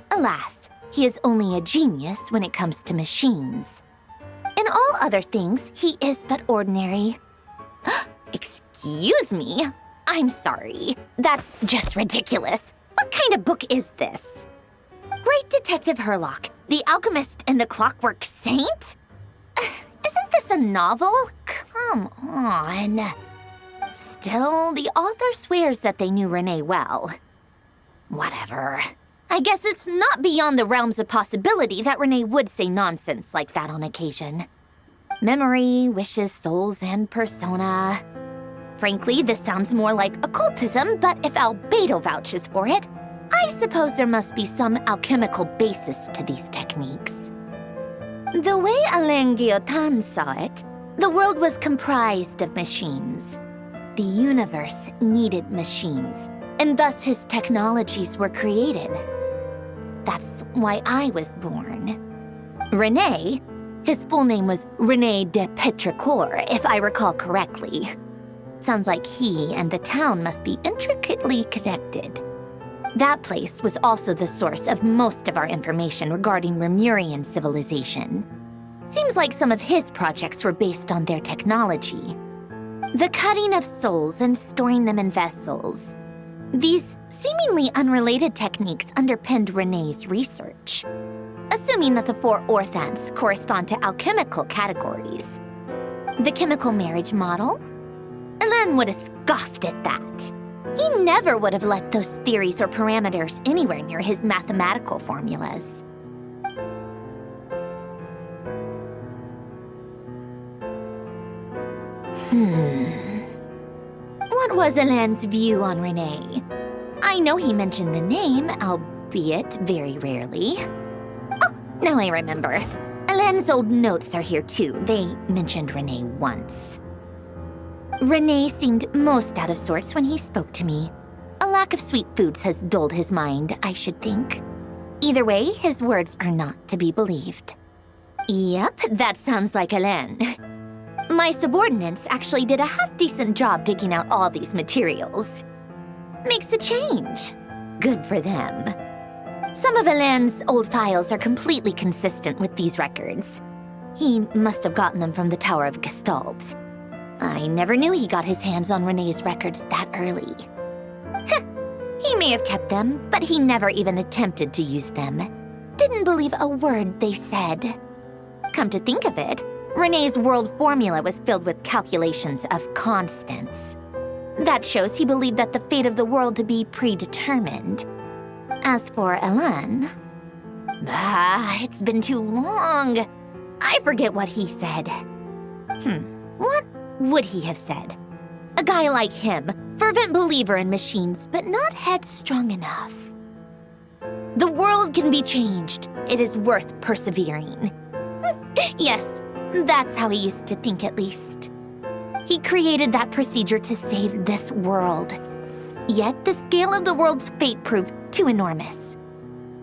Alas, he is only a genius when it comes to machines. In all other things, he is but ordinary. Excuse me? I'm sorry. That's just ridiculous. What kind of book is this? Great Detective Herlock, The Alchemist and the Clockwork Saint? Isn't this a novel? Come on. Still, the author swears that they knew Renee well. Whatever. I guess it's not beyond the realms of possibility that Renee would say nonsense like that on occasion. Memory, wishes, souls, and persona. Frankly, this sounds more like occultism, but if Albedo vouches for it, I suppose there must be some alchemical basis to these techniques. The way Alain Guillotin saw it, the world was comprised of machines. The universe needed machines, and thus his technologies were created. That's why I was born. Renee, his full name was Renee de Petrichor, if I recall correctly. Sounds like he and the town must be intricately connected. That place was also the source of most of our information regarding Remurian civilization. Seems like some of his projects were based on their technology. The cutting of souls and storing them in vessels. These seemingly unrelated techniques underpinned Renee's research. Assuming that the 4 orthants correspond to alchemical categories. The chemical marriage model? Alain would have scoffed at that. He never would have let those theories or parameters anywhere near his mathematical formulas. What was Alain's view on Renee? I know he mentioned the name, albeit very rarely. Oh, now I remember. Alain's old notes are here too. They mentioned Renee once. Renee seemed most out of sorts when he spoke to me. A lack of sweet foods has dulled his mind, I should think. Either way, his words are not to be believed. Yep, that sounds like Alain. My subordinates actually did a half-decent job digging out all these materials. Makes a change. Good for them. Some of Alain's old files are completely consistent with these records. He must have gotten them from the Tower of Gestalt. I never knew he got his hands on Renee's records that early. Heh, he may have kept them, but he never even attempted to use them. Didn't believe a word they said. Come to think of it, Renee's world formula was filled with calculations of constants. That shows he believed that the fate of the world to be predetermined. As for Alain... it's been too long. I forget what he said. What would he have said? A guy like him, fervent believer in machines, but not headstrong enough. The world can be changed. It is worth persevering. Yes, that's how he used to think at least. He created that procedure to save this world. Yet the scale of the world's fate proved too enormous.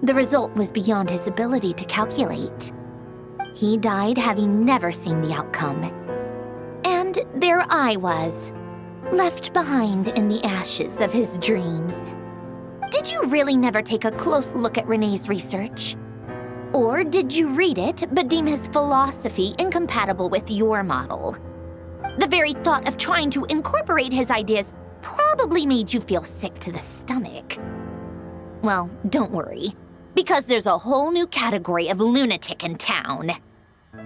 The result was beyond his ability to calculate. He died having never seen the outcome. And there I was, left behind in the ashes of his dreams. Did you really never take a close look at Renee's research? Or did you read it but deem his philosophy incompatible with your model? The very thought of trying to incorporate his ideas probably made you feel sick to the stomach. Well, don't worry, because there's a whole new category of lunatic in town.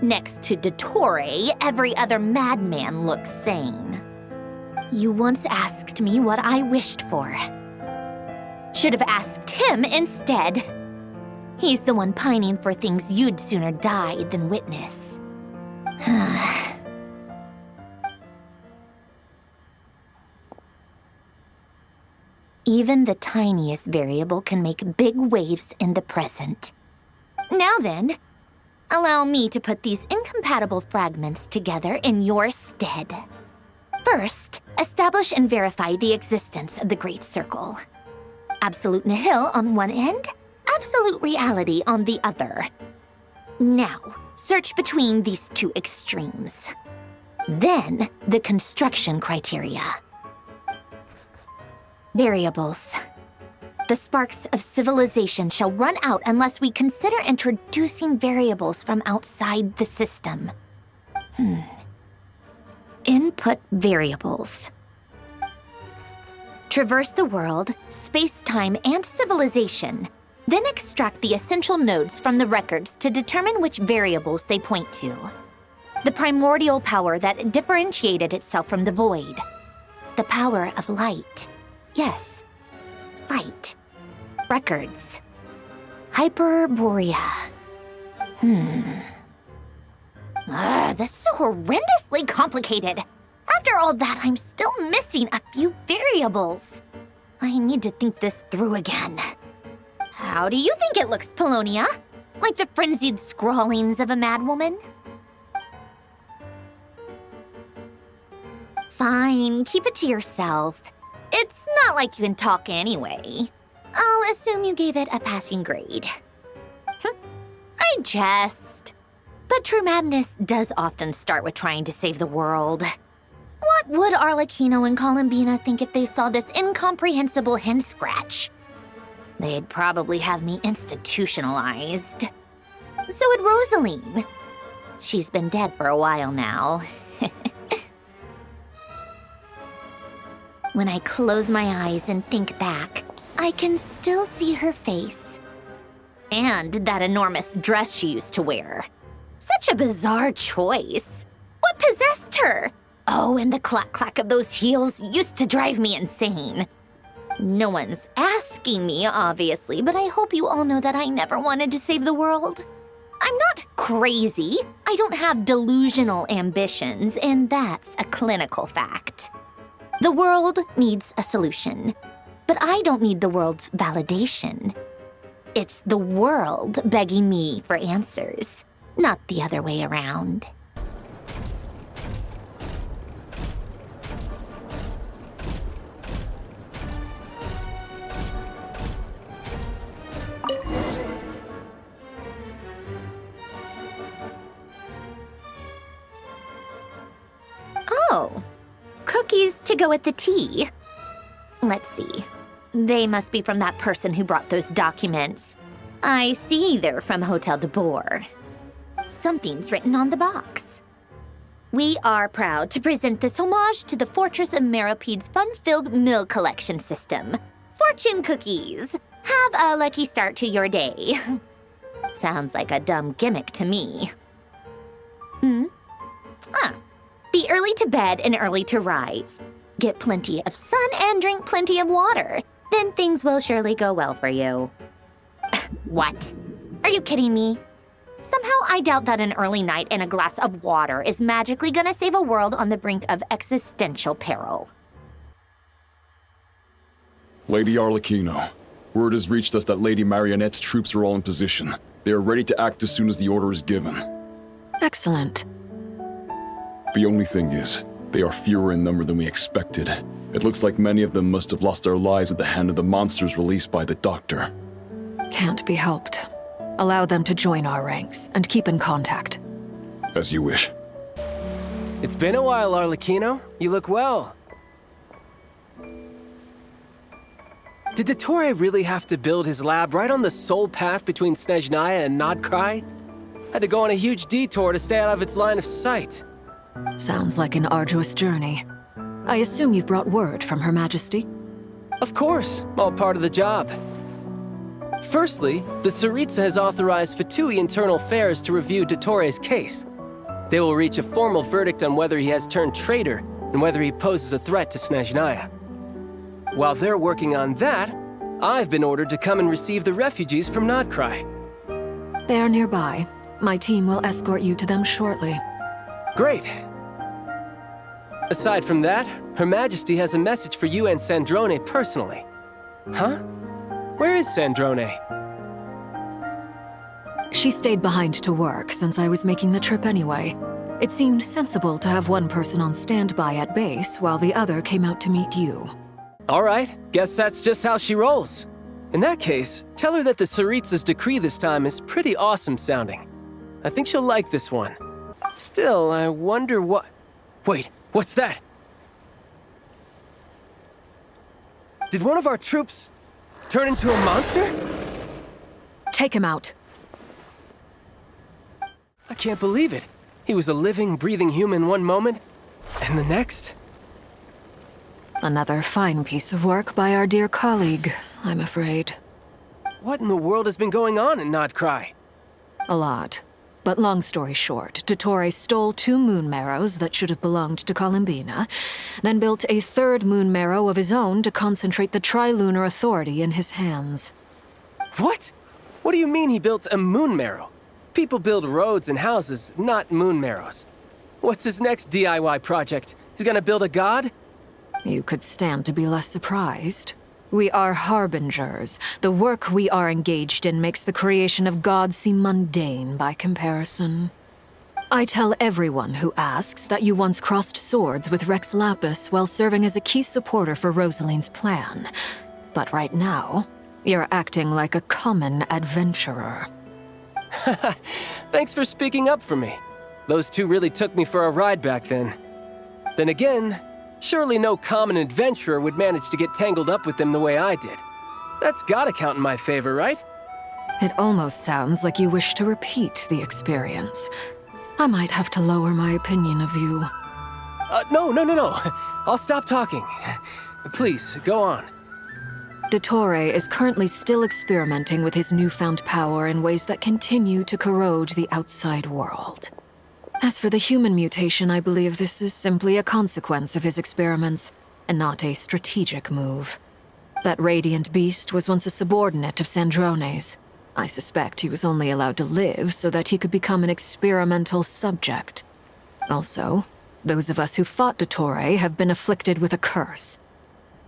Next to Dottore, every other madman looks sane. You once asked me what I wished for. Should have asked him instead. He's the one pining for things you'd sooner die than witness. Even the tiniest variable can make big waves in the present. Now then, allow me to put these incompatible fragments together in your stead. First, establish and verify the existence of the Great Circle. Absolute nihil on one end, absolute reality on the other. Now, search between these two extremes. Then, the construction criteria. Variables. The sparks of civilization shall run out unless we consider introducing variables from outside the system. Input variables. Traverse the world, space-time, and civilization. Then extract the essential nodes from the records to determine which variables they point to. The primordial power that differentiated itself from the void. The power of light. Yes. Light. Records. Hyperborea. This is so horrendously complicated. After all that, I'm still missing a few variables. I need to think this through again. How do you think it looks, Polonia? Like the frenzied scrawlings of a madwoman? Fine, keep it to yourself. It's not like you can talk anyway. I'll assume you gave it a passing grade. I jest. But true madness does often start with trying to save the world. What would Arlecchino and Columbina think if they saw this incomprehensible hen scratch? They'd probably have me institutionalized. So would Rosaline. She's been dead for a while now. When I close my eyes and think back, I can still see her face. And that enormous dress she used to wear. Such a bizarre choice. What possessed her? Oh, and the clack-clack of those heels used to drive me insane. No one's asking me, obviously, but I hope you all know that I never wanted to save the world. I'm not crazy. I don't have delusional ambitions, and that's a clinical fact. The world needs a solution, but I don't need the world's validation. It's the world begging me for answers, not the other way around. Oh, cookies to go with the tea. Let's see. They must be from that person who brought those documents. I see they're from Hotel de Boer. Something's written on the box. We are proud to present this homage to the Fortress of Meropede's fun-filled meal collection system. Fortune cookies. Have a lucky start to your day. Sounds like a dumb gimmick to me. Be early to bed and early to rise. Get plenty of sun and drink plenty of water. Then things will surely go well for you. What? Are you kidding me? Somehow I doubt that an early night and a glass of water is magically gonna save a world on the brink of existential peril. Lady Arlecchino, word has reached us that Lady Marionette's troops are all in position. They are ready to act as soon as the order is given. Excellent. The only thing is, they are fewer in number than we expected. It looks like many of them must have lost their lives at the hand of the monsters released by the Doctor. Can't be helped. Allow them to join our ranks and keep in contact. As you wish. It's been a while, Arlecchino. You look well. Did Dottore really have to build his lab right on the sole path between Snezhnaya and Nodkrai? Had to go on a huge detour to stay out of its line of sight. Sounds like an arduous journey. I assume you've brought word from Her Majesty? Of course, all part of the job. Firstly, the Tsaritsa has authorized Fatui Internal Affairs to review Dottore's case. They will reach a formal verdict on whether he has turned traitor and whether he poses a threat to Snezhnaya. While they're working on that, I've been ordered to come and receive the refugees from Nodkrai. They are nearby. My team will escort you to them shortly. Great. Aside from that, Her Majesty has a message for you and Sandrone personally. Huh? Where is Sandrone? She stayed behind to work since I was making the trip anyway. It seemed sensible to have one person on standby at base while the other came out to meet you. All right, guess that's just how she rolls. In that case, tell her that the Tsaritsa's decree this time is pretty awesome sounding. I think she'll like this one. Still, I wonder what... Wait, what's that? Did one of our troops turn into a monster? Take him out. I can't believe it. He was a living, breathing human one moment, and the next... Another fine piece of work by our dear colleague, I'm afraid. What in the world has been going on in Nodkrai? A lot. But long story short, Dottore stole 2 moon marrows that should have belonged to Columbina, then built a 3rd moon marrow of his own to concentrate the Tri-Lunar Authority in his hands. What? What do you mean he built a moon marrow? People build roads and houses, not moon marrows. What's his next DIY project? He's gonna build a god? You could stand to be less surprised. We are harbingers. The work we are engaged in makes the creation of gods seem mundane by comparison. I tell everyone who asks that you once crossed swords with Rex Lapis while serving as a key supporter for Rosaline's plan. But right now, you're acting like a common adventurer. Thanks for speaking up for me. Those 2 really took me for a ride back then. Then again, surely no common adventurer would manage to get tangled up with them the way I did. That's gotta count in my favor, right? It almost sounds like you wish to repeat the experience. I might have to lower my opinion of you. No. I'll stop talking. Please, go on. Dottore is currently still experimenting with his newfound power in ways that continue to corrode the outside world. As for the human mutation, I believe this is simply a consequence of his experiments, and not a strategic move. That radiant beast was once a subordinate of Sandrone's. I suspect he was only allowed to live so that he could become an experimental subject. Also, those of us who fought Dottore have been afflicted with a curse.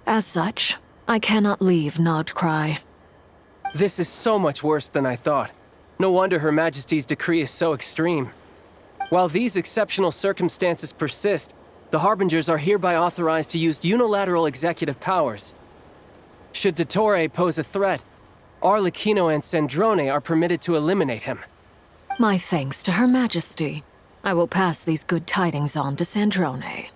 As such, I cannot leave nodkrai. This is so much worse than I thought. No wonder Her Majesty's decree is so extreme. While these exceptional circumstances persist, the Harbingers are hereby authorized to use unilateral executive powers. Should Dottore pose a threat, Arlecchino and Sandrone are permitted to eliminate him. My thanks to Her Majesty. I will pass these good tidings on to Sandrone.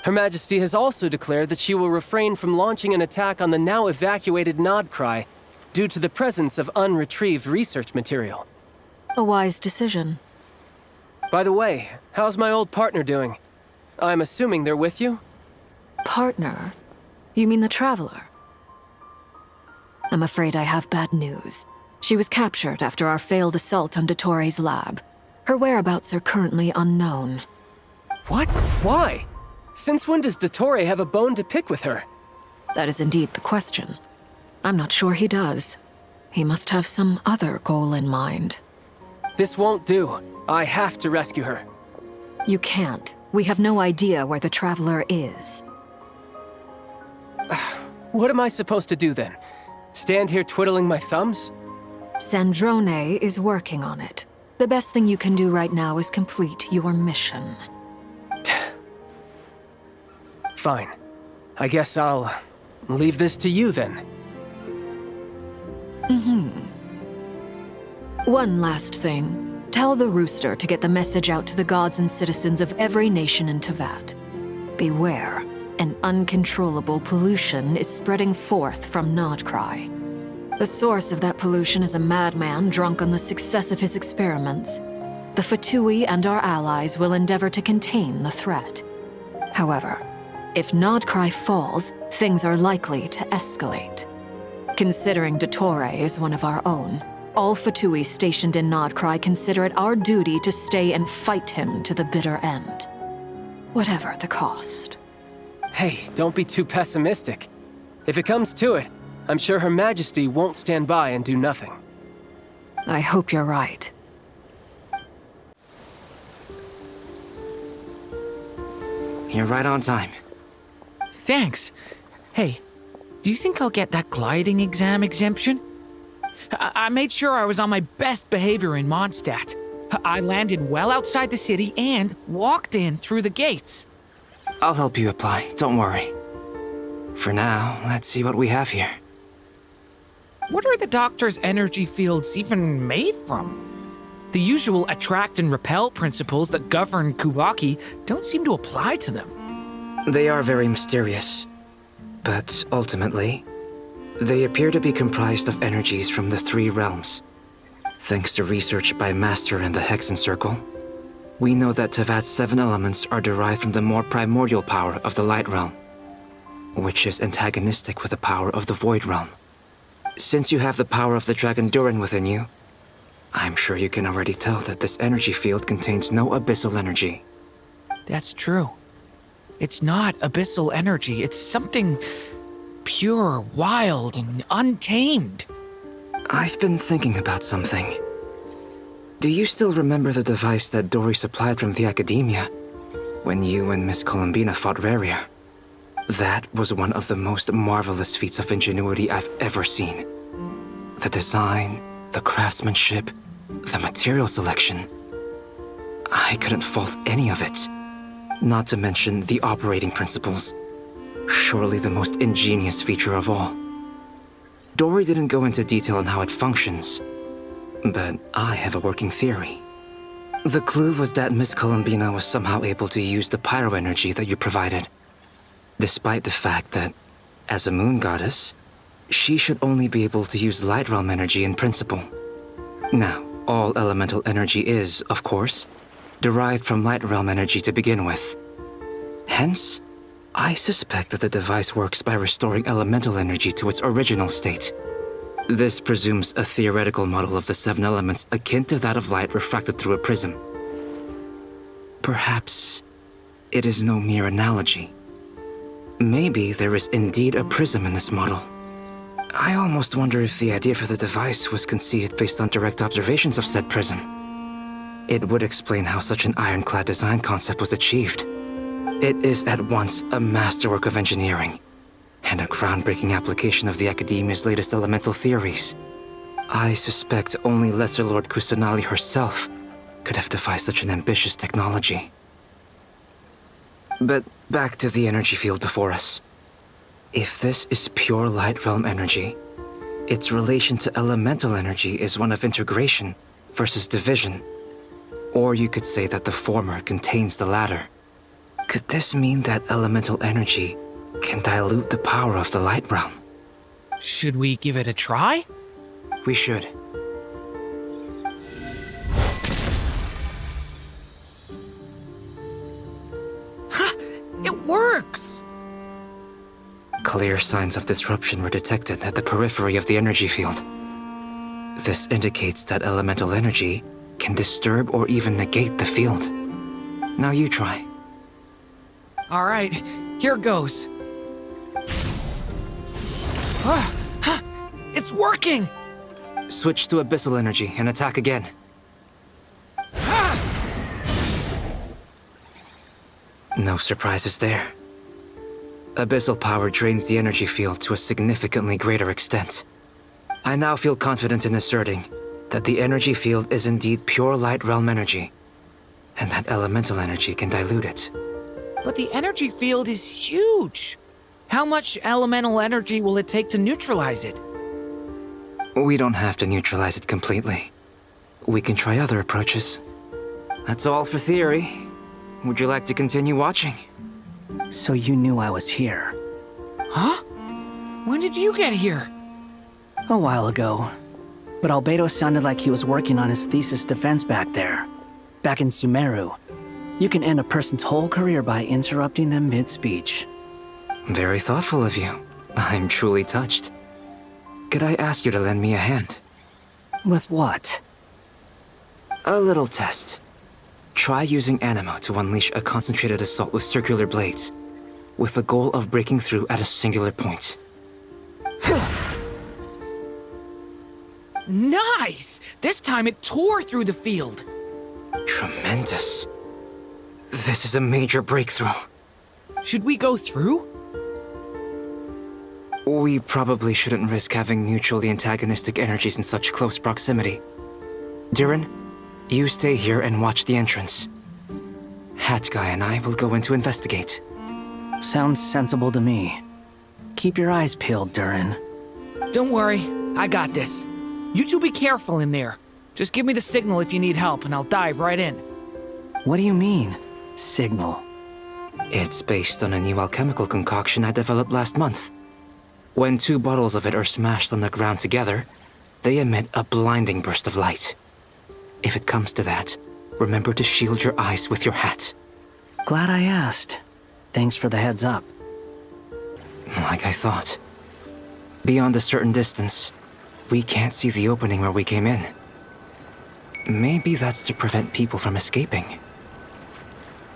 Her Majesty has also declared that she will refrain from launching an attack on the now evacuated nodkrai due to the presence of unretrieved research material. A wise decision. By the way, how's my old partner doing? I'm assuming they're with you? Partner? You mean the Traveler? I'm afraid I have bad news. She was captured after our failed assault on Dottore's lab. Her whereabouts are currently unknown. What? Why? Since when does Dottore have a bone to pick with her? That is indeed the question. I'm not sure he does. He must have some other goal in mind. This won't do. I have to rescue her. You can't. We have no idea where the Traveler is. What am I supposed to do then? Stand here twiddling my thumbs? Sandrone is working on it. The best thing you can do right now is complete your mission. Fine. I guess I'll leave this to you then. One last thing. Tell the Rooster to get the message out to the gods and citizens of every nation in Teyvat. Beware. An uncontrollable pollution is spreading forth from nodkrai. The source of that pollution is a madman drunk on the success of his experiments. The Fatui and our allies will endeavor to contain the threat. However, if nodkrai falls, things are likely to escalate. Considering Dottore is one of our own, all Fatui stationed in nodkrai consider it our duty to stay and fight him to the bitter end. Whatever the cost. Hey, don't be too pessimistic. If it comes to it, I'm sure Her Majesty won't stand by and do nothing. I hope you're right. You're right on time. Thanks. Hey, do you think I'll get that gliding exam exemption? I made sure I was on my best behavior in Mondstadt. I landed well outside the city and walked in through the gates. I'll help you apply, don't worry. For now, let's see what we have here. What are the Doctor's energy fields even made from? The usual attract and repel principles that govern Kuvaki don't seem to apply to them. They are very mysterious, but ultimately, they appear to be comprised of energies from the 3 realms. Thanks to research by Master in the Hexen Circle, we know that Teyvat's 7 elements are derived from the more primordial power of the Light Realm, which is antagonistic with the power of the Void Realm. Since you have the power of the Dragon Durin within you, I'm sure you can already tell that this energy field contains no abyssal energy. That's true. It's not abyssal energy. It's something pure, wild, and untamed. I've been thinking about something. Do you still remember the device that Dory supplied from the Academia when you and Miss Columbina fought Rarier? That was one of the most marvelous feats of ingenuity I've ever seen. The design, the craftsmanship, the material selection. I couldn't fault any of it. Not to mention the operating principles. Surely the most ingenious feature of all. Dory didn't go into detail on how it functions, but I have a working theory. The clue was that Miss Columbina was somehow able to use the pyro energy that you provided, despite the fact that, as a moon goddess, she should only be able to use light realm energy in principle. Now, all elemental energy is, of course, derived from light realm energy to begin with. Hence, I suspect that the device works by restoring elemental energy to its original state. This presumes a theoretical model of the 7 elements akin to that of light refracted through a prism. Perhaps it is no mere analogy. Maybe there is indeed a prism in this model. I almost wonder if the idea for the device was conceived based on direct observations of said prism. It would explain how such an ironclad design concept was achieved. It is at once a masterwork of engineering and a groundbreaking application of the Academia's latest elemental theories. I suspect only Lesser Lord Kusanali herself could have devised such an ambitious technology. But back to the energy field before us. If this is pure light realm energy, its relation to elemental energy is one of integration versus division. Or you could say that the former contains the latter. Could this mean that elemental energy can dilute the power of the light realm? Should we give it a try? We should. Ha! It works! Clear signs of disruption were detected at the periphery of the energy field. This indicates that elemental energy can disturb or even negate the field. Now you try. All right, here goes. It's working! Switch to abyssal energy and attack again. No surprises there. Abyssal power drains the energy field to a significantly greater extent. I now feel confident in asserting that the energy field is indeed pure light realm energy, and that elemental energy can dilute it. But the energy field is huge. How much elemental energy will it take to neutralize it? We don't have to neutralize it completely. We can try other approaches. That's all for theory. Would you like to continue watching? So you knew I was here. Huh? When did you get here? A while ago. But Albedo sounded like he was working on his thesis defense back there. Back in Sumeru. You can end a person's whole career by interrupting them mid-speech. Very thoughtful of you. I'm truly touched. Could I ask you to lend me a hand? With what? A little test. Try using Animo to unleash a concentrated assault with circular blades, with the goal of breaking through at a singular point. Nice! This time it tore through the field. Tremendous. This is a major breakthrough. Should we go through? We probably shouldn't risk having mutually antagonistic energies in such close proximity. Durin, you stay here and watch the entrance. Hat Guy and I will go in to investigate. Sounds sensible to me. Keep your eyes peeled, Durin. Don't worry, I got this. You two be careful in there. Just give me the signal if you need help and I'll dive right in. What do you mean, signal? It's based on a new alchemical concoction I developed last month. When 2 bottles of it are smashed on the ground together, they emit a blinding burst of light. If it comes to that, remember to shield your eyes with your hat. Glad I asked. Thanks for the heads up. Like I thought. Beyond a certain distance, we can't see the opening where we came in. Maybe that's to prevent people from escaping.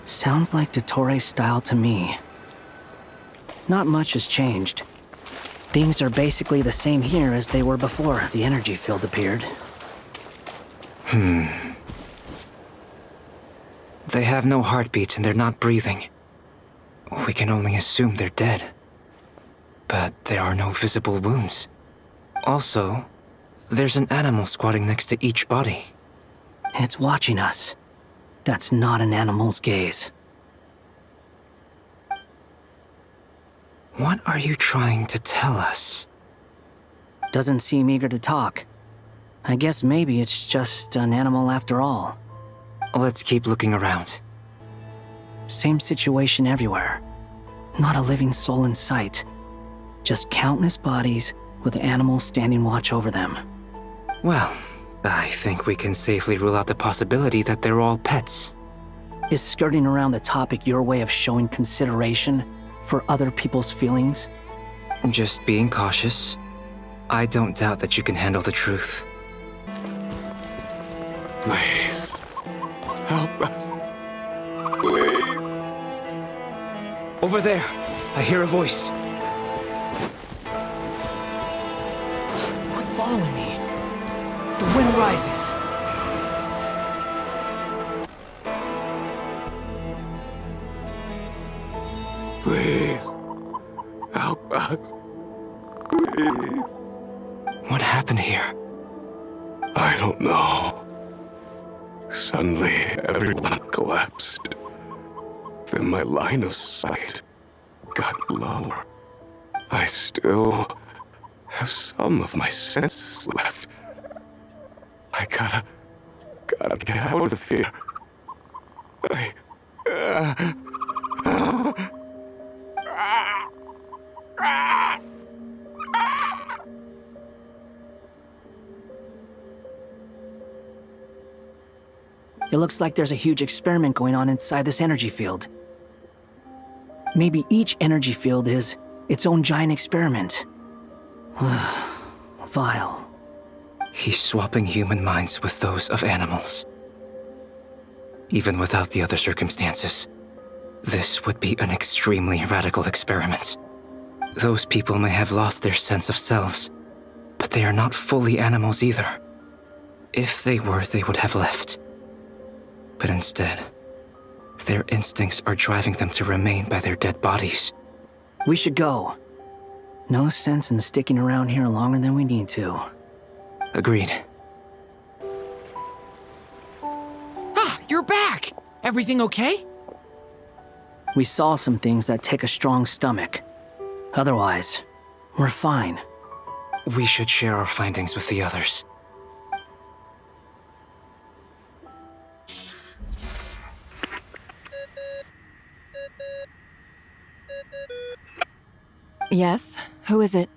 Sounds like Dottore's style to me. Not much has changed. Things are basically the same here as they were before the energy field appeared. They have no heartbeats and they're not breathing. We can only assume they're dead. But there are no visible wounds. Also, there's an animal squatting next to each body. It's watching us. That's not an animal's gaze. What are you trying to tell us? Doesn't seem eager to talk. I guess maybe it's just an animal after all. Let's keep looking around. Same situation everywhere. Not a living soul in sight. Just countless bodies with animals standing watch over them. Well, I think we can safely rule out the possibility that they're all pets. Is skirting around the topic your way of showing consideration for other people's feelings? Just being cautious. I don't doubt that you can handle the truth. Please, help us. Please. Over there, I hear a voice. Quit following me. The wind rises. Please, help us. Please. What happened here? I don't know. Suddenly, everyone collapsed. Then my line of sight got lower. I still have some of my senses left. I gotta get out of here. It looks like there's a huge experiment going on inside this energy field. Maybe each energy field is its own giant experiment. Vile. He's swapping human minds with those of animals. Even without the other circumstances, this would be an extremely radical experiment. Those people may have lost their sense of selves, but they are not fully animals either. If they were, they would have left. But instead, their instincts are driving them to remain by their dead bodies. We should go. No sense in sticking around here longer than we need to. Agreed. Ah, you're back! Everything okay? We saw some things that take a strong stomach. Otherwise, we're fine. We should share our findings with the others. Yes? Who is it?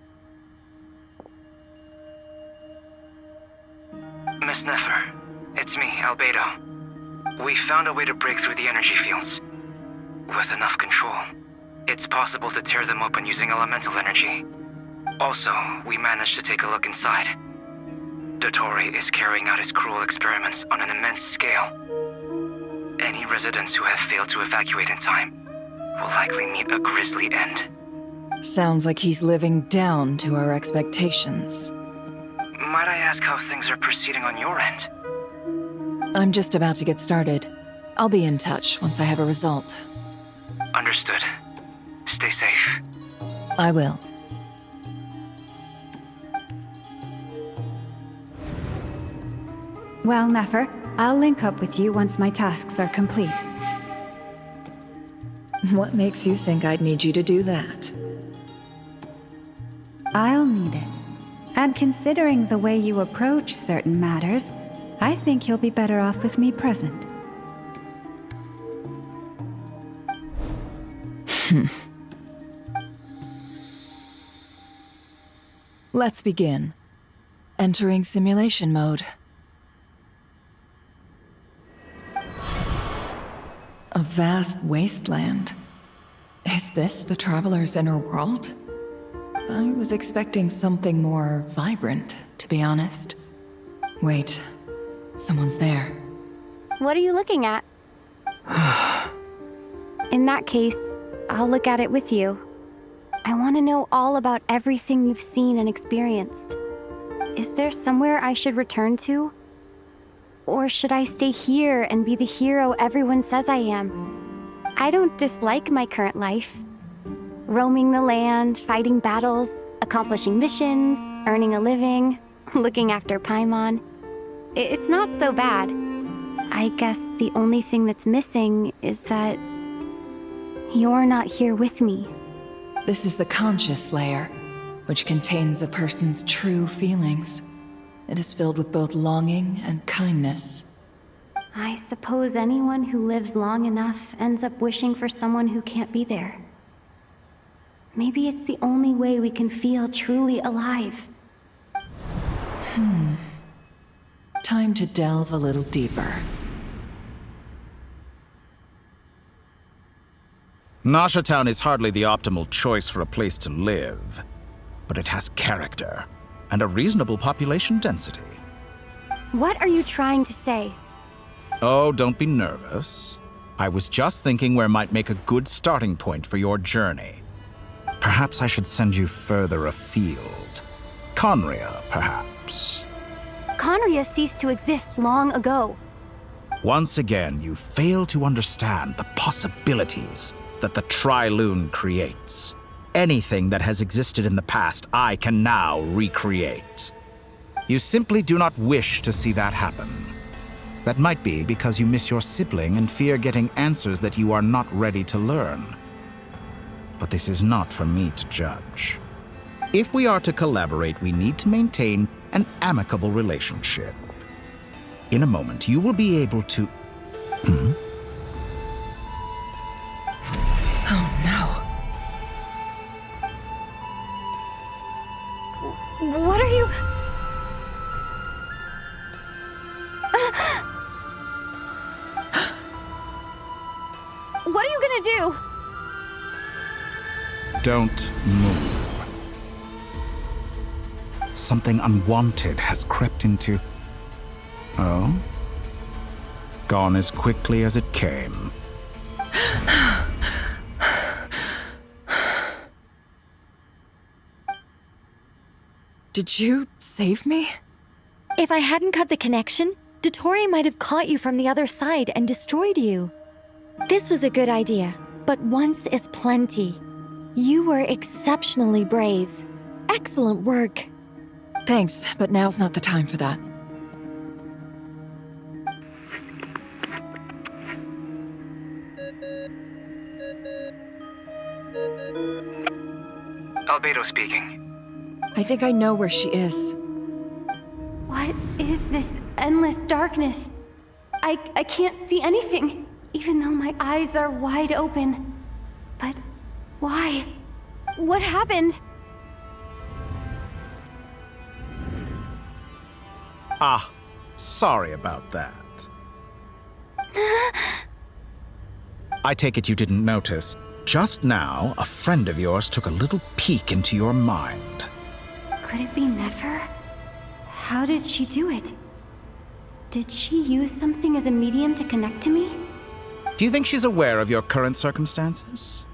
Miss Nefer, it's me, Albedo. We found a way to break through the energy fields. With enough control, it's possible to tear them open using elemental energy. Also, we managed to take a look inside. Dottore is carrying out his cruel experiments on an immense scale. Any residents who have failed to evacuate in time will likely meet a grisly end. Sounds like he's living down to our expectations. Might I ask how things are proceeding on your end? I'm just about to get started. I'll be in touch once I have a result. Understood. Stay safe. I will. Well, Nefer, I'll link up with you once my tasks are complete. What makes you think I'd need you to do that? I'll need it. And considering the way you approach certain matters, I think you'll be better off with me present. Let's begin. Entering simulation mode. A vast wasteland. Is this the Traveler's inner world? I was expecting something more vibrant, to be honest. Wait, Someone's there. What are you looking at? In that case, I'll look at it with you. I want to know all about everything you've seen and experienced. Is there somewhere I should return to? Or should I stay here and be the hero everyone says I am? I don't dislike my current life. Roaming the land, fighting battles, accomplishing missions, earning a living, looking after Paimon. It's not so bad. I guess the only thing that's missing is that you're not here with me. This is the conscious layer, which contains a person's true feelings. It is filled with both longing and kindness. I suppose anyone who lives long enough ends up wishing for someone who can't be there. Maybe it's the only way we can feel truly alive. Time to delve a little deeper. Nasha Town is hardly the optimal choice for a place to live, but it has character and a reasonable population density. What are you trying to say? Oh, don't be nervous. I was just thinking where might make a good starting point for your journey. Perhaps I should send you further afield. Conria, perhaps. Conria ceased to exist long ago. Once again, you fail to understand the possibilities that the Tri-Lune creates. Anything that has existed in the past, I can now recreate. You simply do not wish to see that happen. That might be because you miss your sibling and fear getting answers that you are not ready to learn. But this is not for me to judge. If we are to collaborate, we need to maintain an amicable relationship. In a moment, you will be able to... Oh no. What are you... What are you gonna do? Don't move. Something unwanted has crept into... Oh? Gone as quickly as it came. Did you save me? If I hadn't cut the connection, Dottore might have caught you from the other side and destroyed you. This was a good idea, but once is plenty. You were exceptionally brave. Excellent work. Thanks, but now's not the time for that. Albedo speaking. I think I know where she is. What is this endless darkness? I can't see anything, even though my eyes are wide open. But why? What happened? Ah, sorry about that. I take it you didn't notice. Just now, a friend of yours took a little peek into your mind. Could it be Nefer? How did she do it? Did she use something as a medium to connect to me? Do you think she's aware of your current circumstances?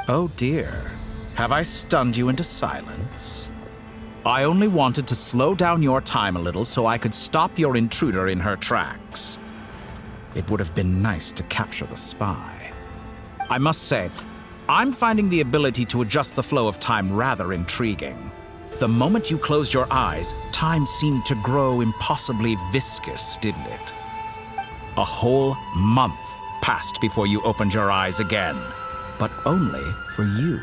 Oh dear. Have I stunned you into silence? I only wanted to slow down your time a little so I could stop your intruder in her tracks. It would have been nice to capture the spy. I must say, I'm finding the ability to adjust the flow of time rather intriguing. The moment you closed your eyes, time seemed to grow impossibly viscous, didn't it? A whole month passed before you opened your eyes again, but only for you.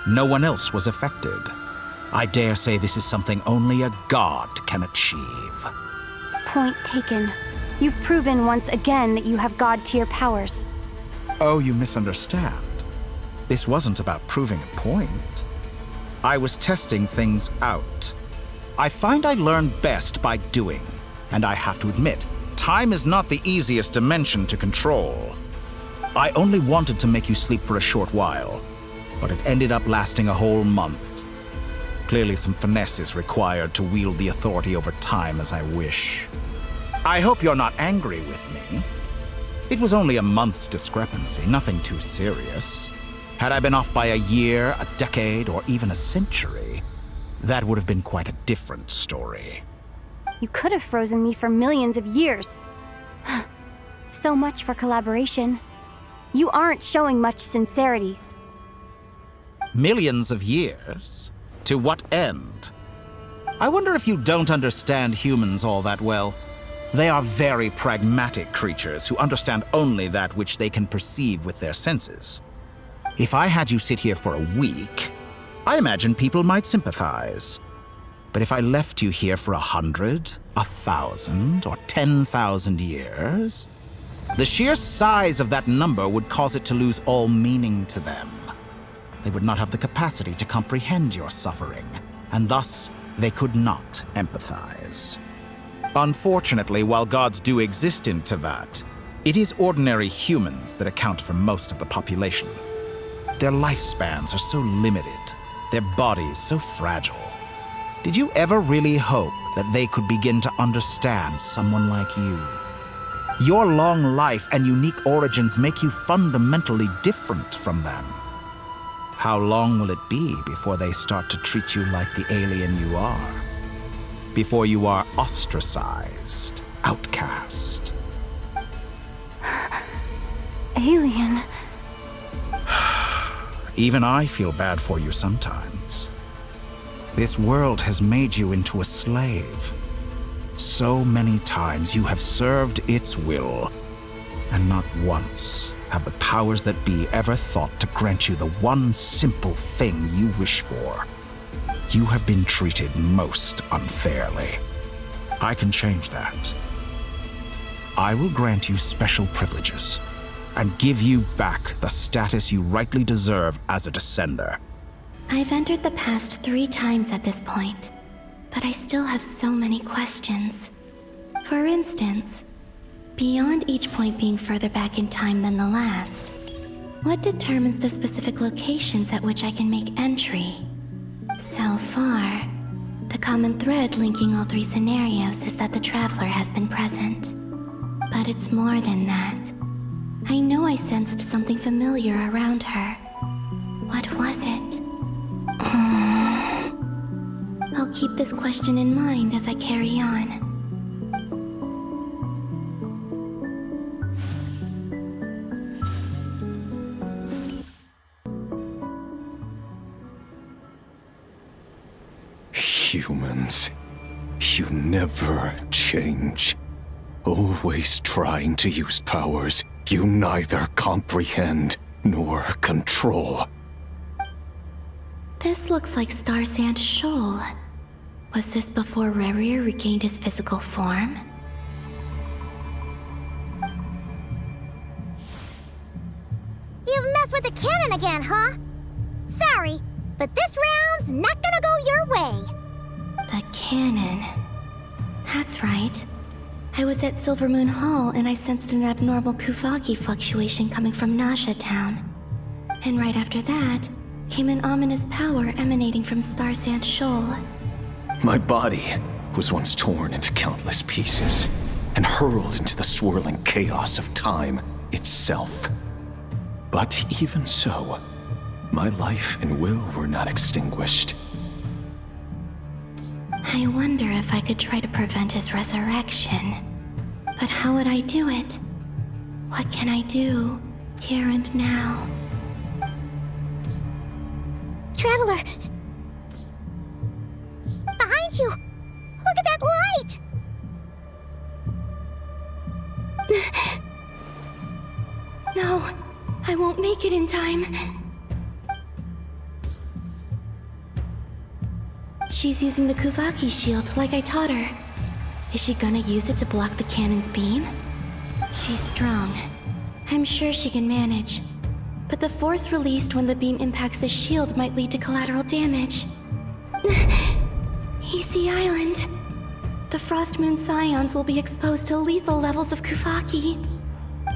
No one else was affected. I dare say this is something only a god can achieve. Point taken. You've proven once again that you have god-tier powers. Oh, you misunderstand. This wasn't about proving a point. I was testing things out. I find I learn best by doing, and I have to admit, time is not the easiest dimension to control. I only wanted to make you sleep for a short while, but it ended up lasting a whole month. Clearly some finesse is required to wield the authority over time as I wish. I hope you're not angry with me. It was only a month's discrepancy, nothing too serious. Had I been off by a year, a decade, or even a century, that would have been quite a different story. You could have frozen me for millions of years. So much for collaboration. You aren't showing much sincerity. Millions of years? To what end? I wonder if you don't understand humans all that well. They are very pragmatic creatures who understand only that which they can perceive with their senses. If I had you sit here for a week, I imagine people might sympathize. But if I left you here for 100, 1,000, or 10,000 years, the sheer size of that number would cause it to lose all meaning to them. They would not have the capacity to comprehend your suffering, and thus they could not empathize. Unfortunately, while gods do exist in Teyvat, it is ordinary humans that account for most of the population. Their lifespans are so limited, their bodies so fragile. Did you ever really hope that they could begin to understand someone like you? Your long life and unique origins make you fundamentally different from them. How long will it be before they start to treat you like the alien you are? Before you are ostracized, outcast? Alien. Even I feel bad for you sometimes. This world has made you into a slave. So many times you have served its will, and not once have the powers that be ever thought to grant you the one simple thing you wish for. You have been treated most unfairly. I can change that. I will grant you special privileges and give you back the status you rightly deserve as a descender. I've entered the past 3 times at this point, but I still have so many questions. For instance, beyond each point being further back in time than the last, what determines the specific locations at which I can make entry? So far, the common thread linking all 3 scenarios is that the Traveler has been present. But it's more than that. I know I sensed something familiar around her. What was it? I'll keep this question in mind as I carry on. Humans, you never change. Always trying to use powers you neither comprehend nor control. This looks like Star Sand Shoal. Was this before Rerir regained his physical form? You've messed with the cannon again, huh? Sorry, but this round's not gonna go your way. The cannon. That's right. I was at Silvermoon Hall and I sensed an abnormal Kuvaki fluctuation coming from Nasha Town. And right after that, came an ominous power emanating from Star Sand Shoal. My body was once torn into countless pieces and hurled into the swirling chaos of time itself. But even so, my life and will were not extinguished. I wonder if I could try to prevent his resurrection. But how would I do it? What can I do, here and now? Traveler! Behind you! Look at that light! No, I won't make it in time. She's using the Kuvaki shield like I taught her. Is she gonna use it to block the cannon's beam? She's strong. I'm sure she can manage. But the force released when the beam impacts the shield might lead to collateral damage. Easy Island. The Frost Moon Scions will be exposed to lethal levels of Kuvaki.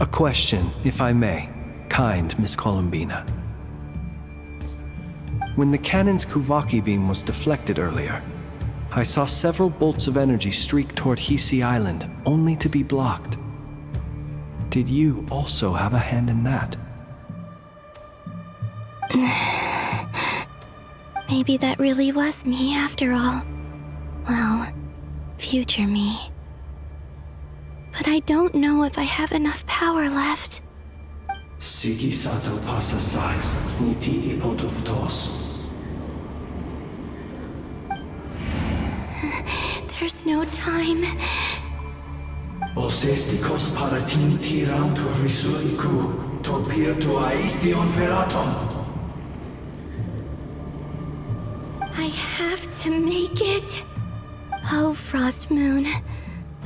A question, if I may. Kind Miss Columbina. When the cannon's Kuvaki beam was deflected earlier, I saw several bolts of energy streak toward Hisi Island, only to be blocked. Did you also have a hand in that? Maybe that really was me after all. Well, future me. But I don't know if I have enough power left. Siki sato pasa sais, niti ipotuftos. There's no time. Osestikos paratin tiran to risuiku, to pir to aithion feraton. I have to make it. Oh, Frost Moon.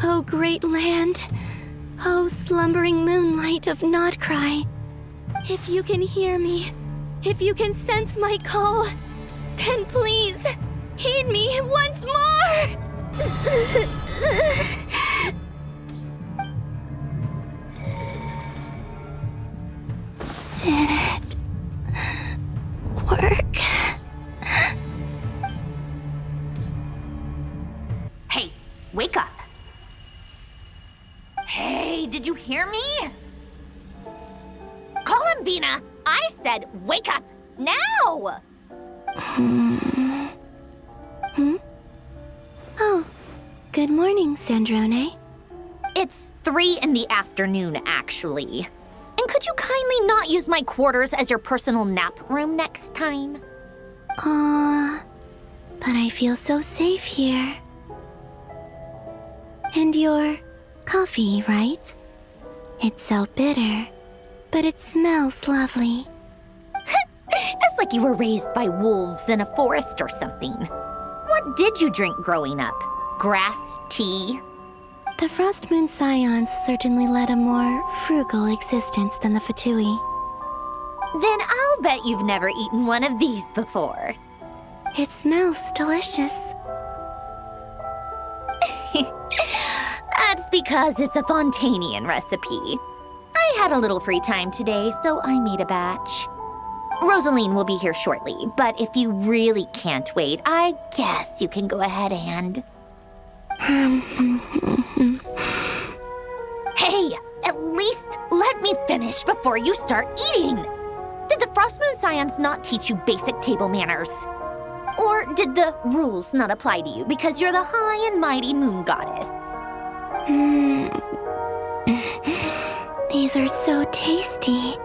Oh, great land. Oh, slumbering moonlight of Nodkrai. If you can hear me, if you can sense my call, then please, heed me once more! Did it work? Hey, wake up. Hey, did you hear me? Call him, Bina. I said wake up, now! Oh, good morning, Sandrone. It's 3 in the afternoon, actually. And could you kindly not use my quarters as your personal nap room next time? But I feel so safe here. And your coffee, right? It's so bitter, but it smells lovely. It's like you were raised by wolves in a forest or something. What did you drink growing up? Grass tea? The Frost Moon Scions certainly led a more frugal existence than the Fatui. Then I'll bet you've never eaten one of these before. It smells delicious. That's because it's a Fontanian recipe. I had a little free time today, so I made a batch. Rosaline will be here shortly, but if you really can't wait, I guess you can go ahead and... Hey, at least let me finish before you start eating! Did the Frost Moon Scions not teach you basic table manners? Or did the rules not apply to you because you're the high and mighty moon goddess? These are so tasty.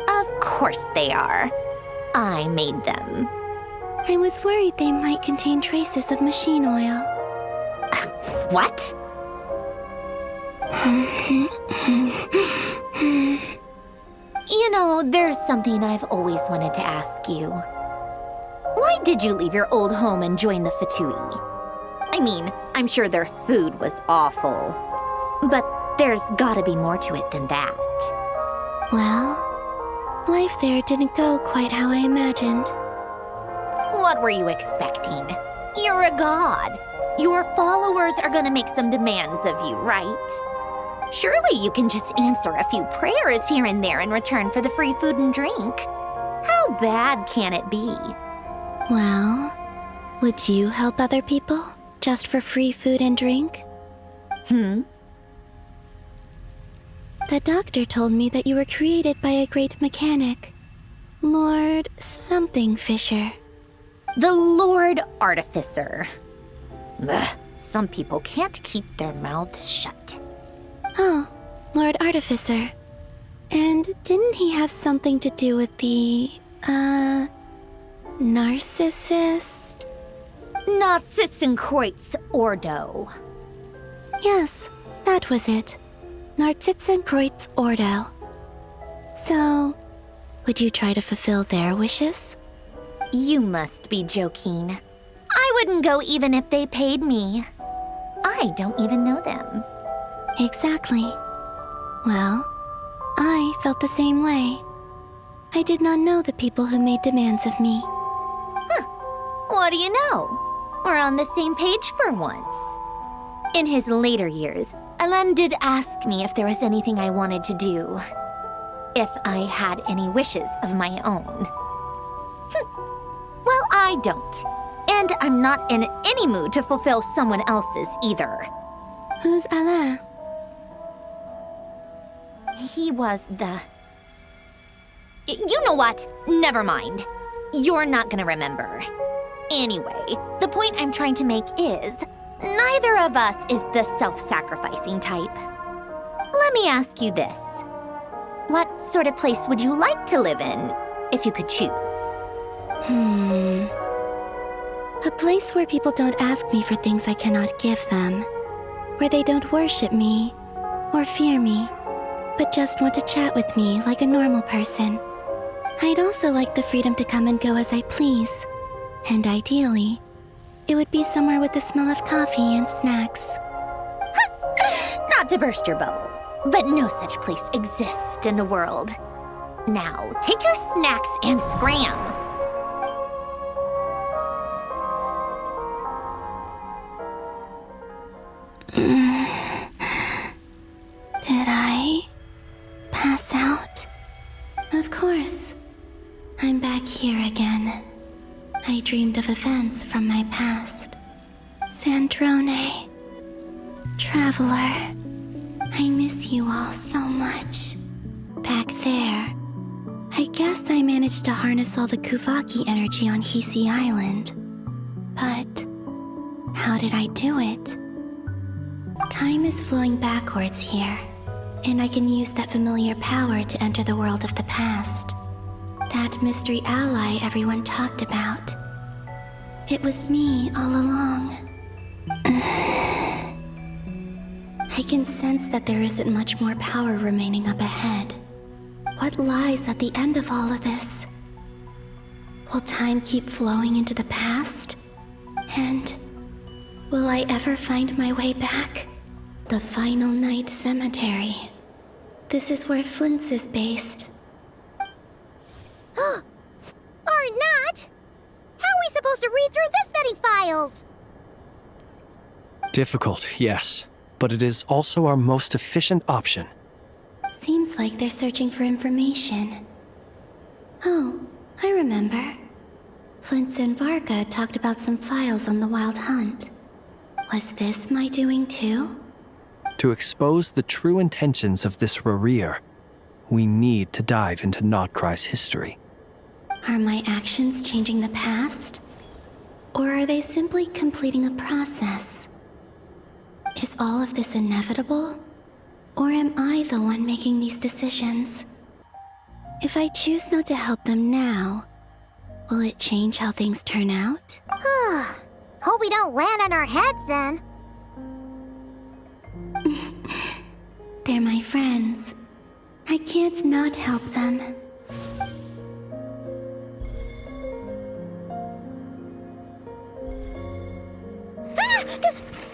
Of course they are. I made them. I was worried they might contain traces of machine oil. What? You know, there's something I've always wanted to ask you. Why did you leave your old home and join the Fatui? I mean, I'm sure their food was awful. But there's gotta be more to it than that. Well, life there didn't go quite how I imagined. What were you expecting? You're a god. Your followers are gonna make some demands of you, right? Surely you can just answer a few prayers here and there in return for the free food and drink. How bad can it be? Well, would you help other people just for free food and drink? The doctor told me that you were created by a great mechanic, Lord something Fisher. The Lord Artificer. Ugh, some people can't keep their mouths shut. Oh, Lord Artificer. And didn't he have something to do with the, narcissist? Narcissenkreuz Ordo. Yes, that was it. Narcissenkreuz Ordo. So, would you try to fulfill their wishes? You must be joking. I wouldn't go even if they paid me. I don't even know them. Exactly. Well, I felt the same way. I did not know the people who made demands of me. What do you know? We're on the same page for once. In his later years, Alen did ask me if there was anything I wanted to do. If I had any wishes of my own. I don't. And I'm not in any mood to fulfill someone else's either. Who's Alain? He was the... You know what? Never mind. You're not gonna remember. Anyway, the point I'm trying to make is, neither of us is the self-sacrificing type. Let me ask you this. What sort of place would you like to live in, if you could choose? A place where people don't ask me for things I cannot give them. Where they don't worship me, or fear me, but just want to chat with me like a normal person. I'd also like the freedom to come and go as I please. And ideally, it would be somewhere with the smell of coffee and snacks. Not to burst your bubble, but no such place exists in the world. Now, take your snacks and scram. Did I pass out? Of course. I'm back here again. I dreamed of events from my past. Sandrone. Traveler. I miss you all so much. Back there. I guess I managed to harness all the Kuvaki energy on Hisi Island. But how did I do it? Time is flowing backwards here, and I can use that familiar power to enter the world of the past. That mystery ally everyone talked about. It was me all along. I can sense that there isn't much more power remaining up ahead. What lies at the end of all of this? Will time keep flowing into the past? And will I ever find my way back? The Final Night Cemetery. This is where Flint's is based. Or not! How are we supposed to read through this many files? Difficult, yes, but it is also our most efficient option. Seems like they're searching for information. Oh, I remember. Flint's and Varga talked about some files on the Wild Hunt. Was this my doing too? To expose the true intentions of this Rarir, we need to dive into nodkrai's history. Are my actions changing the past? Or are they simply completing a process? Is all of this inevitable? Or am I the one making these decisions? If I choose not to help them now, will it change how things turn out? Hope we don't land on our heads then. They're my friends. I can't not help them.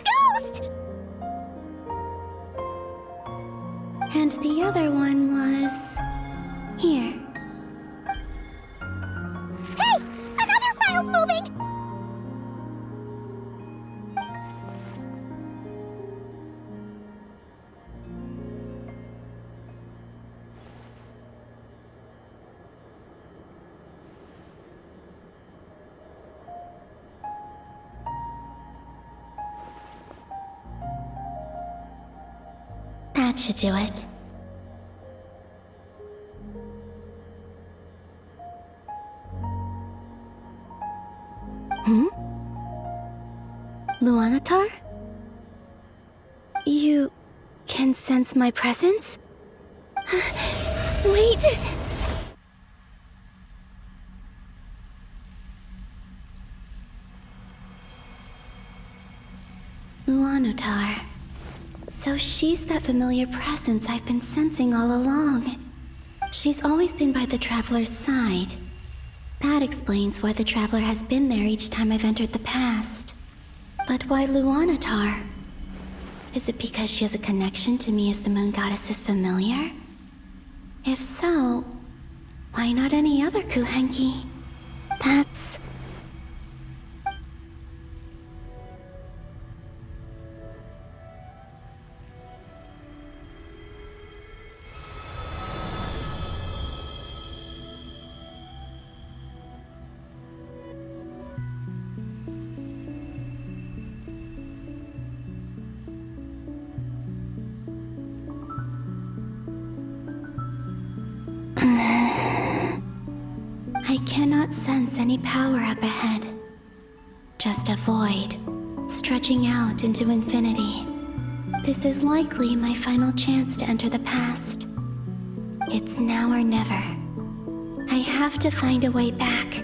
Ghost! And the other one was... here. Hey! Another file's moving! That should do it. Luanatar? You can sense my presence? Wait! Luanatar. So she's that familiar presence I've been sensing all along. She's always been by the Traveler's side. That explains why the Traveler has been there each time I've entered the past. But why Luanatar? Is it because she has a connection to me as the Moon Goddess's familiar? If so, why not any other Kuhenki? That's... cannot sense any power up ahead. Just a void, stretching out into infinity. This is likely my final chance to enter the past. It's now or never. I have to find a way back.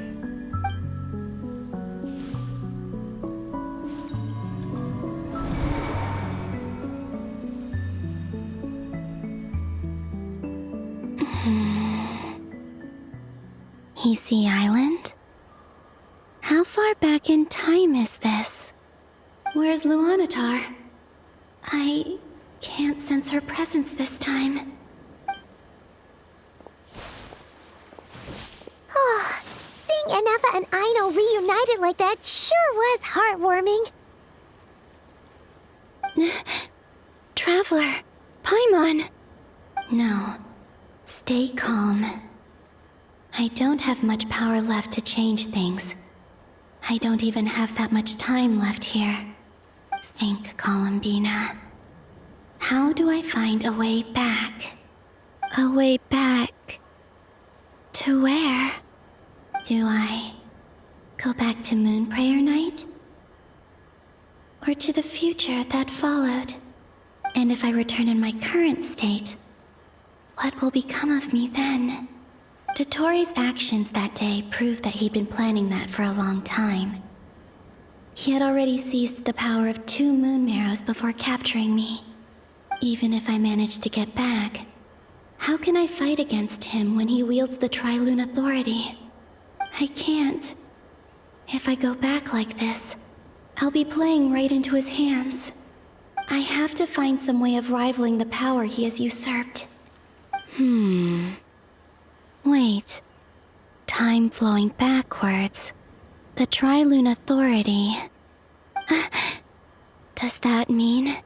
Easy Island? How far back in time is this? Where's Luanatar? I can't sense her presence this time. Oh, seeing Anafa and Aino reunited like that sure was heartwarming. Traveler, Paimon. No, stay calm. I don't have much power left to change things. I don't even have that much time left here. Think, Columbina. How do I find a way back? A way back... to where? Do I go back to Moon Prayer Night? Or to the future that followed? And if I return in my current state, what will become of me then? Dotori's actions that day proved that he'd been planning that for a long time. He had already seized the power of 2 moon marrows before capturing me. Even if I managed to get back, how can I fight against him when he wields the Tri-Lune authority? I can't. If I go back like this, I'll be playing right into his hands. I have to find some way of rivaling the power he has usurped. Wait. Time flowing backwards. The Tri-Lune authority. Does that mean...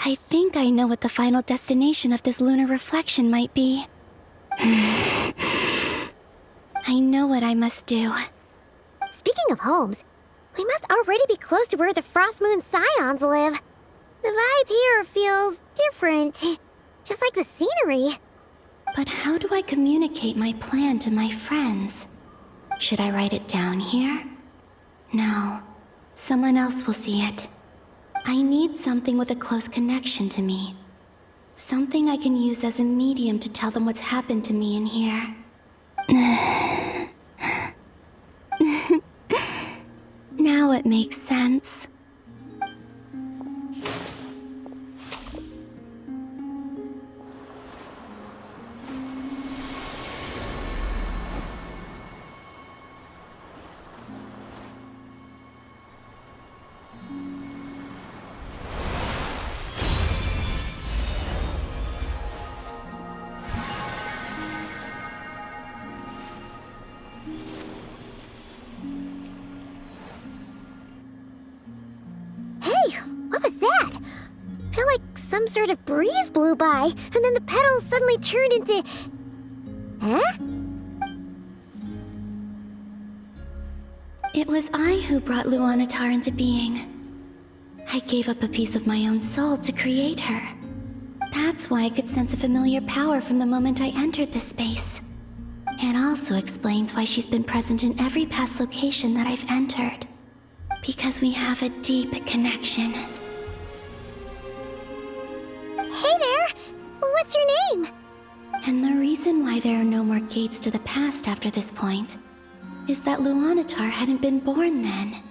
I think I know what the final destination of this lunar reflection might be. I know what I must do. Speaking of homes, we must already be close to where the Frost Moon Scions live. The vibe here feels different, just like the scenery. But how do I communicate my plan to my friends? Should I write it down here? No, someone else will see it. I need something with a close connection to me. Something I can use as a medium to tell them what's happened to me in here. Now it makes sense. Some sort of breeze blew by, and then the petals suddenly turned into... Huh? It was I who brought Luanatar into being. I gave up a piece of my own soul to create her. That's why I could sense a familiar power from the moment I entered this space. It also explains why she's been present in every past location that I've entered. Because we have a deep connection. Hey there! What's your name? And the reason why there are no more gates to the past after this point is that Luanatar hadn't been born then.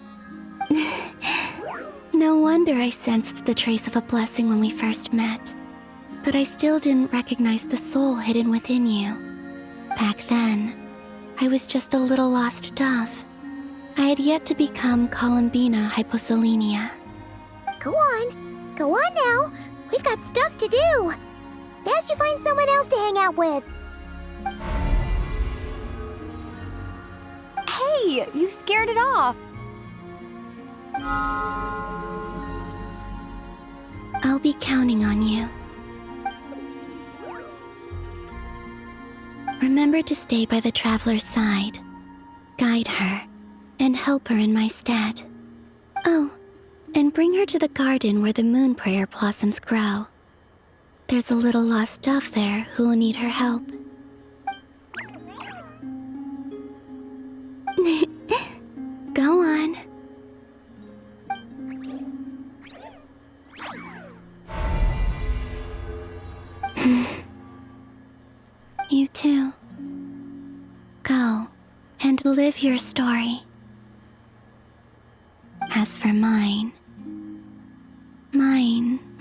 No wonder I sensed the trace of a blessing when we first met. But I still didn't recognize the soul hidden within you. Back then, I was just a little lost dove. I had yet to become Columbina Hyposelenia. Go on now. We've got stuff to do. Best you find someone else to hang out with. Hey, you scared it off. I'll be counting on you. Remember to stay by the traveler's side, guide her, and help her in my stead. Oh, and bring her to the garden where the moon prayer blossoms grow. There's a little lost dove there who will need her help. Go on. You too. Go and live your story. As for mine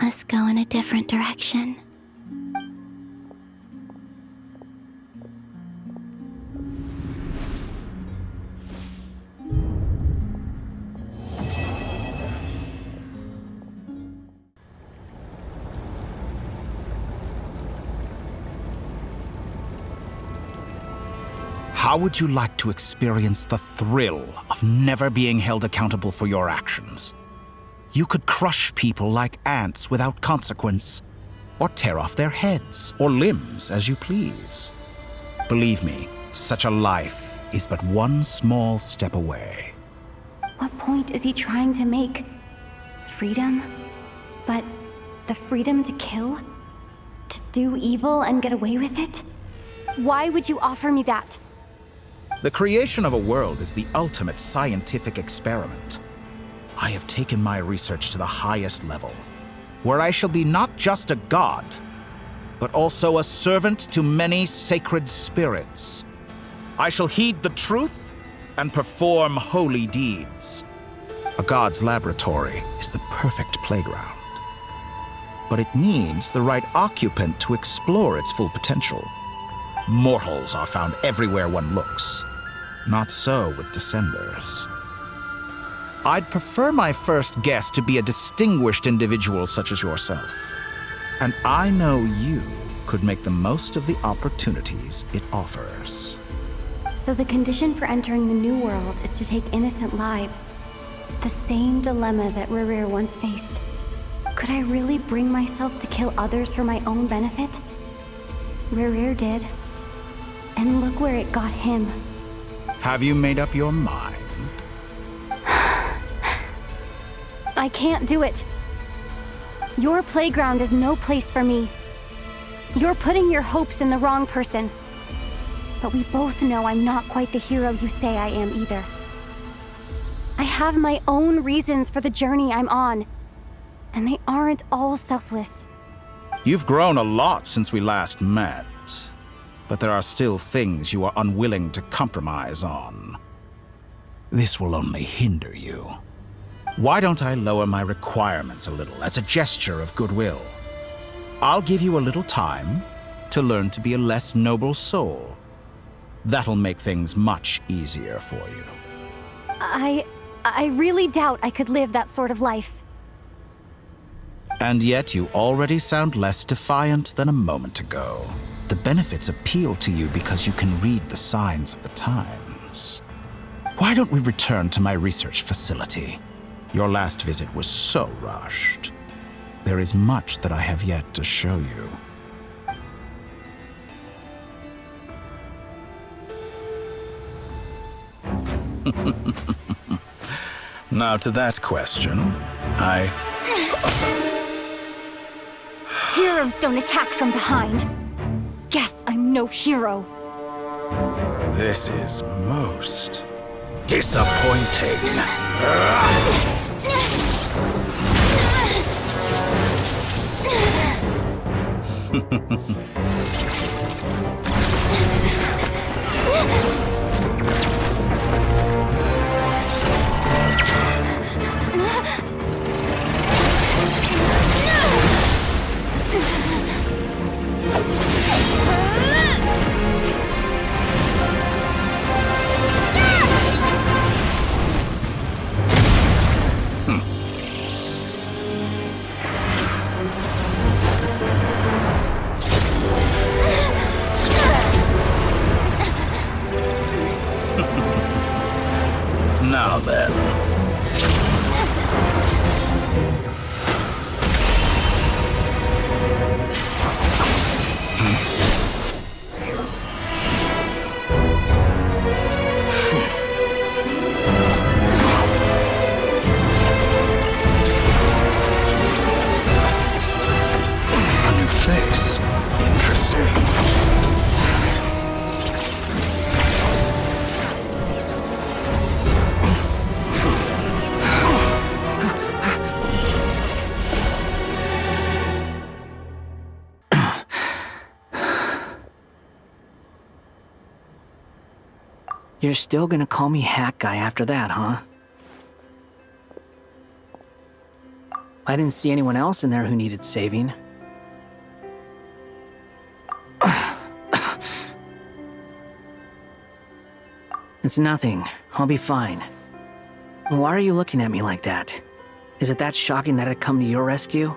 must go in a different direction. How would you like to experience the thrill of never being held accountable for your actions? You could crush people like ants without consequence, or tear off their heads or limbs as you please. Believe me, such a life is but one small step away. What point is he trying to make? Freedom? But the freedom to kill? To do evil and get away with it? Why would you offer me that? The creation of a world is the ultimate scientific experiment. I have taken my research to the highest level, where I shall be not just a god, but also a servant to many sacred spirits. I shall heed the truth and perform holy deeds. A god's laboratory is the perfect playground, but it needs the right occupant to explore its full potential. Mortals are found everywhere one looks. Not so with Descenders. I'd prefer my first guest to be a distinguished individual such as yourself. And I know you could make the most of the opportunities it offers. So the condition for entering the new world is to take innocent lives. The same dilemma that Rerir once faced. Could I really bring myself to kill others for my own benefit? Rerir did. And look where it got him. Have you made up your mind? I can't do it. Your playground is no place for me. You're putting your hopes in the wrong person. But we both know I'm not quite the hero you say I am either. I have my own reasons for the journey I'm on, and they aren't all selfless. You've grown a lot since we last met, but there are still things you are unwilling to compromise on. This will only hinder you. Why don't I lower my requirements a little as a gesture of goodwill? I'll give you a little time to learn to be a less noble soul. That'll make things much easier for you. I really doubt I could live that sort of life. And yet you already sound less defiant than a moment ago. The benefits appeal to you because you can read the signs of the times. Why don't we return to my research facility? Your last visit was so rushed. There is much that I have yet to show you. Now to that question, Heroes don't attack from behind. Guess I'm no hero. This is most disappointing. Now then. A new face. Interesting. You're still gonna call me Hat Guy after that, huh? I didn't see anyone else in there who needed saving. It's nothing. I'll be fine. Why are you looking at me like that? Is it that shocking that I'd come to your rescue?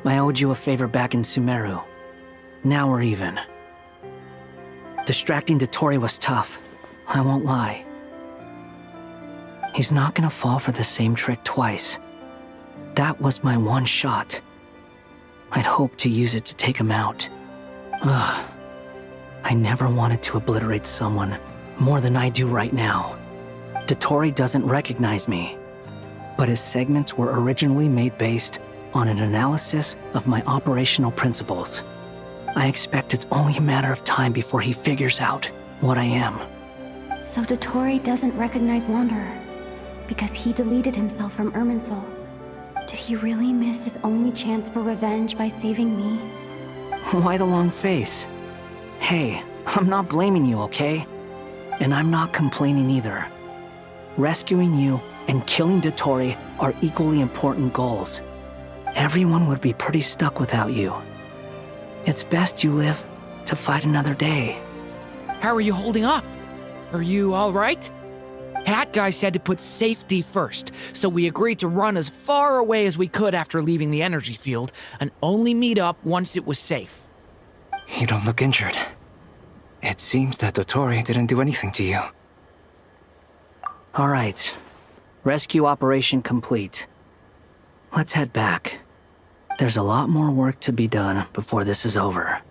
I owed you a favor back in Sumeru. Now we're even. Distracting Dotori was tough, I won't lie. He's not gonna fall for the same trick twice. That was my one shot. I'd hoped to use it to take him out. Ugh. I never wanted to obliterate someone more than I do right now. Dotori doesn't recognize me, but his segments were originally made based on an analysis of my operational principles. I expect it's only a matter of time before he figures out what I am. So Dotori doesn't recognize Wanderer because he deleted himself from Irminsul. Did he really miss his only chance for revenge by saving me? Why the long face? Hey, I'm not blaming you, okay? And I'm not complaining either. Rescuing you and killing Dotori are equally important goals. Everyone would be pretty stuck without you. It's best you live to fight another day. How are you holding up? Are you all right? Hat Guy said to put safety first, so we agreed to run as far away as we could after leaving the energy field and only meet up once it was safe. You don't look injured. It seems that Dotori didn't do anything to you. All right. Rescue operation complete. Let's head back. There's a lot more work to be done before this is over.